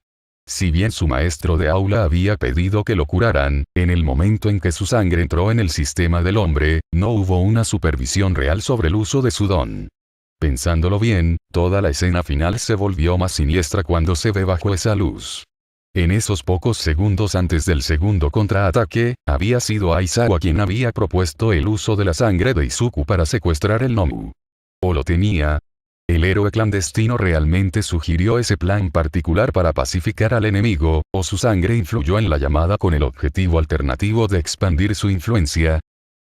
Si bien su maestro de aula había pedido que lo curaran, en el momento en que su sangre entró en el sistema del hombre, no hubo una supervisión real sobre el uso de su don. Pensándolo bien, toda la escena final se volvió más siniestra cuando se ve bajo esa luz. En esos pocos segundos antes del segundo contraataque, había sido Aizawa quien había propuesto el uso de la sangre de Izuku para secuestrar el Nomu. ¿O lo tenía? ¿El héroe clandestino realmente sugirió ese plan particular para pacificar al enemigo, o su sangre influyó en la llamada con el objetivo alternativo de expandir su influencia?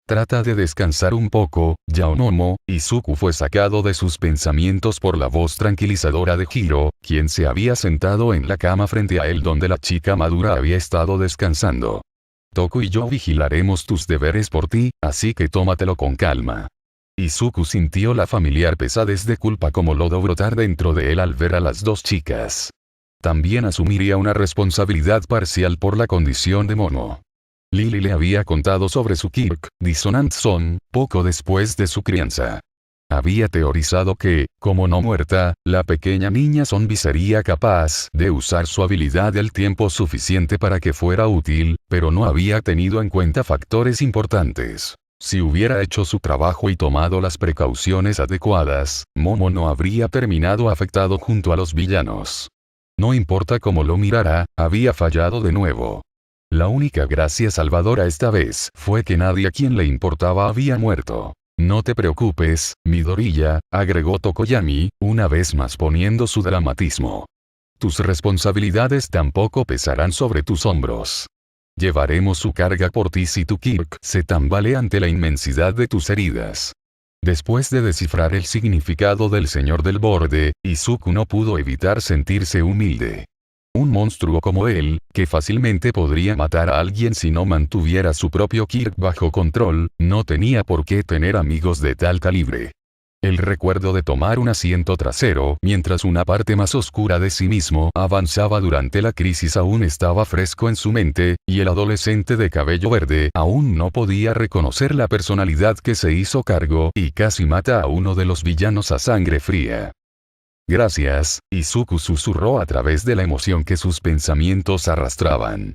Trata de descansar un poco, Yaonomo. Izuku fue sacado de sus pensamientos por la voz tranquilizadora de Hiro, quien se había sentado en la cama frente a él donde la chica madura había estado descansando. Toku y yo vigilaremos tus deberes por ti, así que tómatelo con calma. Izuku sintió la familiar pesadez de culpa como lodo brotar dentro de él al ver a las dos chicas. También asumiría una responsabilidad parcial por la condición de Momo. Lily le había contado sobre su Kirk Dissonant Son, poco después de su crianza. Había teorizado que, como no muerta, la pequeña niña zombie sería capaz de usar su habilidad el tiempo suficiente para que fuera útil, pero no había tenido en cuenta factores importantes. Si hubiera hecho su trabajo y tomado las precauciones adecuadas, Momo no habría terminado afectado junto a los villanos. No importa cómo lo mirara, había fallado de nuevo. La única gracia salvadora esta vez fue que nadie a quien le importaba había muerto. No te preocupes, Midoriya, agregó Tokoyami, una vez más poniendo su dramatismo. Tus responsabilidades tampoco pesarán sobre tus hombros. Llevaremos su carga por ti si tu Kirk se tambalea ante la inmensidad de tus heridas. Después de descifrar el significado del Señor del Borde, Izuku no pudo evitar sentirse humilde. Un monstruo como él, que fácilmente podría matar a alguien si no mantuviera su propio Kirk bajo control, no tenía por qué tener amigos de tal calibre. El recuerdo de tomar un asiento trasero mientras una parte más oscura de sí mismo avanzaba durante la crisis aún estaba fresco en su mente, y el adolescente de cabello verde aún no podía reconocer la personalidad que se hizo cargo y casi mata a uno de los villanos a sangre fría. Gracias, Izuku susurró a través de la emoción que sus pensamientos arrastraban.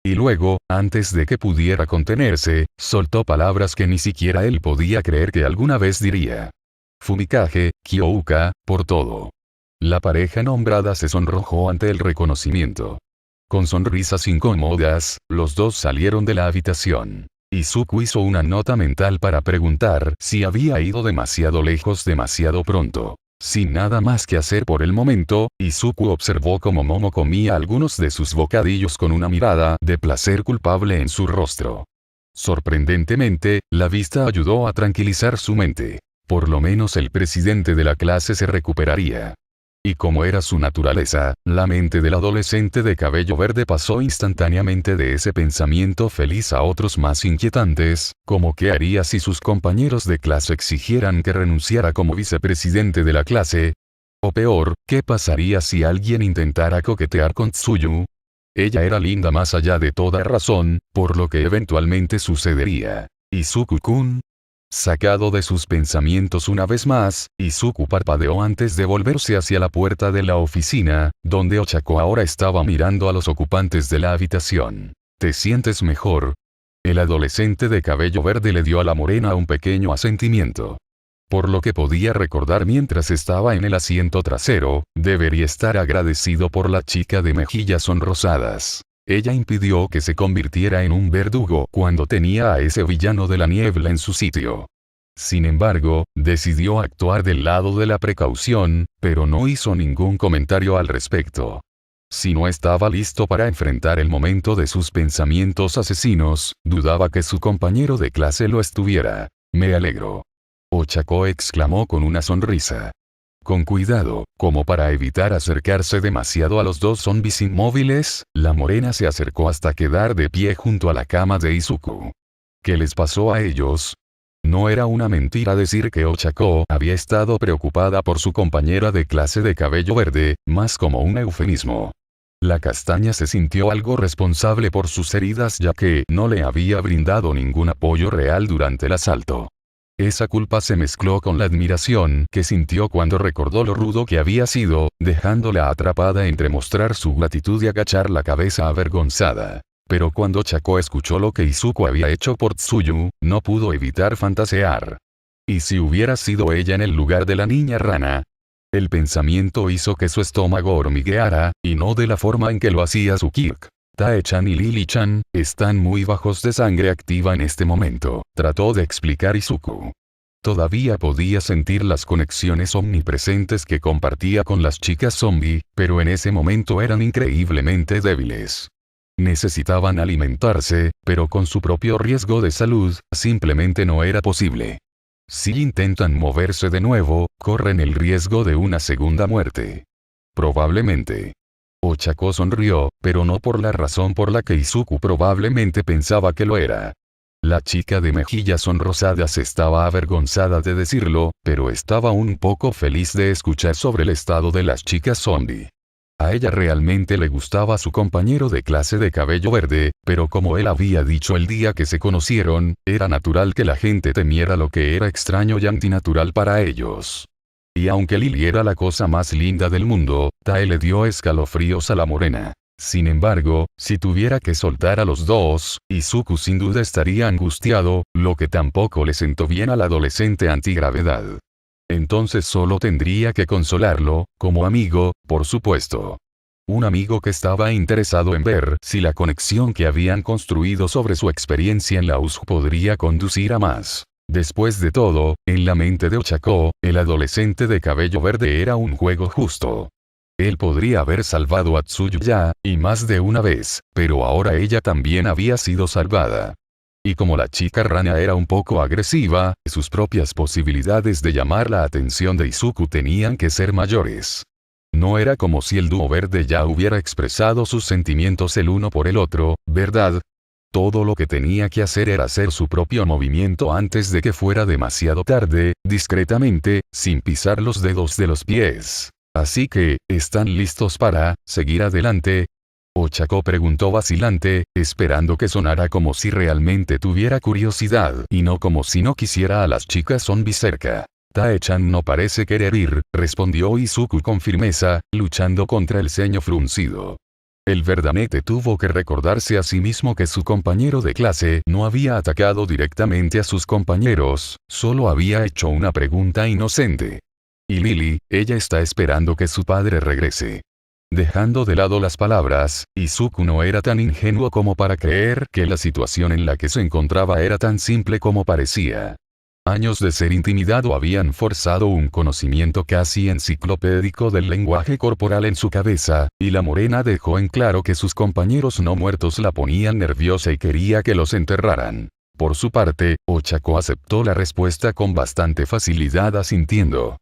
Y luego, antes de que pudiera contenerse, soltó palabras que ni siquiera él podía creer que alguna vez diría. Fumikage, Kyouka, por todo. La pareja nombrada se sonrojó ante el reconocimiento. Con sonrisas incómodas, los dos salieron de la habitación. Izuku hizo una nota mental para preguntar si había ido demasiado lejos demasiado pronto. Sin nada más que hacer por el momento, Izuku observó cómo Momo comía algunos de sus bocadillos con una mirada de placer culpable en su rostro. Sorprendentemente, la vista ayudó a tranquilizar su mente. Por lo menos el presidente de la clase se recuperaría. Y como era su naturaleza, la mente del adolescente de cabello verde pasó instantáneamente de ese pensamiento feliz a otros más inquietantes, como qué haría si sus compañeros de clase exigieran que renunciara como vicepresidente de la clase. O peor, ¿qué pasaría si alguien intentara coquetear con Tsuyu? Ella era linda más allá de toda razón, por lo que eventualmente sucedería. Izuku-kun. Sacado de sus pensamientos una vez más, Izuku parpadeó antes de volverse hacia la puerta de la oficina, donde Ochako ahora estaba mirando a los ocupantes de la habitación. ¿Te sientes mejor? El adolescente de cabello verde le dio a la morena un pequeño asentimiento. Por lo que podía recordar mientras estaba en el asiento trasero, debería estar agradecido por la chica de mejillas sonrosadas. Ella impidió que se convirtiera en un verdugo cuando tenía a ese villano de la niebla en su sitio. Sin embargo, decidió actuar del lado de la precaución, pero no hizo ningún comentario al respecto. Si no estaba listo para enfrentar el momento de sus pensamientos asesinos, dudaba que su compañero de clase lo estuviera. Me alegro. Ochako exclamó con una sonrisa. Con cuidado, como para evitar acercarse demasiado a los dos zombies inmóviles, la morena se acercó hasta quedar de pie junto a la cama de Izuku. ¿Qué les pasó a ellos? No era una mentira decir que Ochako había estado preocupada por su compañera de clase de cabello verde, más como un eufemismo. La castaña se sintió algo responsable por sus heridas ya que no le había brindado ningún apoyo real durante el asalto. Esa culpa se mezcló con la admiración que sintió cuando recordó lo rudo que había sido, dejándola atrapada entre mostrar su gratitud y agachar la cabeza avergonzada. Pero cuando Chako escuchó lo que Izuku había hecho por Tsuyu, no pudo evitar fantasear. ¿Y si hubiera sido ella en el lugar de la niña rana? El pensamiento hizo que su estómago hormigueara, y no de la forma en que lo hacía su Kirk. Tae-chan y Lily-chan están muy bajos de sangre activa en este momento, trató de explicar Izuku. Todavía podía sentir las conexiones omnipresentes que compartía con las chicas zombie, pero en ese momento eran increíblemente débiles. Necesitaban alimentarse, pero con su propio riesgo de salud, simplemente no era posible. Si intentan moverse de nuevo, corren el riesgo de una segunda muerte. Probablemente. Ochako sonrió, pero no por la razón por la que Izuku probablemente pensaba que lo era. La chica de mejillas sonrosadas estaba avergonzada de decirlo, pero estaba un poco feliz de escuchar sobre el estado de las chicas zombie. A ella realmente le gustaba su compañero de clase de cabello verde, pero como él había dicho el día que se conocieron, era natural que la gente temiera lo que era extraño y antinatural para ellos. Y aunque Lily era la cosa más linda del mundo, Tae le dio escalofríos a la morena. Sin embargo, si tuviera que soltar a los dos, Izuku sin duda estaría angustiado, lo que tampoco le sentó bien al adolescente antigravedad. Entonces solo tendría que consolarlo, como amigo, por supuesto. Un amigo que estaba interesado en ver si la conexión que habían construido sobre su experiencia en la USG podría conducir a más. Después de todo, en la mente de Ochako, el adolescente de cabello verde era un juego justo. Él podría haber salvado a Tsuyu ya, y más de una vez, pero ahora ella también había sido salvada. Y como la chica rana era un poco agresiva, sus propias posibilidades de llamar la atención de Izuku tenían que ser mayores. No era como si el dúo verde ya hubiera expresado sus sentimientos el uno por el otro, ¿verdad? Todo lo que tenía que hacer era hacer su propio movimiento antes de que fuera demasiado tarde, discretamente, sin pisar los dedos de los pies. Así que, ¿están listos para seguir adelante? Ochako preguntó vacilante, esperando que sonara como si realmente tuviera curiosidad y no como si no quisiera a las chicas zombie cerca. Tae-chan no parece querer ir, respondió Izuku con firmeza, luchando contra el ceño fruncido. El verdanete tuvo que recordarse a sí mismo que su compañero de clase no había atacado directamente a sus compañeros, solo había hecho una pregunta inocente. Y Lily, ella está esperando que su padre regrese. Dejando de lado las palabras, Izuku no era tan ingenuo como para creer que la situación en la que se encontraba era tan simple como parecía. Años de ser intimidado habían forzado un conocimiento casi enciclopédico del lenguaje corporal en su cabeza, y la morena dejó en claro que sus compañeros no muertos la ponían nerviosa y quería que los enterraran. Por su parte, Ochako aceptó la respuesta con bastante facilidad asintiendo.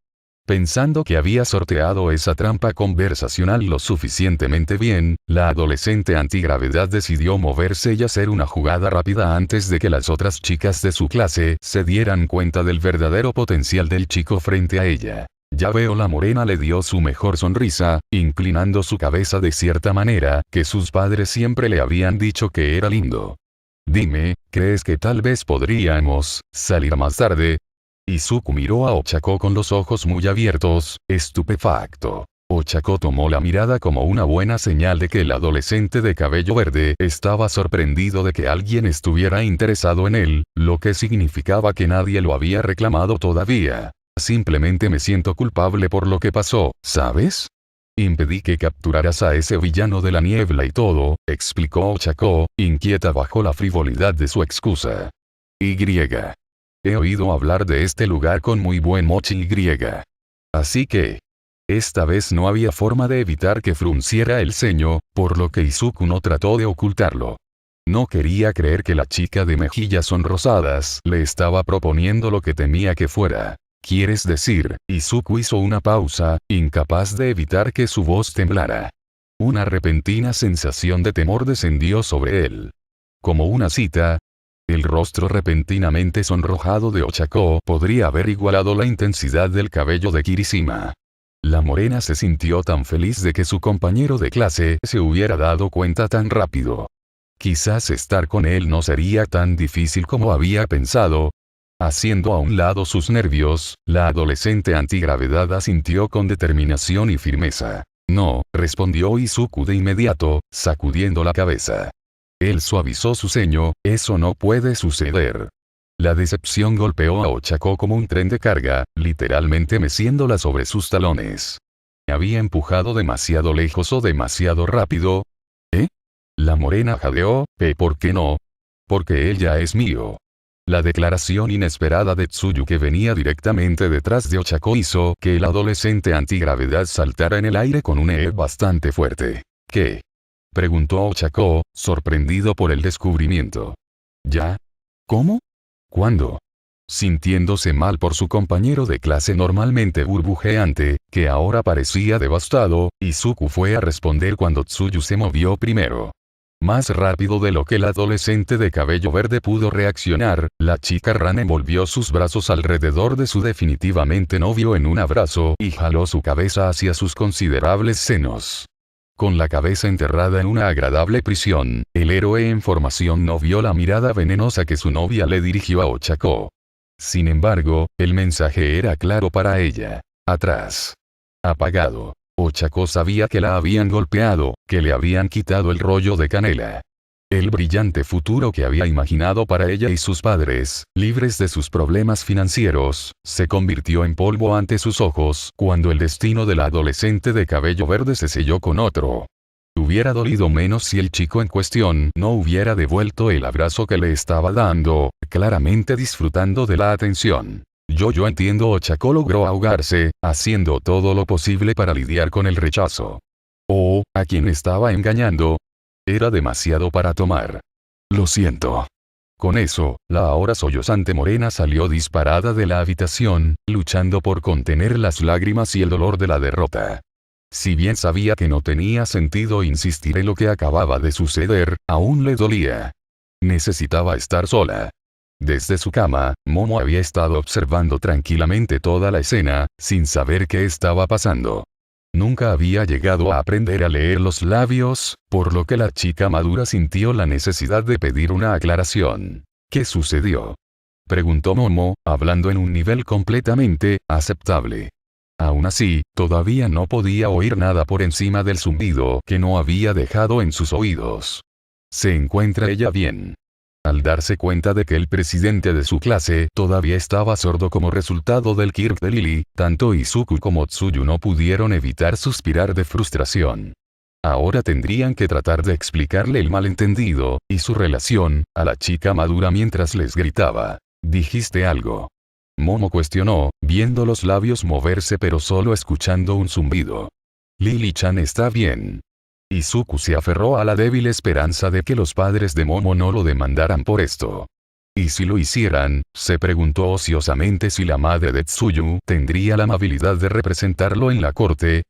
Pensando que había sorteado esa trampa conversacional lo suficientemente bien, la adolescente antigravedad decidió moverse y hacer una jugada rápida antes de que las otras chicas de su clase se dieran cuenta del verdadero potencial del chico frente a ella. Ya veo, la morena le dio su mejor sonrisa, inclinando su cabeza de cierta manera que sus padres siempre le habían dicho que era lindo. Dime, ¿crees que tal vez podríamos salir más tarde? Izuku miró a Ochako con los ojos muy abiertos, estupefacto. Ochako tomó la mirada como una buena señal de que el adolescente de cabello verde estaba sorprendido de que alguien estuviera interesado en él, lo que significaba que nadie lo había reclamado todavía. Simplemente me siento culpable por lo que pasó, ¿sabes? Impedí que capturaras a ese villano de la niebla y todo, explicó Ochako, inquieta bajo la frivolidad de su excusa. He oído hablar de este lugar con muy buen mochi Y. Así que, esta vez no había forma de evitar que frunciera el ceño, por lo que Izuku no trató de ocultarlo. No quería creer que la chica de mejillas sonrosadas le estaba proponiendo lo que temía que fuera. ¿Quieres decir? Izuku hizo una pausa, incapaz de evitar que su voz temblara. Una repentina sensación de temor descendió sobre él. Como una cita, el rostro repentinamente sonrojado de Ochako podría haber igualado la intensidad del cabello de Kirishima. La morena se sintió tan feliz de que su compañero de clase se hubiera dado cuenta tan rápido. Quizás estar con él no sería tan difícil como había pensado. Haciendo a un lado sus nervios, la adolescente antigravedad asintió con determinación y firmeza. No, respondió Izuku de inmediato, sacudiendo la cabeza. Él suavizó su ceño, eso no puede suceder. La decepción golpeó a Ochako como un tren de carga, literalmente meciéndola sobre sus talones. ¿Había empujado demasiado lejos o demasiado rápido? ¿Eh? La morena jadeó, ¿por qué no? Porque él ya es mío. La declaración inesperada de Tsuyu que venía directamente detrás de Ochako hizo que el adolescente antigravedad saltara en el aire con un bastante fuerte. ¿Qué? Preguntó Ochako, sorprendido por el descubrimiento. ¿Ya? ¿Cómo? ¿Cuándo? Sintiéndose mal por su compañero de clase normalmente burbujeante, que ahora parecía devastado, Izuku fue a responder cuando Tsuyu se movió primero. Más rápido de lo que el adolescente de cabello verde pudo reaccionar, la chica rana envolvió sus brazos alrededor de su definitivamente novio en un abrazo y jaló su cabeza hacia sus considerables senos. Con la cabeza enterrada en una agradable prisión, el héroe en formación no vio la mirada venenosa que su novia le dirigió a Ochako. Sin embargo, el mensaje era claro para ella. Atrás. Apagado. Ochako sabía que la habían golpeado, que le habían quitado el rollo de canela. El brillante futuro que había imaginado para ella y sus padres, libres de sus problemas financieros, se convirtió en polvo ante sus ojos cuando el destino del adolescente de cabello verde se selló con otro. Hubiera dolido menos si el chico en cuestión no hubiera devuelto el abrazo que le estaba dando, claramente disfrutando de la atención. Yo entiendo. Ochako logró ahogarse, haciendo todo lo posible para lidiar con el rechazo. Oh, ¿a quién estaba engañando? Era demasiado para tomar. Lo siento. Con eso, la ahora sollozante morena salió disparada de la habitación, luchando por contener las lágrimas y el dolor de la derrota. Si bien sabía que no tenía sentido insistir en lo que acababa de suceder, aún le dolía. Necesitaba estar sola. Desde su cama, Momo había estado observando tranquilamente toda la escena, sin saber qué estaba pasando. Nunca había llegado a aprender a leer los labios, por lo que la chica madura sintió la necesidad de pedir una aclaración. ¿Qué sucedió? Preguntó Momo, hablando en un nivel completamente aceptable. Aún así, todavía no podía oír nada por encima del zumbido que no había dejado en sus oídos. ¿Se encuentra ella bien? Al darse cuenta de que el presidente de su clase todavía estaba sordo como resultado del Kirk de Lily, tanto Izuku como Tsuyu no pudieron evitar suspirar de frustración. Ahora tendrían que tratar de explicarle el malentendido, y su relación, a la chica madura mientras les gritaba. ¿Dijiste algo? Momo cuestionó, viendo los labios moverse pero solo escuchando un zumbido. Lily-chan está bien. Izuku se aferró a la débil esperanza de que los padres de Momo no lo demandaran por esto. ¿Y si lo hicieran? Se preguntó ociosamente si la madre de Tsuyu tendría la amabilidad de representarlo en la corte,